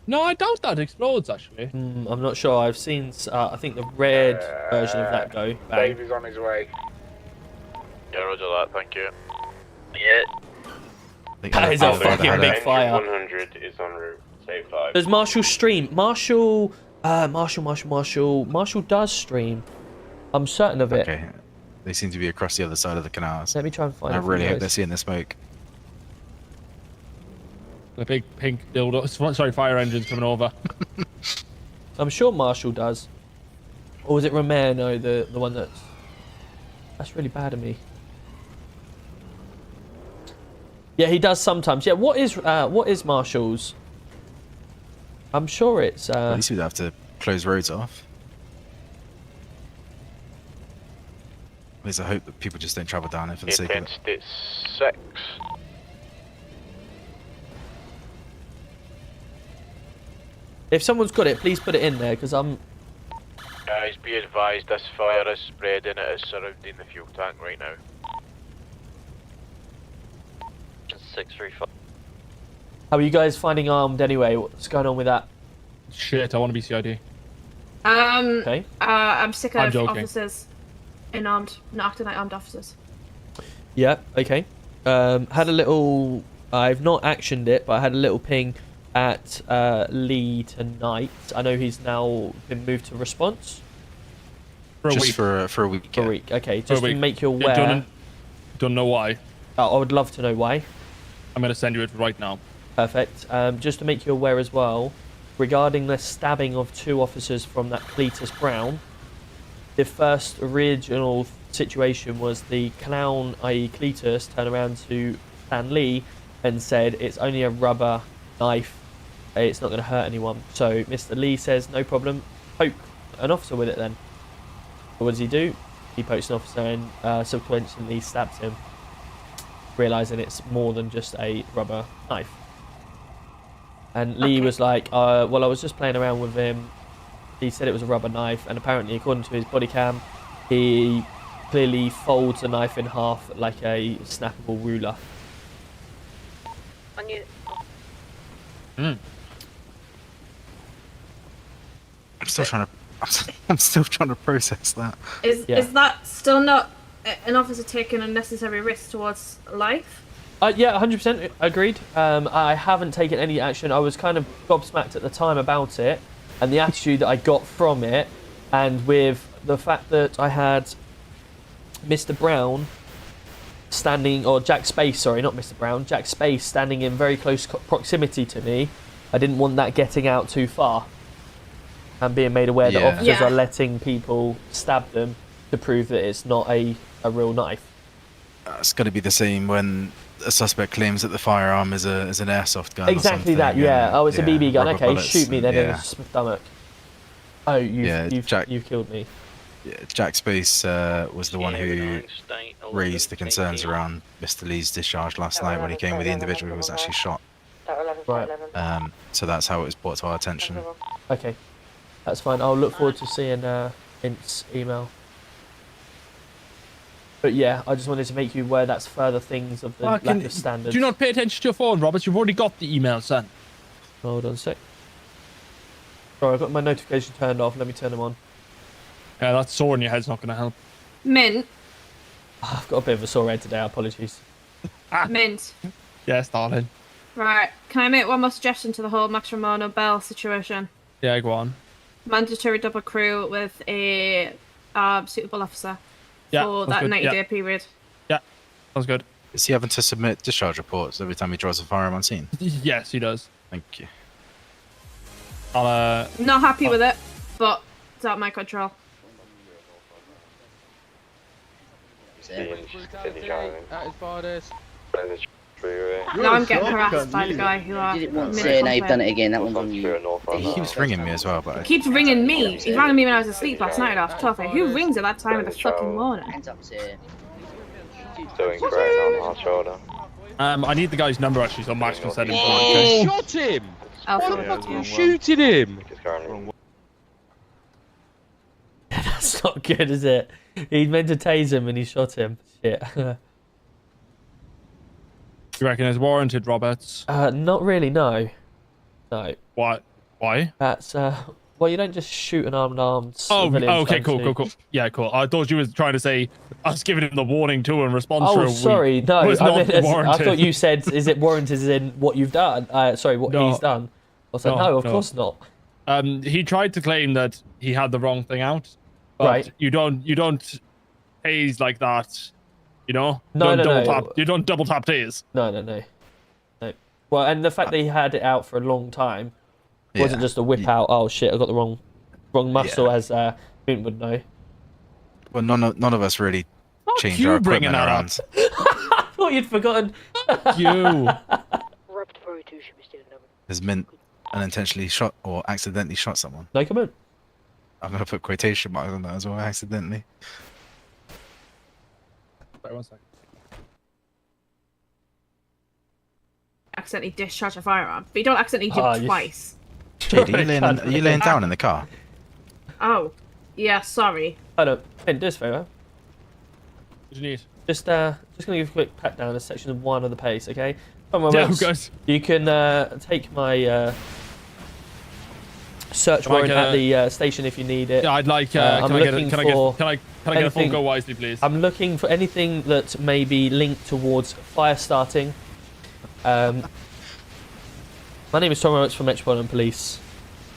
No, I doubt that explodes, actually. I'm not sure. I've seen, I think the red version of that go. Bang. Dave is on his way. Yeah, roger that, thank you. Yeah. That is a fucking big fire. 100 is en route. Save 5. Does Marshall stream? Marshall does stream. I'm certain of it. Okay. They seem to be across the other side of the canals. Let me try and find I it for really you hope guys. they're seeing the smoke. The big pink dildo. Sorry, fire engine's coming over. I'm sure Marshall does. Or was it Romano, the one that's really bad of me? Yeah, he does sometimes. Yeah, what is Marshall's? I'm sure it's At least we'd have to close roads off. At least I hope that people just don't travel down it for the sake of it. It's 6. If someone's got it, please put it in there, because I'm... Guys, be advised, this fire is spreading, it is surrounding the fuel tank right now. 635. How are you guys finding armed anyway? What's going on with that? Shit, I want to be CID. Okay. I'm sick I'm of joking. officers in armed, not acting like armed officers. Yeah, okay. Had a little... I've not actioned it, but I had a little ping at Lee tonight. I know he's now been moved to response. For a Just week. for a week. For a yeah. week, okay. For a Just to week. make you Yeah, aware. don't know why. I would love to know why. I'm going to send you it right now. Perfect. Just to make you aware as well, regarding the stabbing of 2 officers from that Cletus Brown, the first original situation was the clown, i.e. Cletus, turned around to Stan Lee and said it's only a rubber knife, it's not going to hurt anyone. So Mr. Lee says no problem, poke an officer with it then. What does he do? He pokes an officer and subsequently stabs him, realising it's more than just a rubber knife. And Lee was like, well, I was just playing around with him. He said it was a rubber knife, and apparently, according to his body cam, he clearly folds the knife in half like a snappable ruler. On you. I'm still trying to. I'm still trying to process that. Is that still not an officer taking unnecessary risks towards life? Yeah, 100% agreed. I haven't taken any action. I was kind of gobsmacked at the time about it, and the attitude that I got from it, and with the fact that I had Mr. Brown standing, or Jack Space, sorry, not Mr. Brown, Jack Space standing in very close proximity to me. I didn't want that getting out too far and being made aware that officers are letting people stab them to prove that it's not a real knife. It's got to be the same when a suspect claims that the firearm is an airsoft gun. Exactly or that, yeah. Oh, it's a BB gun. rubber Okay, bullets shoot me then in yeah. the stomach. Oh, you've killed me. Yeah, Jack Space was the one who raised the concerns around Mr. Lee's discharge last night when he came with the individual who was actually shot. Right. So that's how it was brought to our attention. Okay, that's fine. I'll look forward to seeing Int's email. But yeah, I just wanted to make you aware that's further things of the lack of standards. Do not pay attention to your phone, Roberts. You've already got the email sent. Hold on a sec. Sorry, I've got my notification turned off. Let me turn them on. Yeah, that sore in your head's not going to help. Mint. I've got a bit of a sore head today. Apologies. Mint. Yes, darling. Right. Can I make one more suggestion to the whole Max Romano Bell situation? Yeah, go on. Mandatory double crew with a suitable officer for that 90-day period. Yeah, sounds good. Is he having to submit discharge reports every time he draws a firearm on scene? Yes, he does. Thank you. I'll Not happy with it, but it's out of my control. Now I'm getting harassed by the guy who are. Did it once and I've done it again. That one's on you. He keeps ringing me as well, but He keeps ringing me. He rang me when I was asleep last night off topic. Who rings at that time of the fucking morning? Doing great on our shoulder. I need the guy's number actually, so Max can send him. Oh, you shot him! Oh, you shooting him! That's not good, is it? He meant to tase him and he shot him. Shit. You reckon it's warranted, Roberts? Not really, no. No. What? Why? That's well, you don't just shoot an armed Oh, civilian okay, trying cool, to- cool. Yeah, cool. I thought you was trying to say us giving him the warning too in response Oh, for a sorry, week no. was I, not meant I warranted. thought you said, is it warranted in what you've done? Sorry, what No. he's done. I was like, no, of course not. He tried to claim that he had the wrong thing out, but Right. you don't haze like that, you know? No, Don't no, double no. tap. You don't double tap haze. No. Well, and the fact that he had it out for a long time wasn't just a whip out. Oh shit, I got the wrong muscle, as Mint would know. Well, none of us really changed you our bringing equipment that around. I thought you'd forgotten. You. Has Mint unintentionally shot or accidentally shot someone? No comment. I'm gonna put quotation marks on that as well. Accidentally. Sorry, 1 second. Accidentally discharge a firearm, but you don't accidentally do it twice. Jade, are you laying down in the car? Oh, yeah. Sorry. Hold up, Mint, do us a favour. What do you need? Just gonna give you a quick pat down to section 1 of the pace, okay? Come on, Yeah, Reds. guys. You can take my search warrant at the station if you need it. Yeah, I'd like. I'm can I get looking a for can I get a full anything- go wisely, please? I'm looking for anything that may be linked towards fire starting. My name is Tom Roberts from Metropolitan Police.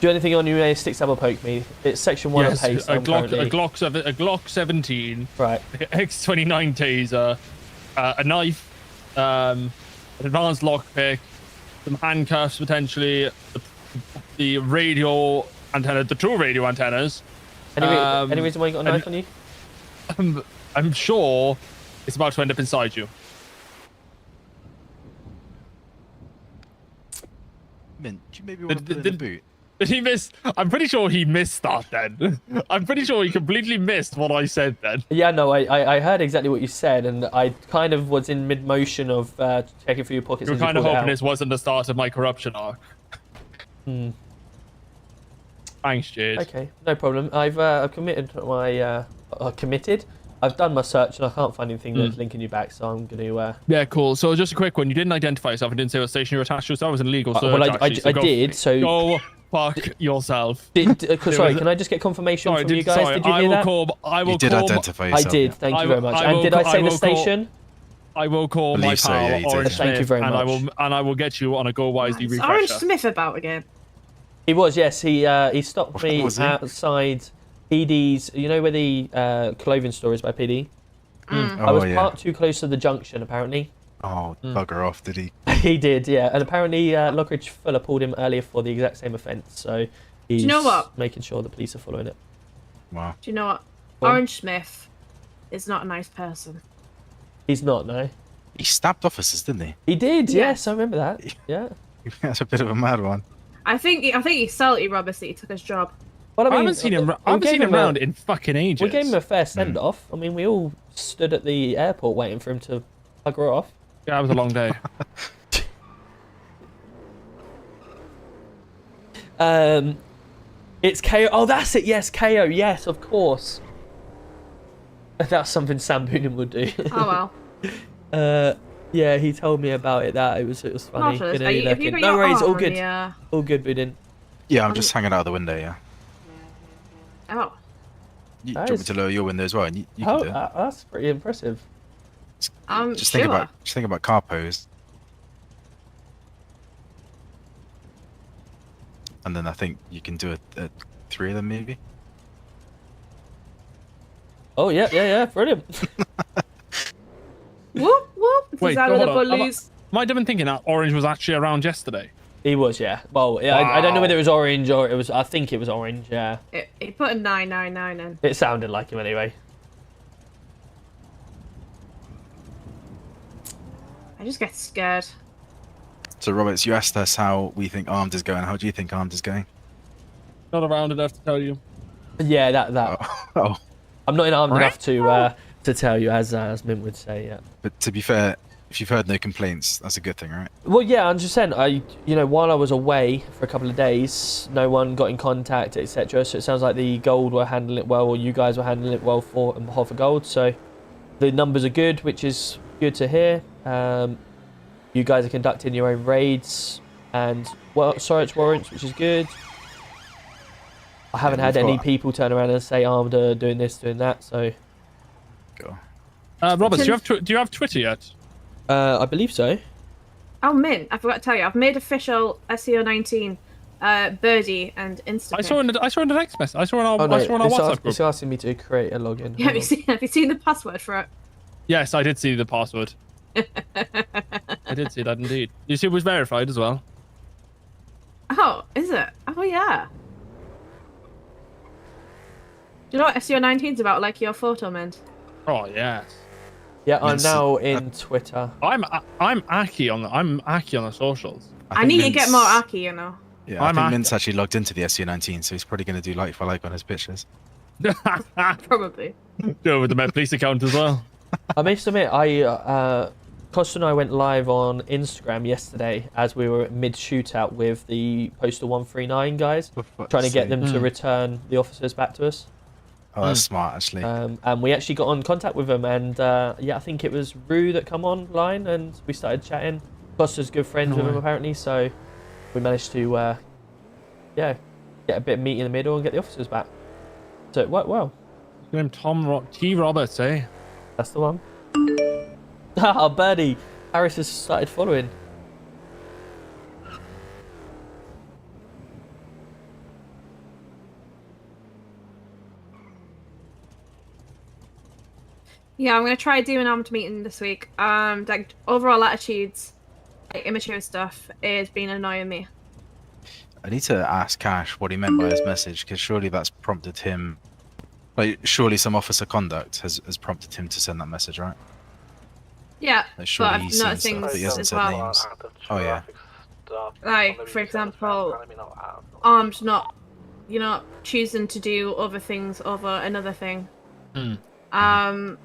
Do anything on you may stick, stab or poke me. It's section 1 of Yes, pace. a Glock 17, right? X29 taser, a knife, an advanced lockpick, some handcuffs potentially, the radio antenna, the 2 radio antennas. Any reason why you got a knife on you? I'm sure it's about to end up inside you. Mint, do you maybe want to put it in the boot? Did he miss? I'm pretty sure he missed that then. I'm pretty sure he completely missed what I said then. Yeah, no, I heard exactly what you said, and I kind of was in mid-motion of checking through your pockets. You're as you kind of pulled it hoping out. this wasn't the start of my corruption arc. Thanks, Jade. Okay, no problem. I've committed my committed. I've done my search and I can't find anything that's linking you back, so I'm going to. Yeah, cool. So just a quick one. You didn't identify yourself and didn't say what station you're attached to. So that was an illegal search. well, I actually, so did. So go fuck yourself. Sorry, can I just get confirmation from you guys? Did you hear that? I will You did identify yourself. I did. Thank you very much. And did I say the station? I will call my Believe so, pal yeah, you did. Orange Thank you Smith, very and I will get you on a go wisely Is refresher. Orange Smith about again? He was, yes. He stopped me was he? outside PD's. You know where the clothing store is by PD? I was parked too close to the junction, apparently. Oh, bugger off, did he? He did, yeah. And apparently Lockridge Fuller pulled him earlier for the exact same offence, so he's you know what? making sure the police are following it. Wow. Do you know what? Well- Orange Smith is not a nice person. He's not, no. He stabbed officers, didn't he? He did, Yeah. yes, I remember that. Yeah. That's a bit of a mad one. I think he's salty, Roberts, that he took his job. Well, I haven't seen him. I haven't seen him around in fucking ages. We gave him a fair send-off. I mean, we all stood at the airport waiting for him to bugger off. Yeah, it was a long day. It's KO. Oh, that's it. Yes, KO. Yes, of course. That's something Sam Boonen would do. Oh well. Yeah, he told me about it. That it was funny. Marshall, You know, have you're you looking. got No your worries. All arm good. on All good, Boonen. Yeah, I'm just hanging out the window, yeah. Oh. You, do That you want me is- to lower your window as well? And you can Oh, do it. that's pretty impressive. Just think about car pose. And then I think you can do a 3 of them maybe. Oh yeah, brilliant. Whoop whoop. Wait, Design of the hold on. bullies. Might have been thinking that Orange was actually around yesterday. He was, yeah. Well, yeah, I don't know whether it was orange or it was. I think it was orange. Yeah. He put a 999 in. It sounded like him anyway. I just get scared. So Roberts, you asked us how we think Armed is going. How do you think Armed is going? Not around enough to tell you. Yeah, that. Oh. I'm not armed enough to tell you, as Mint would say. Yeah. But to be fair, if you've heard no complaints, that's a good thing, right? Well, yeah, 100%. While I was away for a couple of days, no one got in contact, etc. So it sounds like the Gold were handling it well, or you guys were handling it well on behalf of Gold. So the numbers are good, which is good to hear. You guys are conducting your own raids and search warrants, which is good. I haven't had any people turn around and say, "Oh, I'm doing this, doing that." So. Go. Robert, do you have Twitter yet? I believe so. Oh, Min, I forgot to tell you, I've made official SEO19 Birdie and Instagram. I saw in the text message. I saw in our WhatsApp group. It's asking me to create a login. Yeah, have you seen the password for it? Yes, I did see the password. I did see that indeed. You see, it was verified as well. Oh, is it? Oh, yeah. Do you know what SEO19 is about? Like your photo, Mint? Oh yes. Yeah, I'm now in Twitter. I'm Aki on the socials. I need to get more Aki, you know. Yeah, I think Mint's actually logged into the SU19, so he's probably going to do like for like on his pictures. Probably. Do with the Met Police account as well. I must admit, Costa and I went live on Instagram yesterday as we were mid shootout with the Postal 139 guys, trying to get them to return the officers back to us. Oh, that's smart, actually. And we actually got on contact with them, and yeah, I think it was Rue that come online, and we started chatting. Costa's good friends with him apparently, so we managed to, yeah, get a bit of meat in the middle and get the officers back. So it worked well. Named T. Roberts, eh? That's the one. Ah, Birdie. Harris has started following. Yeah, I'm gonna try do an armed meeting this week. Like overall attitudes, like immature stuff, is been annoying me. I need to ask Cash what he meant by his message, because surely that's prompted him. Like, surely some officer conduct has prompted him to send that message, right? Yeah, Like, surely but I've he's noticed seen stuff, things but he hasn't as said well. names. Oh yeah. Like, for example, armed not, you know, choosing to do other things over another thing. Armed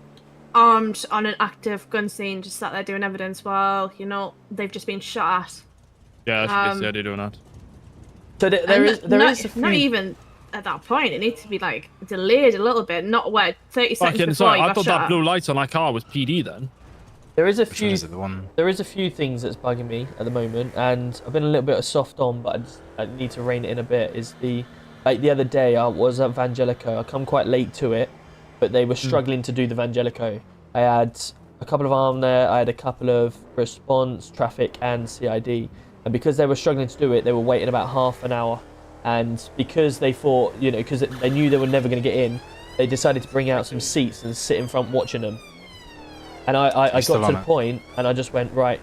on an active gun scene, just sat there doing evidence while, you know, they've just been shot at. Yeah, that's what they're doing that. So there is a few... Not even at that point. It needs to be like delayed a little bit, not where 30 seconds before sorry, you I got thought shot that at. blue lights on that car was PD then. There is a few. There is a few things that's bugging me at the moment, and I've been a little bit of soft on, but I need to rein it in a bit. Is the other day I was at Vangelico. I come quite late to it, but they were struggling to do the Vangelico. I had a couple of arm there. I had a couple of response, traffic, and CID. And because they were struggling to do it, they were waiting about half an hour. And because they thought, you know, because they knew they were never going to get in, they decided to bring out some seats and sit in front watching them. And I got to the point, and I just went, right,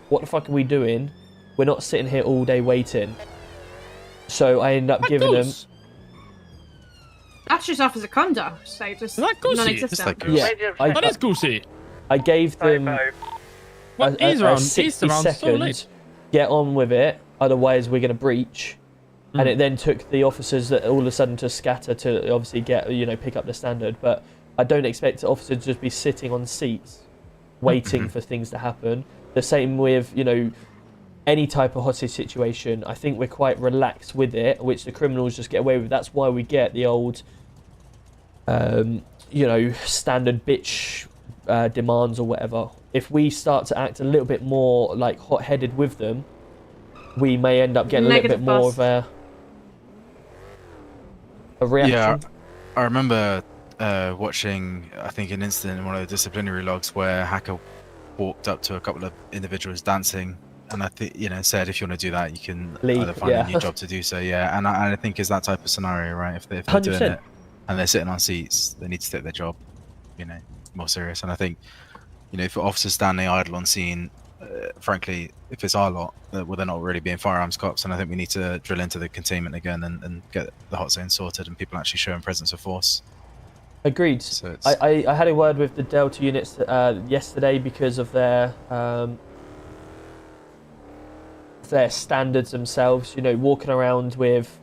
what the fuck are we doing? We're not sitting here all day waiting. So I ended up giving them... That's just officer conduct, so just non-existent. Yeah, that is goosey. I gave them a 60 second, get on with it, otherwise we're going to breach. And it then took the officers that all of a sudden to scatter to obviously get, you know, pick up the standard. But I don't expect officers to just be sitting on seats waiting for things to happen. The same with, you know, any type of hostage situation. I think we're quite relaxed with it, which the criminals just get away with. That's why we get the old, you know, standard bitch demands or whatever. If we start to act a little bit more like hot-headed with them, we may end up getting a little bit more of a reaction. Yeah, I remember watching, I think, an incident in one of the disciplinary logs where Hacker walked up to a couple of individuals dancing, and I think, you know, said, if you want to do that, you can either find a new job to do so. Yeah, and I think it's that type of scenario, right? If they're doing it and they're sitting on seats, they need to take their job, you know, more serious. And I think, you know, if officers standing idle on scene, frankly, if it's our lot, well, they're not really being firearms cops, and I think we need to drill into the containment again and get the hot zone sorted and people actually showing presence of force. Agreed. So I had a word with the Delta units yesterday because of their standards themselves. You know, walking around with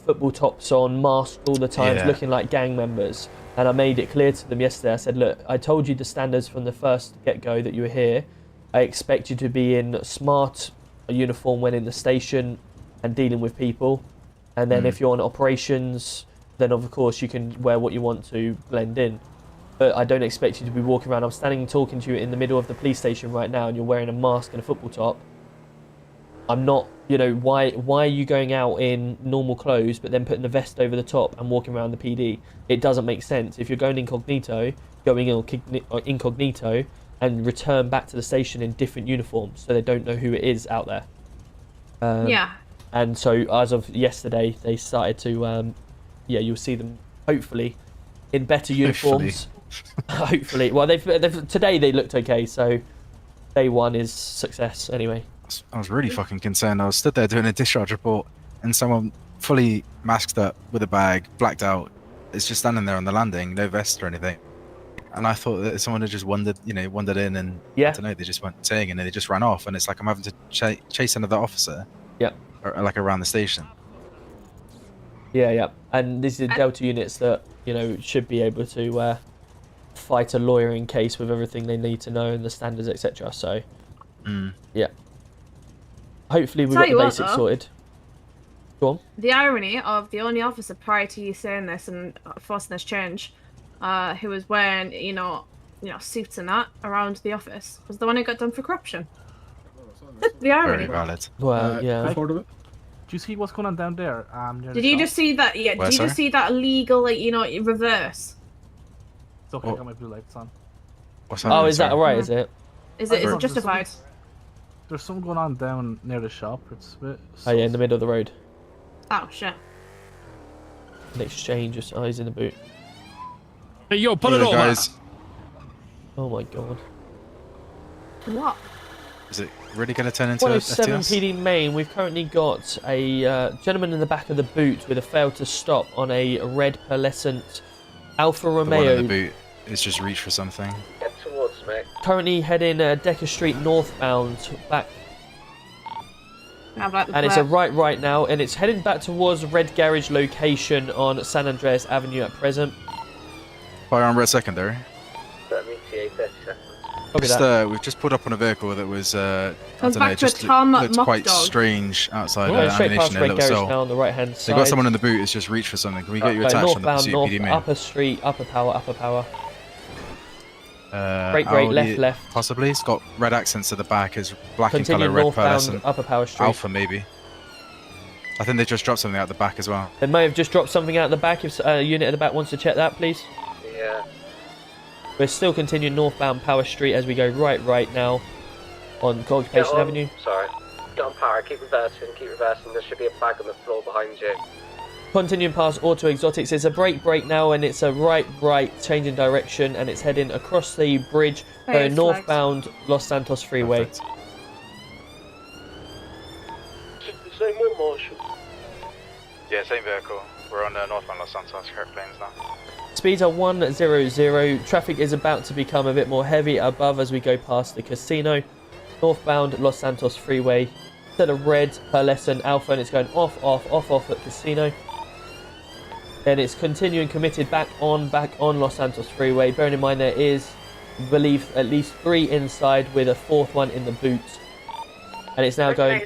football tops on, masked all the time, looking like gang members. And I made it clear to them yesterday. I said, look, I told you the standards from the first get-go that you were here. I expect you to be in smart uniform when in the station and dealing with people. And then if you're on operations, then of course you can wear what you want to blend in. But I don't expect you to be walking around. I'm standing talking to you in the middle of the police station right now, and you're wearing a mask and a football top. I'm not, you know, why are you going out in normal clothes but then putting the vest over the top and walking around the PD? It doesn't make sense. If you're going incognito, incognito and return back to the station in different uniforms so they don't know who it is out there. Yeah. And so as of yesterday, they started to, yeah, you'll see them hopefully in better uniforms. Hopefully. Well, today they looked okay, so day one is success anyway. I was really fucking concerned. I was stood there doing a discharge report, and someone fully masked up with a bag, blacked out, is just standing there on the landing, no vest or anything. And I thought that someone had just wandered in, and I don't know, they just weren't saying, and then they just ran off. And it's like I'm having to chase another officer. Yeah. Like around the station. Yeah. And these are Delta units that, you know, should be able to fight a lawyering case with everything they need to know and the standards, etc. So, yeah. Hopefully we've got the basics sorted. Go on. The irony of the only officer prior to you saying this and forcing this change, who was wearing, you know, suits and that around the office, was the one who got done for corruption. The irony. Very valid. Well, yeah. Do you see what's going on down there? Did you just see that? Yeah. Did you just see that illegal, like, you know, reverse? It's okay. I got my blue lights on. What's that? Oh, is that alright? Is it? Is it justified? There's something going on down near the shop. It's a bit. Oh yeah, in the middle of the road. Oh shit. An exchange of eyes in the boot. Hey, yo, pull it over. Guys. Oh my god. What? Is it really going to turn into a 107 FTS? PD Main. We've currently got a gentleman in the back of the boot with a fail to stop on a red pearlescent Alfa The one Romeo. in the boot is just reached for something. Get towards me. Currently heading Decker Street northbound back. And it's a right now, and it's heading back towards Red Garage location on San Andreas Avenue at present. Fire on red secondary. Let me see 30 seconds. We've just pulled up on a vehicle that was, I Comes don't know, back to a just Tom looked quite Mockdog. strange outside Going straight ammunition past in a Red little Garage cell. now on the right hand side. They've got someone in the boot who's just reached for something. Can we get you attached on the northbound, pursuit north, PD main? upper street, upper power. Brake, Audi, left. Possibly. It's got red accents at the back. Is black in Continue colour, red northbound, pearlescent. upper power street. Alpha maybe. I think they just dropped something out the back as well. They may have just dropped something out the back. If a unit at the back wants to check that, please. Yeah. We're still continuing northbound Power Street as we go right now on Occupation Avenue. Sorry. Get on power, keep reversing. There should be a bag on the floor behind you. Continuing past Auto Exotics. It's a break now, and it's a right, changing direction, and it's heading across the bridge, going northbound Los Santos Freeway. It's the same one, Marshal. Yeah, same vehicle. We're on northbound Los Santos, correct planes now. Speeds are 100. Traffic is about to become a bit more heavy above as we go past the casino. Northbound Los Santos Freeway. Instead of red, pearlescent Alpha, and it's going off at casino. Then it's continuing committed back on Los Santos Freeway. Bearing in mind there is, I believe, at least 3 inside with a 4th one in the boot. And it's now going...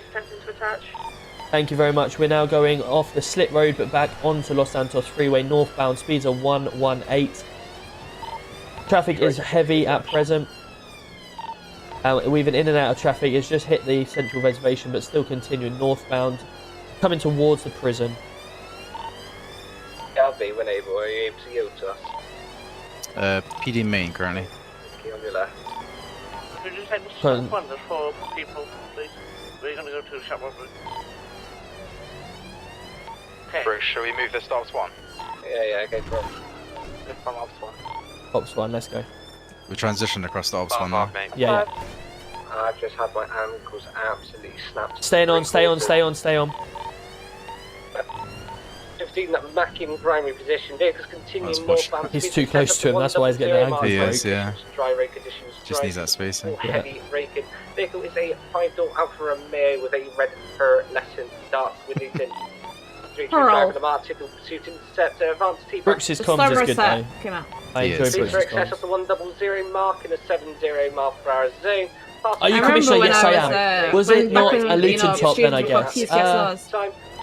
Thank you very much. We're now going off the Slit Road but back onto Los Santos Freeway northbound. Speeds are 118. Traffic is heavy at present. Weaving in and out of traffic. It's just hit the central reservation but still continuing northbound. Coming towards the prison. LB, when able, are you able to yield to us? PD main currently. Okay, on your left. Could you take us to one? There's 4 people, please. We're going to go to the shop robbery. Okay. Bruce, shall we move this to Ops 1? Yeah, go for it. Go from Ops 1. Ops 1, let's go. We transitioned across the Ops 1 now. Yeah. I've just had my ankles absolutely snapped. Stay on. 15, that Mack in primary position. Vehicles continuing northbound. He's too close to him, that's why he's getting the ankles. He is, yeah. Dry road conditions. Just needs that spacing. Heavy braking. Vehicle is a 5-door Alfa Romeo with a red pearlescent dark Withington. Driving the Marticle pursuit interceptor. Advanced T. Brooks's comms is good though. I enjoy Speed for Brooks's excess of comms. the 100 mark in a 70 mile per hour zone. Are you Commissioner? Yes, I am. Was it not a Luton top then, I guess?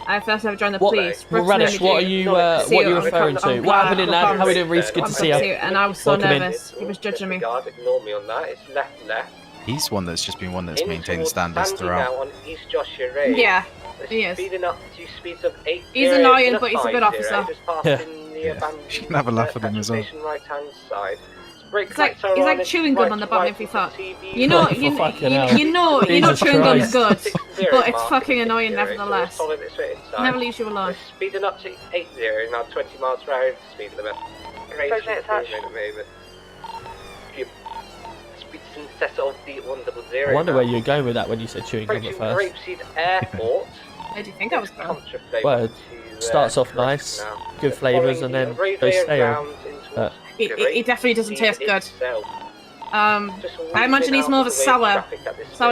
I first ever joined the police. Well, Radish, what are you referring to? What happened in that? How are you doing, Reese? Good to see you. And I was so nervous. He was judging me. Ignore me on that. It's left. He's one that's just been one that's In maintained towards standards Sandy throughout. now on East Joshua Road. Yeah, They're he is. Speeding up to speeds of 80. He's annoying, in but he's a good 50, officer. Just passing the Yeah. abandoned You can have a laugh at him as well. petrol station right-hand side. He's like chewing gum on the bottom of your foot. You know, For you fucking hell. know Jesus chewing gum's Christ. good, but it's fucking annoying nevertheless. Never leaves you alone. Speeding up to 80 now, 20 miles per hour speed limit. Those minutes attached. Speed in excess of the 100. I wonder where you're going with that when you said chewing gum at first. Grapeseed Airport. Where do you think I was going? Well, it starts off nice, good flavours, and then goes stale. It definitely doesn't taste good. I imagine he's more of a sour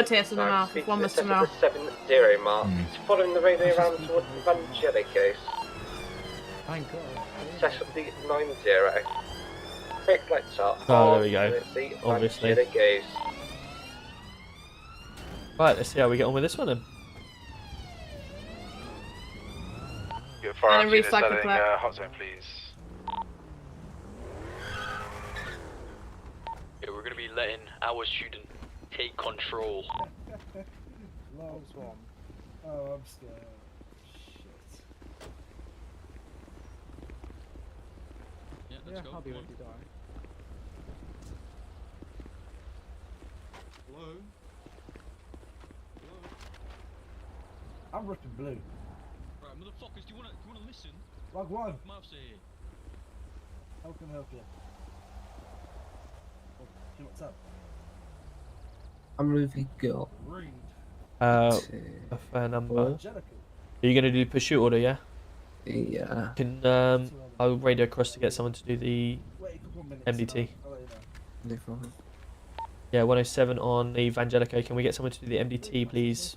taste in the mouth, if one was to know. 70 mark. It's following the roadway around towards the Evangelico. Thank God. Session 90. Brake lights are Oh, there we go. towards the Obviously. Evangelicos. Right, let's see how we get on with this one then. Get And a firearms unit recycle setting clip. hot zone, please. Yeah, we're gonna be letting our student take control. Oh, I'm scared. Shit. Yeah, I'll be with you, darling. Hello? I'm ripping blue. Right, motherfuckers, do you wanna listen? Log one. Mouth's here. How can I help you? What's up? I'm really good. Read. A fair number. Are you going to do pursuit order, yeah? Yeah. Can I'll radio across to get someone to do the MDT. No problem. Yeah, 107 on the Evangelico. Can we get someone to do the MDT, please?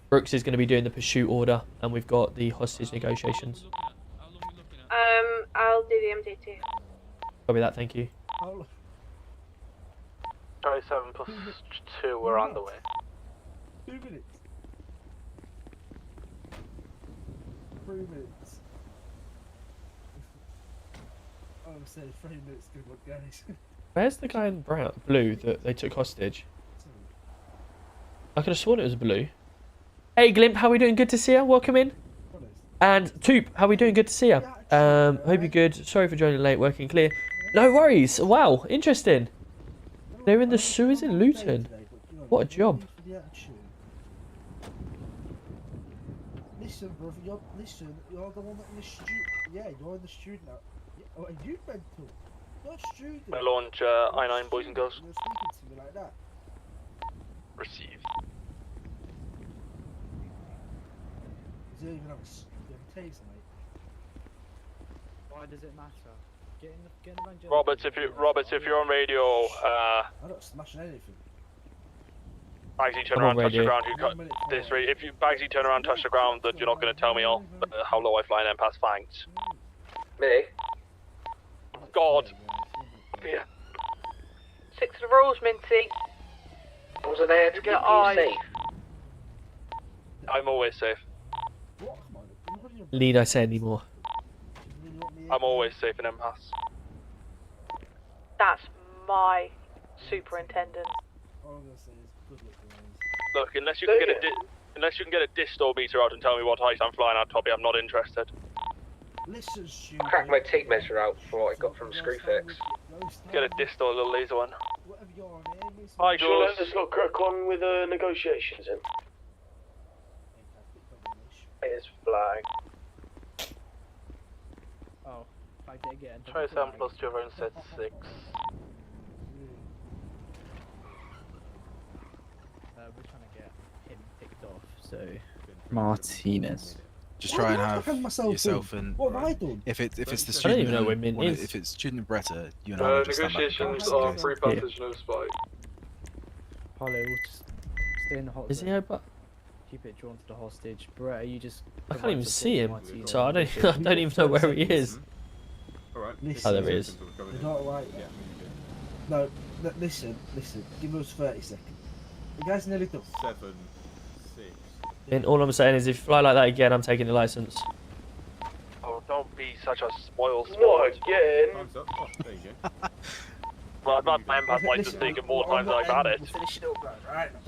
Brooks is going to be doing the pursuit order, and we've got the hostage negotiations. I'll do the MD2. Copy that, thank you. 27 plus 2, we're on the way. 2 minutes. 3 minutes. Oh, I'm saying 3 minutes, good luck, guys. Where's the guy in blue that they took hostage? I could have sworn it was blue. Hey Glimp, how we doing? Good to see you. Welcome in. And Toop, how we doing? Good to see you. Hope you're good. Sorry for joining late. Working clear. No worries. Wow, interesting. They're in the sewers in Luton. What a job. Listen, brother, you're the one that in the student. Yeah, you're in the student now. Oh, and you mental. You're a student. I launch I-9, boys and girls. You're speaking to me like that. Received. You don't even have a taser, mate. Why does it matter? Get in the Roberts, if you're on radio, I'm not smashing anything. Bagsy, turn around, touch the ground. If you Bagsy, turn around, touch the ground, that you're not going to tell me off how low I fly and pass thanks. Me? God. Yeah. 6 of the rules, Minty. Was I there to keep you safe? I'm always safe. Need I say anymore? I'm always safe in impasse. That's my superintendent. All I'm gonna say is good luck, guys. Look, unless you can get a disto meter out and tell me what height I'm flying at, Toby, I'm not interested. Listen, student. Crack my tape measure out for what I got from Screwfix. Get a disto, a little laser one. Whatever your name is. Hi, Jules. Let's not crack on with negotiations then. It's flag. Oh, I did again. 27 plus 2 around set 6. We're trying to get him picked off, so. Martinez. Just try and What have have I myself yourself done? and What have I done? if it's the I don't student, even know where Mint one- is. if it's student and Bretta, you and I will just stand back and Negotiations go, are free passage, no spike. Hollow, we'll just stay in the hot Is he zone. over? Keep it drawn to the hostage. Brett, you just. I can't even see him, so I don't. I don't even know where he is. Alright. Oh, there he is. They don't like that. No, listen. Give us 30 seconds. The guy's nearly done. 7, 6. And all I'm saying is, if you fly like that again, I'm taking your license. Oh, don't be such a spoil sport. Not again. Time's up. Oh, there you go. Well, I've had my empath license taken more times than I've had it.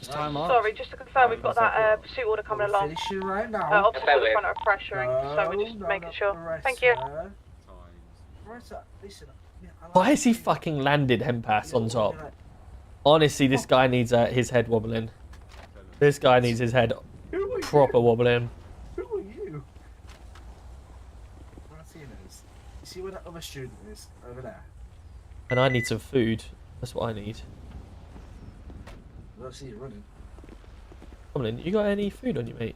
Sorry, just to confirm, we've got that pursuit order coming along. Finishing right now. Officers at the front are pressuring, so we're just making sure. Thank you. Why has he fucking landed Empath on top? Honestly, this guy needs his head wobbling. This guy needs his head proper wobbling. Who are you? Martinez. You see where that other student is? Over there. And I need some food. That's what I need. I don't see you running. Come on, you got any food on you, mate?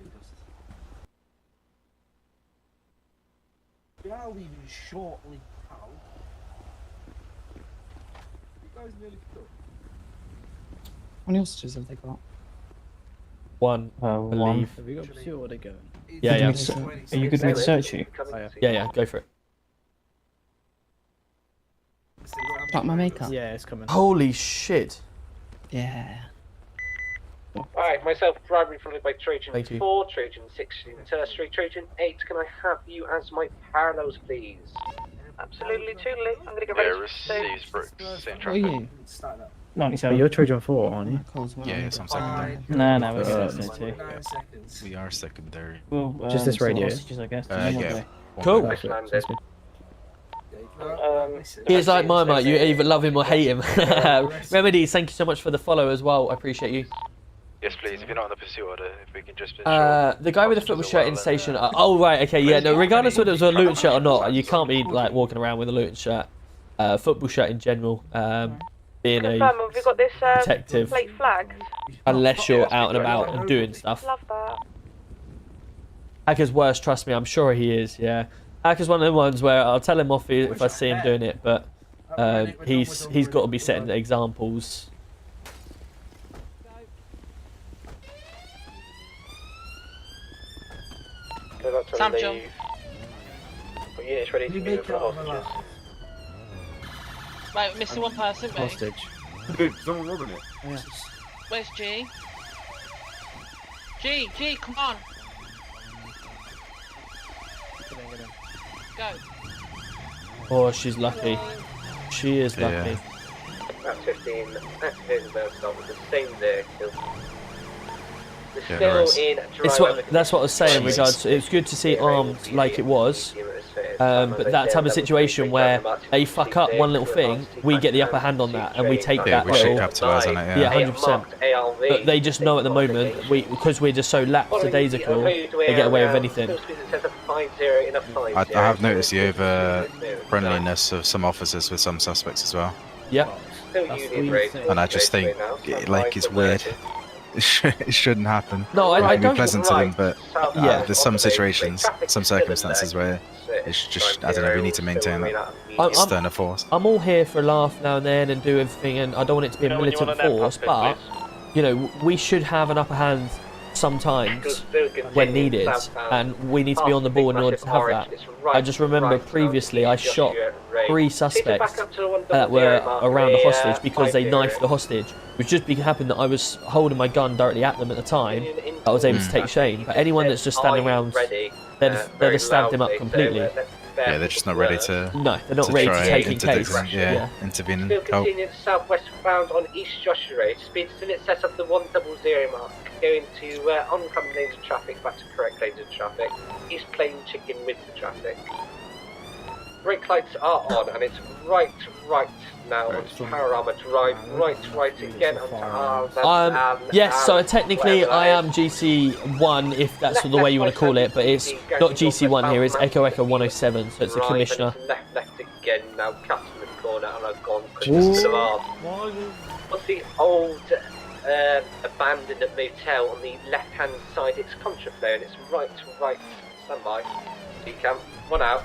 We are leaving shortly, pal. You guys nearly done. How many hostages have they got? One, I believe. Have you got pursuit order going? Yeah, yeah. Are you good with me to search you? Yeah, yeah, go for it. Like my makeup? Yeah, it's coming. Holy shit. Yeah. Alright, myself, primary followed by Trojan Thank you. 4, Trojan 16 Tertiary, Trojan 8. Can I have you as my parallels, please? Absolutely, totally. I'm gonna get ready to receives Brooks. Same What are you? 97. You're Trojan 4, aren't you? Yeah, yes, I'm secondary. No, we're secondary too. We are secondary. Well, just this radio. I guess. Yeah. Cool. He's like my mate, you either love him or hate him. Remedy, thank you so much for the follow as well, I appreciate you. Yes, please, if you're not on the pursuit order, if we can just... The guy with the football shirt in station, oh right, okay, yeah, no, regardless whether it was a Luton shirt or not, you can't be like walking around with a Luton shirt. Football shirt in general, being a confirm, have we got this detective, plate flagged? unless you're out and about and doing stuff. Love that. Hacker's worse, trust me, I'm sure he is, yeah. Hacker's one of the ones where I'll tell him off if I see him doing it, but he's got to be setting examples. Sam John. Units ready to move for the hostages. Right, we're missing one person, mate. Hostage. Dude, someone robbing it. Yeah. Where's G? G, come on. Go. Oh, she's lucky. She is lucky. At 15, activating the stop with the same vehicle. Yeah, That's what I was saying. In regards, to, it's good to see it armed like it was, but that type of situation where they fuck up one little thing, we get the upper hand on that, and we take that. We should capitalise on it. Yeah, 100%. But they just know at the moment, because we're just so lackadaisical, they get away with anything. I have noticed the over friendliness of some officers with some suspects as well. Yeah. And I just think, like, it's weird. It shouldn't happen. No, I don't. Be pleasant to them, but yeah, there's some situations, some circumstances where it's just, I don't know, we need to maintain that sterner force. I'm all here for a laugh now and then and do everything, and I don't want it to be a militant force, but you know, we should have an upper hand sometimes when needed, and we need to be on the ball in order to have that. I just remember previously I shot 3 suspects that were around the hostage because they knifed the hostage. It just happened that I was holding my gun directly at them at the time. I was able to take shame. But anyone that's just standing around, they'd have stabbed him up completely. Yeah, they're just not ready to. No, they're not ready to take in case. Yeah, intervene and help. Continuing southwest bound on East Joshua Road. Speed in excess of the 100 mark. Going to oncoming lanes of traffic, back to correct lanes of traffic. He's playing chicken with the traffic. Brake lights are on, and it's right now onto Panorama Drive, right again onto yes, so technically I am GC1 if that's the way you want to call it, but it's not GC1 here, it's Echo 107, so it's the commissioner. Left again now, cutting the corner, and I've gone Christmas to the arm. What's the old abandoned motel on the left hand side? It's contraflow, and it's right, stand by. Decamp, 1 out.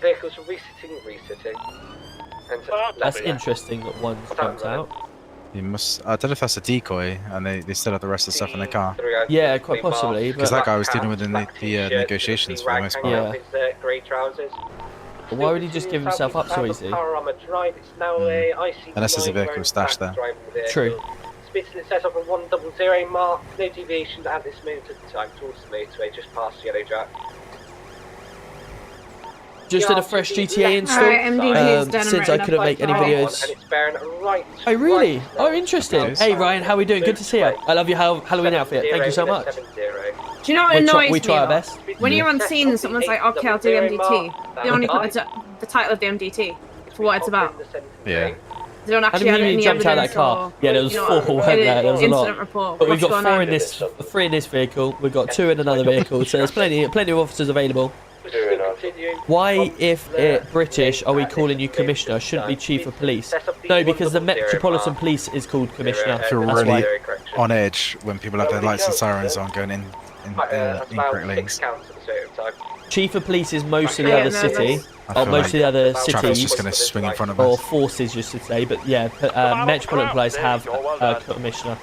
Vehicles resitting. And that's interesting that one's jumped out. You must. I don't know if that's a decoy, and they still have the rest of the stuff in the car. Yeah, quite possibly. Because that guy was dealing with the negotiations for the most part. Yeah. But why would he just give himself up so easy? Unless there's a vehicle stashed there. True. Speed in excess of a 100 mark. No deviations at this moment of time towards the motorway, just past Yellow Jack. Just did a fresh GTA install since I couldn't make any videos. Oh really? Oh interesting. Hey Ryan, how are we doing? Good to see you. I love your Halloween outfit. Thank you so much. Do you know what annoys we me? try our best. When you're on scene and someone's like, okay, I'll do MDT, they only put the title of the MDT for what it's about. Yeah. They don't actually have any jumped out of that car. Yeah, there was 4, weren't there? There was a lot. Report. But we've got 3 in this vehicle. We've got 2 in another vehicle. So there's plenty of officers available. Why, if British, are we calling you Commissioner? Shouldn't be Chief of Police. No, because the Metropolitan Police is called Commissioner. I feel really on edge when people have their lights and sirens on going in incorrect lanes. Chief of Police is most of the other city, or most of the other cities, just going to swing in front of or us. forces, you should say. But yeah, Metropolitan Police have a Commissioner.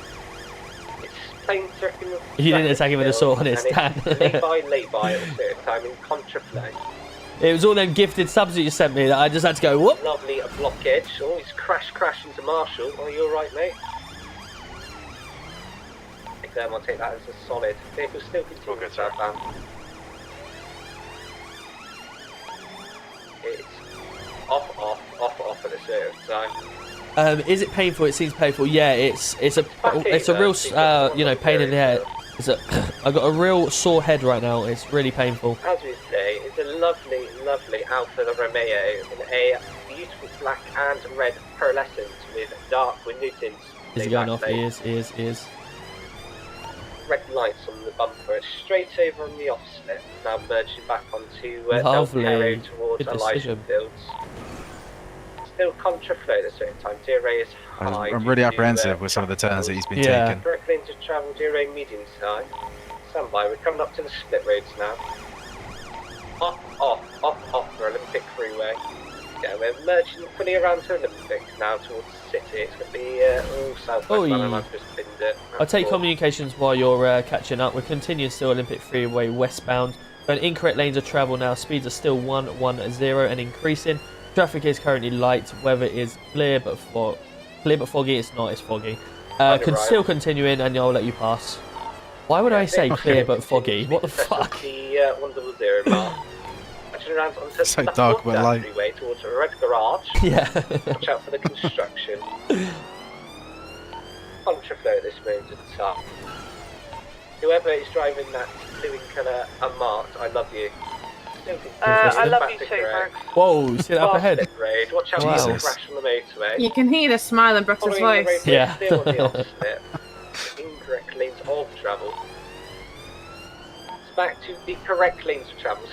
You didn't attack him with a sword on his stand. It was all them gifted subs that you sent me that I just had to go, whoop. Lovely, a blockage. Oh, he's crash into Marshall. Are you alright, mate? I'll take that as a solid. Vehicle still continuing southbound. It's off at a certain time. Is it painful? It seems painful. Yeah, it's a real pain in the head. I've got a real sore head right now. It's really painful. As we say, it's a lovely Alfa Romeo in a beautiful black and red pearlescent with dark window tints. Is he going off? He is. Red lights on the bumper, straight over on the off slip. Now merging back onto Lovely. towards Good Elijah decision. Fields. Still contraflow at a certain time. DRA is high. I'm really apprehensive with some of the turns that he's been taking. Directly into travel, DRA medium side. Stand by, we're coming up to the split roads now. Off for Olympic Freeway. Yeah, we're merging fully around to Olympic now towards the city. It's going to be all southwest, and I've just pinned it. I'll take communications while you're catching up. We're continuing still Olympic Freeway westbound. Going incorrect lanes of travel now. Speeds are still 110 and increasing. Traffic is currently light. Weather is clear but foggy. It's not. It's foggy. Still continuing, and I'll let you pass. Why would I say clear but foggy? What the fuck? The 100 mark. Around onto so dark but light. Freeway towards a red garage. Yeah. Watch out for the construction. Contraflow at this moment at the top. Whoever is driving that blue in colour unmarked, I love you. I love you too, Brooks. Whoa, see that up ahead? Road. Watch out for the crash on the motorway. You can hear the smile in Brooks' voice. Yeah. Still on the opposite. Incorrect lanes of travel. It's back to the correct lanes of travel.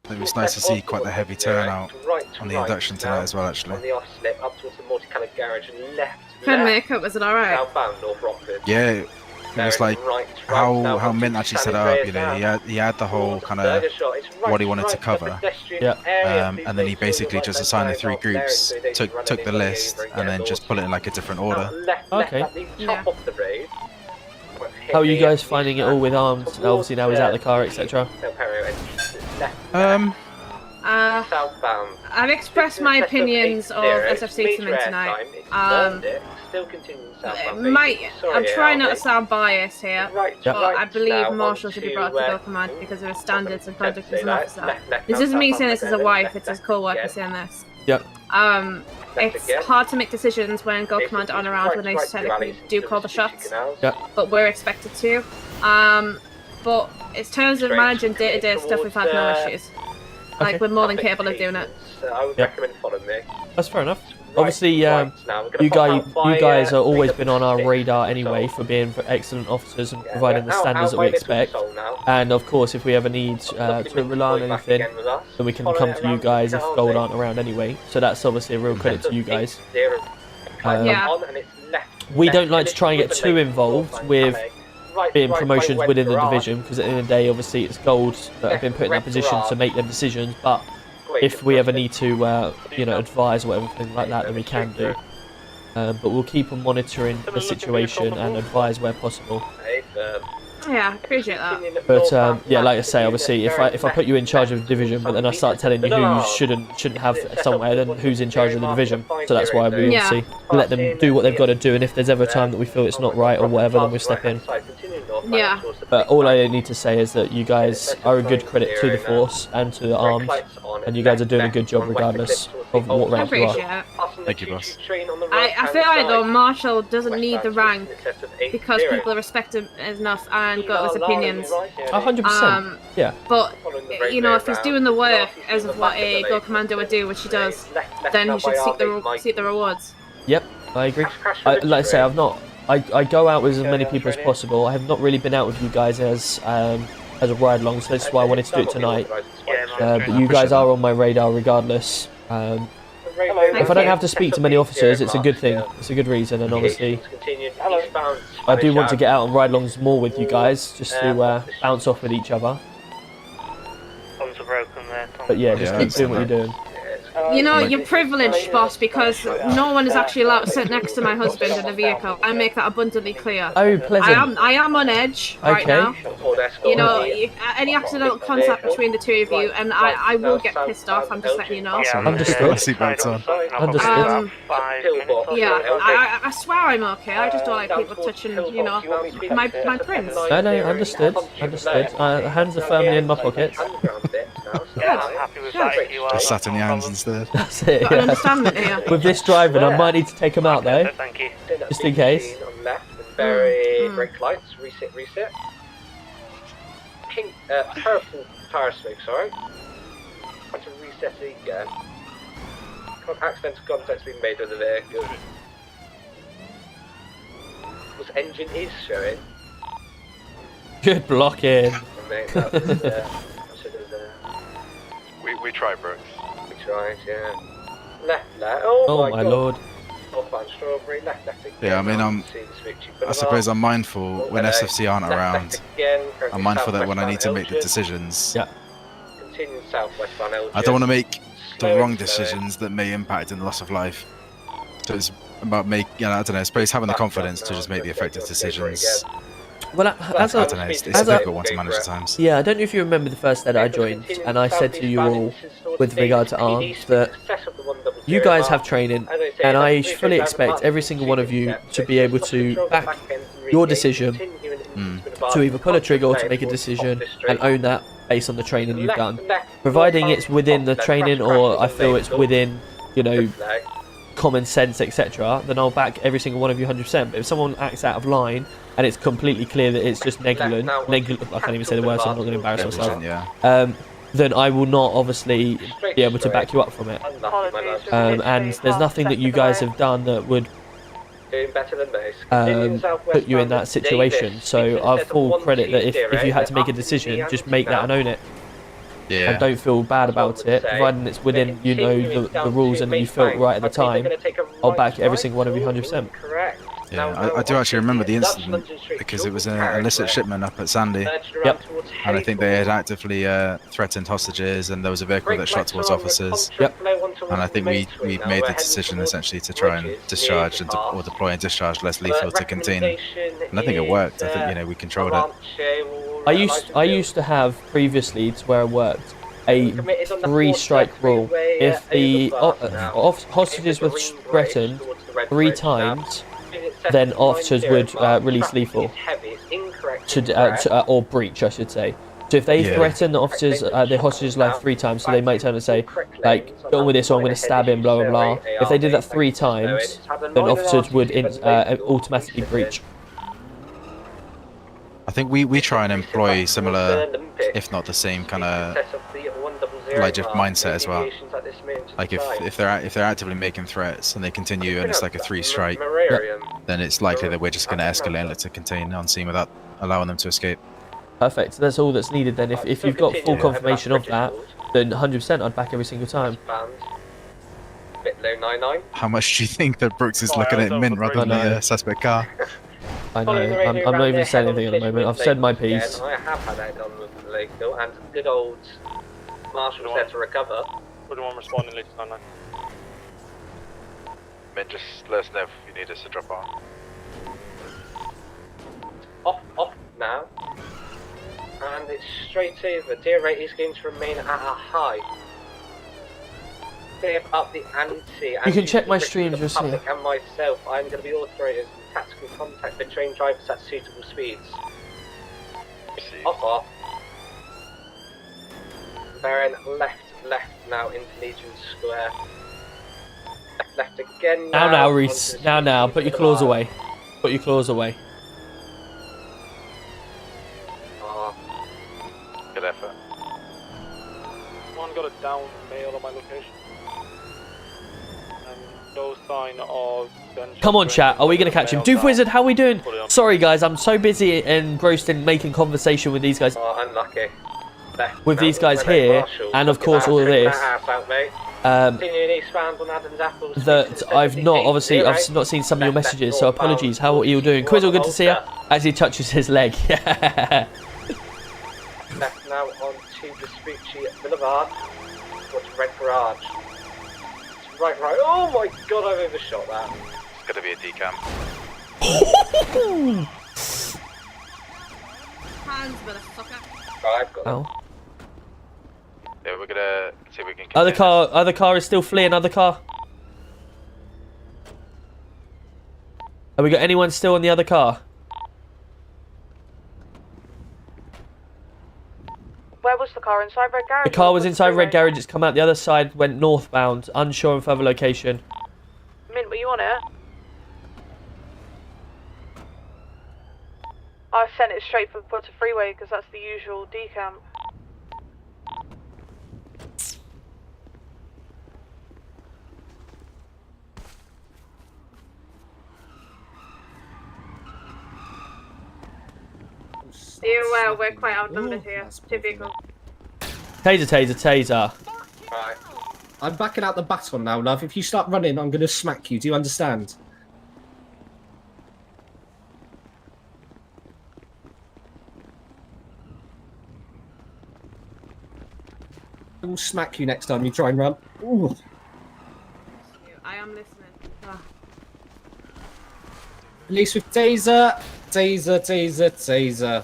It was nice to see quite the heavy turnout on the induction tonight as well, actually. On the off slip up towards the multicoloured garage and left. Had makeup, was it alright? Southbound North Rockford. Yeah, it was like how Mint actually set it up. You know, he had the whole kind of what he wanted to cover. Yeah. And then he basically just assigned the 3 groups, took the list, and then just put it in like a different order. Okay. Yeah. How are you guys finding it all with arms? Obviously now he's out of the car, etc. I've expressed my opinions of SFC to them tonight. I'm trying not to sound biased here, but I believe Marshall should be brought to Bill Command because of his standards of conduct as an officer. This isn't me saying this as a wife, it's his co-worker saying this. Yep. It's hard to make decisions when Gold Command aren't around when they technically do call the shots, but we're expected to. But in terms of managing day-to-day stuff, we've had no issues. Like, we're more than capable of doing it. I would recommend following me. That's fair enough. Obviously, you guys have always been on our radar anyway for being excellent officers and providing the standards that we expect. And of course, if we ever need to rely on anything, then we can come to you guys if Gold aren't around anyway. So that's obviously a real credit to you guys. We don't like to try and get too involved with being promotions within the division, because at the end of the day, obviously, it's Gold that have been put in that position to make them decisions. But if we ever need to, advise or whatever like that, then we can do. But we'll keep on monitoring the situation and advise where possible. Yeah, appreciate that. But yeah, like I say, obviously, if I put you in charge of the division, but then I start telling you who you shouldn't have somewhere, then who's in charge of the division? So that's why we obviously let them do what they've got to do, and if there's ever a time that we feel it's not right or whatever, then we step in. Yeah. But all I need to say is that you guys are a good credit to the force and to the armed, and you guys are doing a good job regardless of what I rank you appreciate are. it. Thank you, boss. I feel like though Marshall doesn't need the rank because people respect him enough and got his opinions. 100%. Yeah. But you know, if he's doing the work as of what a Go Commando would do, which he does, then he should seek the rewards. Yep, I agree. Like I say, I go out with as many people as possible. I have not really been out with you guys as a ride along, so that's why I wanted to do it tonight. But you guys are on my radar regardless. If I don't have to speak to many officers, it's a good thing. It's a good reason, and obviously, I do want to get out on ride-alongs more with you guys, just to bounce off with each other. But yeah, just keep doing what you're doing. You know, you're privileged, boss, because no one is actually allowed to sit next to my husband in the vehicle. I make that abundantly clear. Oh, pleasant. I am on edge right now. You know, any accidental contact between the two of you, and I will get pissed off. I'm just letting you know. Understood. Seatbelts on. Understood. Yeah, I swear I'm okay. I just don't like people touching, you know, my prints. No, understood. Understood. Hands are firmly in my pockets. Just sat in your hands instead. That's it. Got an understanding here. With this driving, I might need to take him out though, just in case. On left with very brake lights. Reset. Pink, purple tire smoke. Sorry. Try to reset it again. Accidental contact's been made with the vehicle. This engine is showing. Good blocking. Mate, that was, We tried, Brooks. We tried, yeah. Left. Oh my lord. Northbound strawberry, left again. Yeah, I mean, I suppose I'm mindful when SFC aren't around. I'm mindful that when I need to make the decisions, Continue southwest on Elgin. I don't want to make the wrong decisions that may impact in the loss of life. So it's about I don't know, I suppose having the confidence to just make the effective decisions. Well, it's a difficult one to manage at times. Yeah, I don't know if you remember the first day that I joined, and I said to you all, with regard to arms, that you guys have training, and I fully expect every single one of you to be able to back your decision to either pull a trigger or to make a decision and own that based on the training you've done. Providing it's within the training, or I feel it's within, you know, common sense, etc., then I'll back every single one of you 100%. But if someone acts out of line and it's completely clear that it's just negligent, I can't even say the word, so I'm not going to embarrass myself. Then I will not obviously be able to back you up from it. And there's nothing that you guys have done that would put you in that situation. So I've full credit that if you had to make a decision, just make that and own it. Yeah. And don't feel bad about it, providing it's within, you know, the rules and you felt right at the time. I'll back every single one of you 100%. Yeah, I do actually remember the incident because it was an illicit shipment up at Sandy. Yep. And I think they had actively threatened hostages, and there was a vehicle that shot towards officers. Yep. And I think we made the decision essentially to try and discharge or deploy and discharge less lethal to contain. And I think it worked. I think, you know, we controlled it. I used to have previously, to where I worked, a 3-strike rule. If the hostages were threatened 3 times, then officers would release lethal or breach, I should say. So if they threaten the officers, the hostage's life 3 times, so they might turn and say, like, go on with this, or I'm going to stab him, blah blah blah. If they did that 3 times, then officers would automatically breach. I think we try and employ similar, if not the same kind of mindset as well. Like if they're actively making threats and they continue and it's like a 3-strike, then it's likely that we're just going to escalate and look to contain on scene without allowing them to escape. Perfect. That's all that's needed then. If you've got full confirmation of that, then 100% I'd back every single time. Bit low 99. How much do you think that Brooks is looking at mint rather than the suspect car? I know. I'm not even saying anything at the moment. I've said my piece. I have had that done with the legal, and good old Marshall was there to recover. We're the one responding later on. Mint, just let us know if you need us to drop off. Off now. And it's straight over. Deer rate is going to remain at a high. Clear up the ante. You can check my streams, you'll see. And myself, I'm going to be authorised in tactical contact with trained drivers at suitable speeds. Off. Bearing left now into Legion Square. Left again now. Now, Reese. Now. Put your claws away. Put your claws away. Good effort. One got a down male on my location. And no sign of gunshot. Come on, chat. Are we going to catch him? Doof Wizard, how are we doing? Sorry, guys. I'm so busy and engrossed in making conversation with these guys. Oh, unlucky. With these guys here, and of course all of this. That I've not seen some of your messages, so apologies. How are you doing? Quizzle, good to see you. As he touches his leg. Left now onto Vespucci Boulevard. What's Red Garage? It's right. Oh my god, I've overshot that. It's gonna be a decam. Hands, motherfucker. Right, I've got Oh. Yeah, we're gonna see if we can. Other car is still fleeing. Other car. Have we got anyone still on the other car? Where was the car? Inside Red Garage? The car was inside Red Garage. It's come out the other side, went northbound, unsure of further location. Mint, were you on it? I sent it straight for Butter Freeway because that's the usual decamp. Well, we're quite outnumbered here. 2 vehicles. Taser. Right. I'm backing out the baton now, love. If you start running, I'm going to smack you. Do you understand? I will smack you next time you try and run. Ooh. I am listening. Ah. Police with taser. Taser.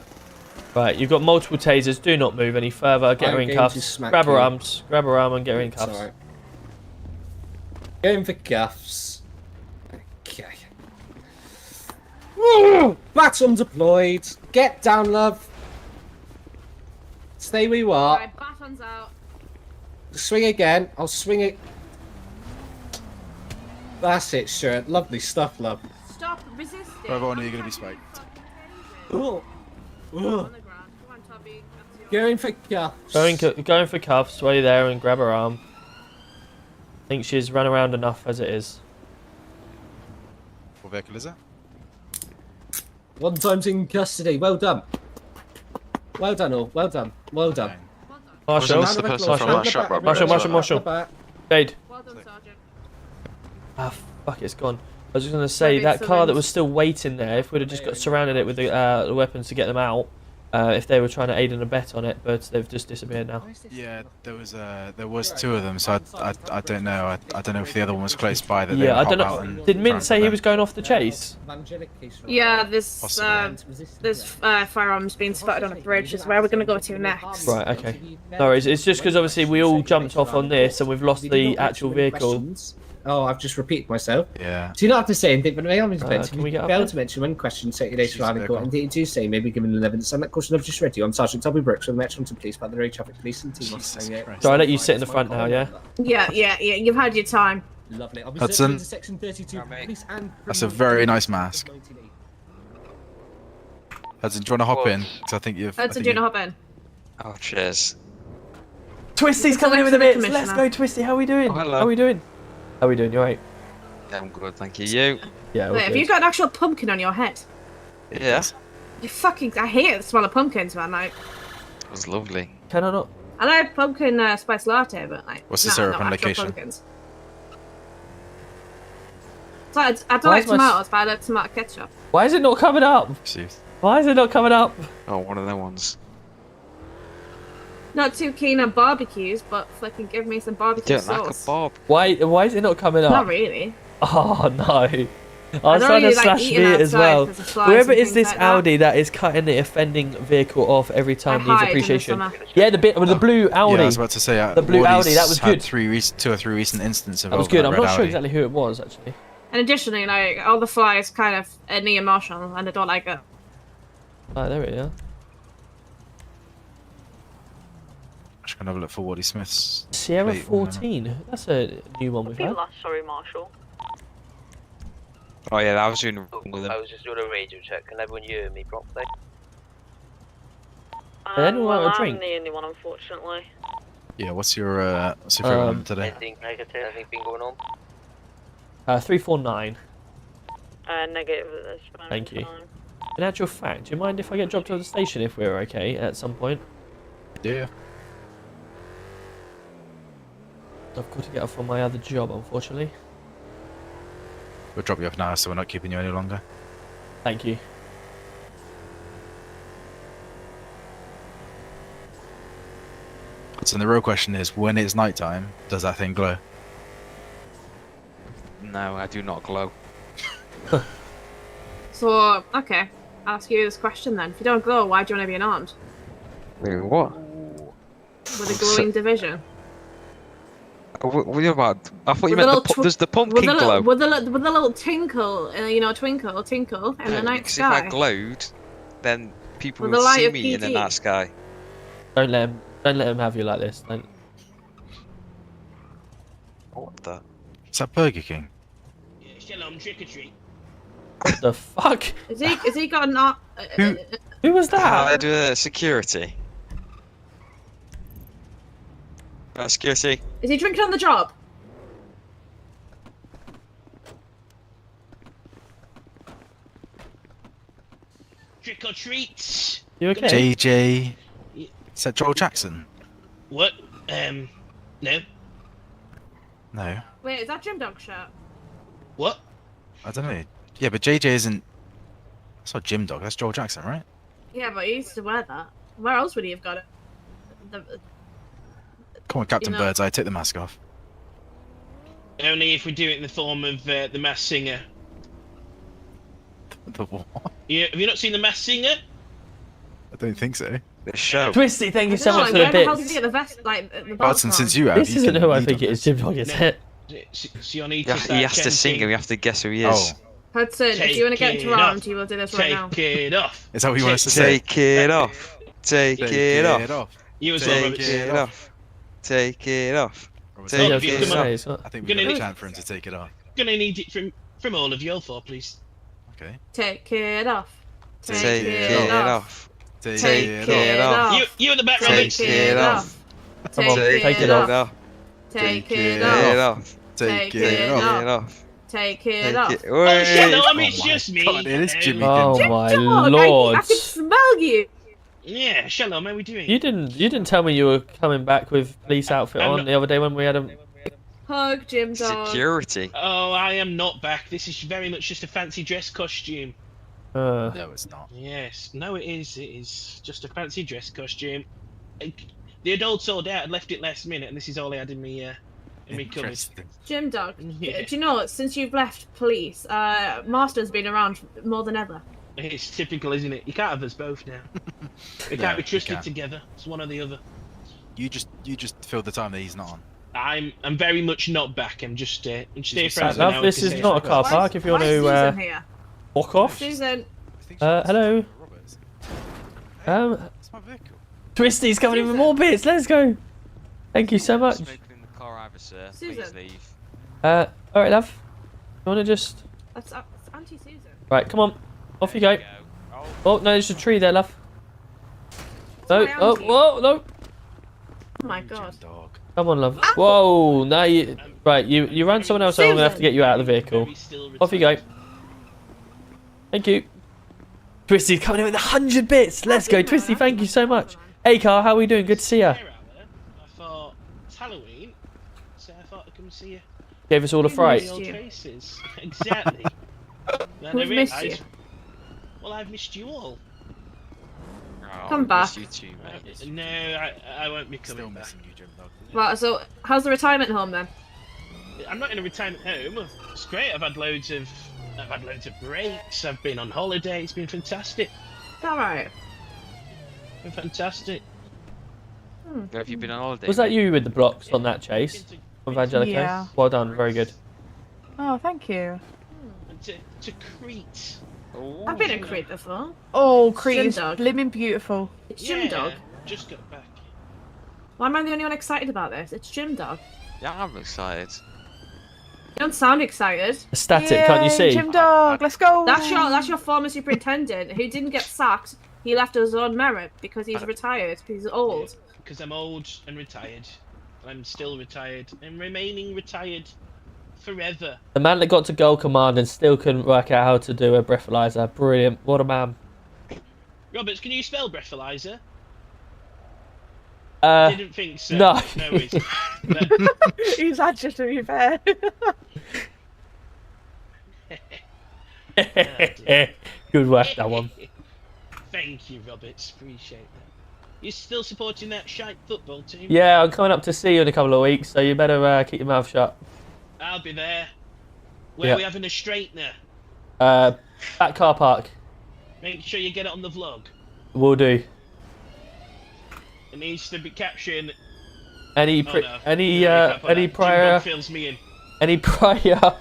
Right, you've got multiple tasers. Do not move any further. Get her in cuffs. Grab her arms. Grab her arm and get her in cuffs. Right. Going for cuffs. Okay. Woo! Baton deployed. Get down, love. Stay where you are. Right, baton's out. Swing again. I'll swing it. That's it, Stuart. Lovely stuff, love. Stop resisting. Wherever are you going to be spiked? Ooh. Going for cuffs. Going for cuffs while you're there and grab her arm. I think she's run around enough as it is. What vehicle is it? One time's in custody. Well done. Well done, all. Well done. Marshal. Marshal. Jade. Well done, Sergeant. Ah, fuck, it's gone. I was just going to say, that car that was still waiting there, if we'd have just got surrounded it with the weapons to get them out, if they were trying to aid and abet on it, but they've just disappeared now. Yeah, there was 2 of them, so I don't know. I don't know if the other one was close by. That Yeah, I don't know. Did Mint say he was going off the chase? Yeah, there's firearms being spotted on a bridge is where we're going to go to next. Right, okay. No worries. It's just because obviously we all jumped off on this and we've lost the actual vehicle. Oh, I've just repeated myself. Yeah. Do you not have to say anything, but may I can we get up fail there? to mention one question take you later on in court, and do say maybe given an evidence, and that question I've just read to you. I'm Sergeant Toby Brooks from the Metropolitan Police by the Road Traffic Police and Team Officer. So I'll let you sit in the front now, yeah? Yeah, you've had your time. Lovely. I'll be Hudson. Section 32 police and That's a very nice mask. Hudson, do you want to hop in? 'Cause I think you've. Hudson, do you want to hop in? Oh, cheers. Twisty's coming in with a bit. Let's go, Twisty. How are we doing? Oh, hello. How are we doing? You alright? Yeah, I'm good, thank you. You? Yeah, Wait, have you got an actual pumpkin on your head? Yeah. You fucking... I hate the smell of pumpkins, man. Like, It was lovely. Can I not? I like pumpkin spice latte, but like... What's the syrup on location? Pumpkins. So I don't like tomatoes, but I like tomato ketchup. Why is it not coming up? Why is it not coming up? Oh, one of them ones. Not too keen on barbecues, but fucking give me some barbecue Don't like a sauce. bob. Why is it not coming up? Not really. Oh no. I was don't trying really to like slash eating me as outside well. 'cause of flies Whoever and is things this like that. Audi that is cutting the offending vehicle off every time I needs hide in the appreciation. summer. Yeah, the bit with the blue Audi. Yeah, I was about to say the blue Audi. That was good. Had 2 or 3 recent incidents of That was good. I'm red not sure Audi. exactly who it was actually. And additionally, like, all the flies kind of are near Marshall, and I don't like it. Oh, there we are. Just gonna have a look for Waddy Smith's. Sierra plate. 14. That's a new one we've had. Sorry, Marshall. Oh yeah, I was doing with them. I was just doing a radio check. Can everyone hear me properly? Did anyone want a I'm drink? the only one, unfortunately. Yeah, what's your favorite one today? Anything negative? Anything been going on? 349. Negative at this moment Thank you. in time. In actual fact, do you mind if I get dropped to the station if we're okay at some point? Yeah. I've got to get off on my other job, unfortunately. We'll drop you off now, so we're not keeping you any longer. Thank you. So the real question is, when it's nighttime, does that thing glow? No, I do not glow. So, okay. I'll ask you this question then. If you don't glow, why do you want to be unarmed? Wait, what? With a glowing division? What are you about? I thought you With a meant little there's the pumpkin glow. with a little tinkle, you know, twinkle in the night Because sky. if I glowed, then people With the would light see of me in the PD. night sky. Don't let him have you like this. Don't. What the? Is that Burger King? Shalom, trick or treat. What the fuck? Is he got an ar- Who was I that? do security. Security. Is he drinking on the job? Trick or treat. You okay? JJ. Is that Joel Jackson? What? No. No. Wait, is that Gym Dog shirt? What? I don't know. Yeah, but JJ isn't. That's not Jim Dog. That's Joel Jackson, right? Yeah, but he used to wear that. Where else would he have got it? Come on, Captain You know- Birdseye, take the mask off. Only if we do it in the form of the Masked Singer. The what? Have you not seen the Masked Singer? I don't think so. The show. Twisty, thank you so much for the Where the hell did bits. he get the vest, like the belt Hudson, from? since you have, This you isn't can who I lead think on it is, Jim Dog, is it? Sionitas, He has to sing and we have to guess who he is. Hudson, if you want to get Take it round, off. you will do this right now. Take it off. Is that what you want us to say? Take it off. Take it off. You as well, Take Robert. it off. Take it off. Robert, Take Robert, it come on. off. I think Gonna we've got a need- chance for him to take it off. Gonna need it from all of you all four, please. Okay. Take it off. Take it off. Take it off. You at the back, Robert. Take it off. Come on, take it off. Take Take it it off. off. Take it it off. off. Take it off. Take it. Oh, shut up, Wait. it's just me. God, it is Jimmy Oh Dim. my Dog, lord! I can smell you. Yeah, Shalom, how are we doing? You didn't tell me you were coming back with police outfit I'm on not- the other day when we had a. Hug, Gym Dog. Security. Oh, I am not back. This is very much just a fancy dress costume. No, it's not. Yes, no, it is. It is just a fancy dress costume. The adult sold out and left it last minute, and this is all I had in me cupboard. Interesting. Gym Dog. Yeah. Do you know, since you've left police, Master's been around more than ever. It's typical, isn't it? You can't have us both now. We No, can't be you trusted can't. together. It's one or the other. You just fill the time that he's not on. I'm very much not back. I'm just here for Right, half an love, hour this to is say not a hello. car park. If you want Why is to Susan here? walk off. Susan. Hello. It's my vehicle. Twisty's coming in with more bits. Let's go. Thank you so much. Smoking in the car either, sir. Please Susan. leave. All right, love. You want to just? That's Auntie Susan. Right, come on. Off you go. Oh no, there's a tree there, love. No. my Oh, auntie. whoa, no. Oh my god. Come on, love. Whoa, now you. Right, you ran someone else over. I'm gonna have to get you out of the vehicle. Off you go. Thank you. Twisty's coming in with 100 bits. Let's go, Twisty. Thank you so much. Hey, Carl, how are we doing? Good to see ya. I thought it's Halloween, so I thought I'd come and see you. Gave us all a fright. The old faces. Exactly. Then Who's I missed realised- you? Well, I've missed you all. Come back. You too, mate. No, I won't be coming Still back. missing you, Jim Dog. Right, so how's the retirement home then? I'm not in a retirement home. It's great. I've had loads of breaks. I've been on holiday. It's been fantastic. It's alright. Been fantastic. Where have you been on holiday? Was that you with the blocks on that chase? Of Angelico? Yeah. Well done, very good. Oh, thank you. And to Crete. I've been in Crete before. Oh, Crete Gym is Dog. blimmin' beautiful. It's Gym Dog. Just got back. Why am I the only one excited about this? It's Gym Dog. Yeah, I'm excited. You don't sound excited. Static, can't you see? Gym Dog, let's go. That's your former superintendent who didn't get sacked. He left of his own merit because he's retired. Because he's old. Because I'm old and retired. I'm still retired. I'm remaining retired forever. The man that got to Gold Command and still couldn't work out how to do a breathalyzer. Brilliant. What a man. Roberts, can you spell breathalyzer? Didn't think so. No. No worries. He's had just to be fair. Good work, that one. Thank you, Roberts. Appreciate that. You still supporting that shite football team? Yeah, I'm coming up to see you in a couple of weeks, so you better keep your mouth shut. I'll be there. Where are we having a straightener? Back car park. Make sure you get it on the vlog. Will do. It needs to be captioned. Any prior fills me in. any prior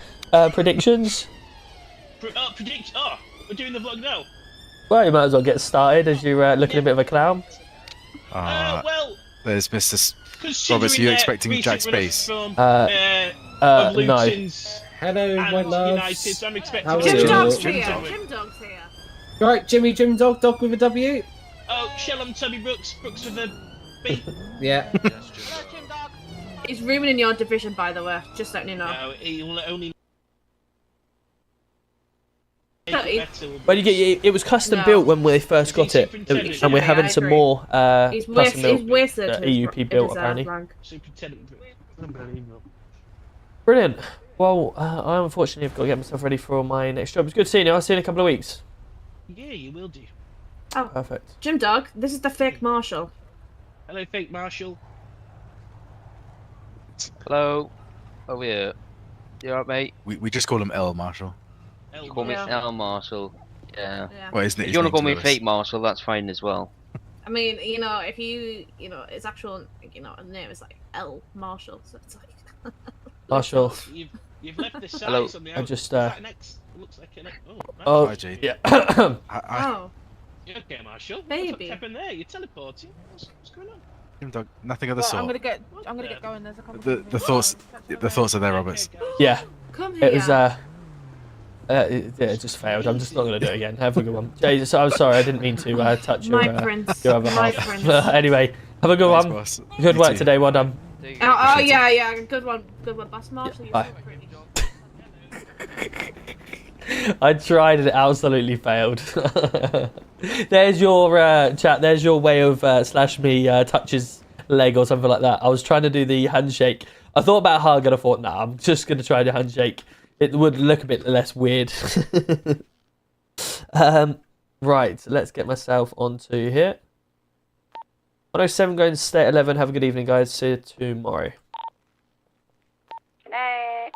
predictions? Oh, we're doing the vlog now. Well, you might as well get started as you're looking a bit of a clown. Well, there's Mr. Roberts, are you expecting Jack Space? No. Hello, my love. United, I'm expecting Jim Dog's here. Jim Dog's here. Right, Jimmy Jim Dog, Dog with a W. Oh, Shellham, Tubby Brooks, Brooks with a B. Yeah. He's ruining your division, by the way. Just letting you know. No, he'll only. Well, it was custom built when we first got it, and we're having some more custom built EUP built apparently. Brilliant. Well, I unfortunately have got to get myself ready for my next job. It's good seeing you. I'll see you in a couple of weeks. Yeah, you will do. Oh, perfect. Jim Dog, this is the fake Marshal. Hello, fake Marshal. Hello. Oh yeah. You alright, mate? We just call him L Marshall. You call me L Marshall. Yeah. Well, isn't it? If you want to call me fake Marshall, that's fine as well. I mean, if his actual, name is like L Marshall, so it's like. Marshall. You've left the size Hello. on the I just next. Looks like an. Oh, nice. yeah. Oh. You okay, Marshall? Baby. What's happened there? You're teleporting. What's going on? Jim Dog, nothing of the Well, sort. I'm gonna get going. There's a couple. The thoughts are there, Roberts. Yeah. Come here. It was it just failed. I'm just not gonna do it again. Have a good one. Jesus, I'm sorry. I didn't mean to touch your prince. your other My half. prince. Anyway, have a good Thanks, one. boss. Good You work too. today. Well done. Oh yeah, good one, boss Marshall. You're Bye. so pretty. I tried and it absolutely failed. There's your chat. There's your way of slash me touches leg or something like that. I was trying to do the handshake. I thought about hug and I thought, nah, I'm just going to try the handshake. It would look a bit less weird. Right, let's get myself onto here. 107 going to stay at 11. Have a good evening, guys. See you tomorrow. Good night.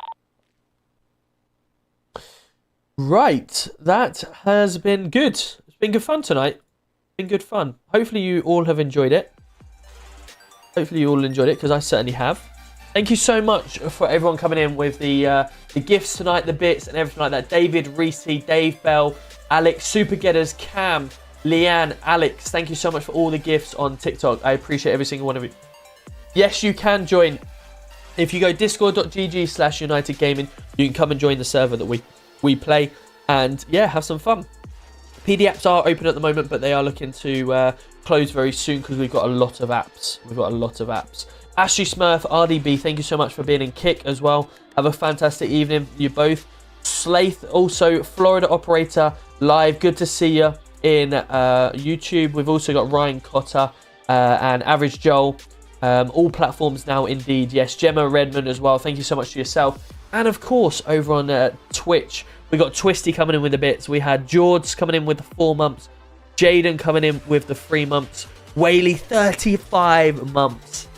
Right, that has been good. It's been good fun tonight. Been good fun. Hopefully you all have enjoyed it. Hopefully you all enjoyed it, because I certainly have. Thank you so much for everyone coming in with the gifts tonight, the bits and everything like that. David, Reese, Dave Bell, Alex, Super Getters, Cam, Leanne, Alex. Thank you so much for all the gifts on TikTok. I appreciate every single one of you. Yes, you can join. If you go discord.gg/United Gaming, you can come and join the server that we play, and yeah, have some fun. PD apps are open at the moment, but they are looking to close very soon because we've got a lot of apps. Ashley Smurf, RDB, thank you so much for being in Kick as well. Have a fantastic evening, you both. Slaith, also Florida Operator live. Good to see you in YouTube. We've also got Ryan Cotter and Average Joel. All platforms now, indeed. Yes, Gemma Redmond as well. Thank you so much to yourself. And of course, over on Twitch, we got Twisty coming in with the bits. We had George coming in with the 4 months. Jaden coming in with the 3 months. Whaley, 35 months.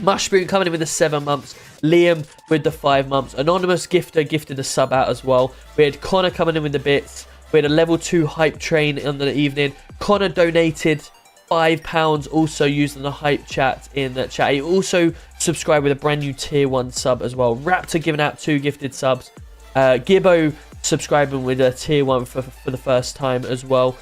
Mushroom coming in with the 7 months. Liam with the 5 months. Anonymous Gifter gifted a sub out as well. We had Connor coming in with the bits. We had a level 2 hype train in the evening. Connor donated £5 also using the hype chat in the chat. He also subscribed with a brand new tier 1 sub as well. Raptor giving out 2 gifted subs. Gibbo subscribing with a tier 1 for the first time as well.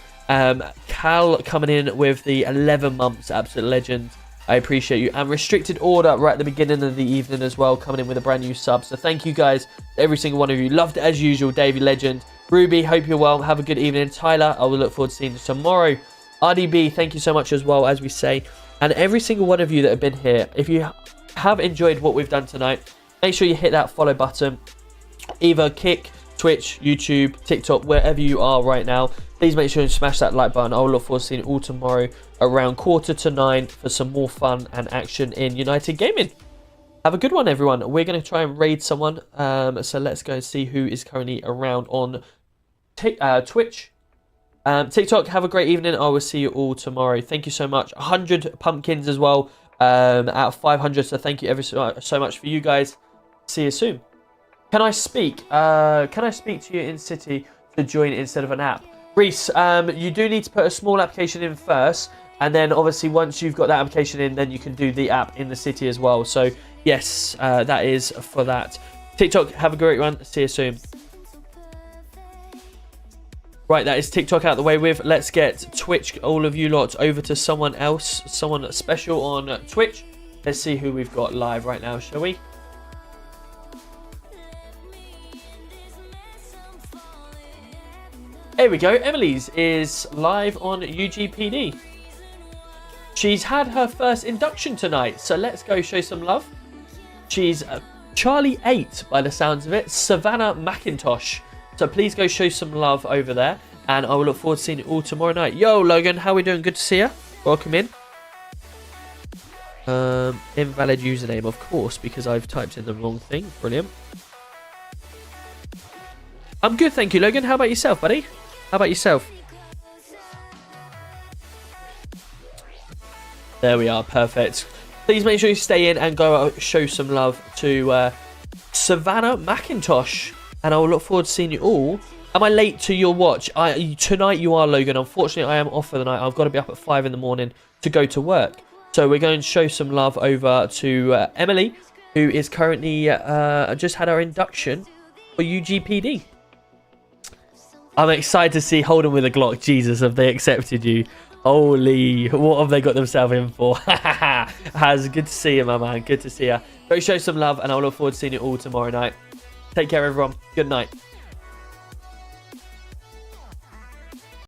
Cal coming in with the 11 months, absolute legend. I appreciate you. And Restricted Order right at the beginning of the evening as well, coming in with a brand new sub. So thank you guys, every single one of you. Loved it as usual, Davey Legend. Ruby, hope you're well. Have a good evening. Tyler, I will look forward to seeing you tomorrow. RDB, thank you so much as well, as we say. And every single one of you that have been here, if you have enjoyed what we've done tonight, make sure you hit that follow button. Either Kick, Twitch, YouTube, TikTok, wherever you are right now. Please make sure you smash that like button. I will look forward to seeing you all tomorrow around 8:45 for some more fun and action in United Gaming. Have a good one, everyone. We're going to try and raid someone. So let's go and see who is currently around on Twitch. TikTok, have a great evening. I will see you all tomorrow. Thank you so much. 100 pumpkins as well out of 500. So thank you ever so much for you guys. See you soon. Can I speak? Can I speak to you in City to join instead of an app? Reese, you do need to put a small application in first. And then obviously once you've got that application in, then you can do the app in the city as well. So yes, that is for that. TikTok, have a great one. See you soon. Right, that is TikTok out the way with. Let's get Twitch, all of you lot, over to someone else. Someone special on Twitch. Let's see who we've got live right now, shall we? There we go. Emily's is live on UGPD. She's had her first induction tonight, so let's go show some love. She's Charlie 8 by the sounds of it. Savannah McIntosh. So please go show some love over there, and I will look forward to seeing you all tomorrow night. Yo, Logan, how we doing? Good to see you. Welcome in. Invalid username, of course, because I've typed in the wrong thing. Brilliant. I'm good, thank you, Logan. How about yourself, buddy? How about yourself? There we are, perfect. Please make sure you stay in and go out, show some love to Savannah McIntosh. And I will look forward to seeing you all. Am I late to your watch? Tonight you are, Logan. Unfortunately, I am off for the night. I've got to be up at 5 in the morning to go to work. So we're going to show some love over to Emily, who is currently just had her induction for UGPD. I'm excited to see Holden with a Glock. Jesus, have they accepted you? Holy, what have they got themselves in for? Has good to see you, my man. Good to see you. Go show some love, and I'll look forward to seeing you all tomorrow night. Take care, everyone. Good night.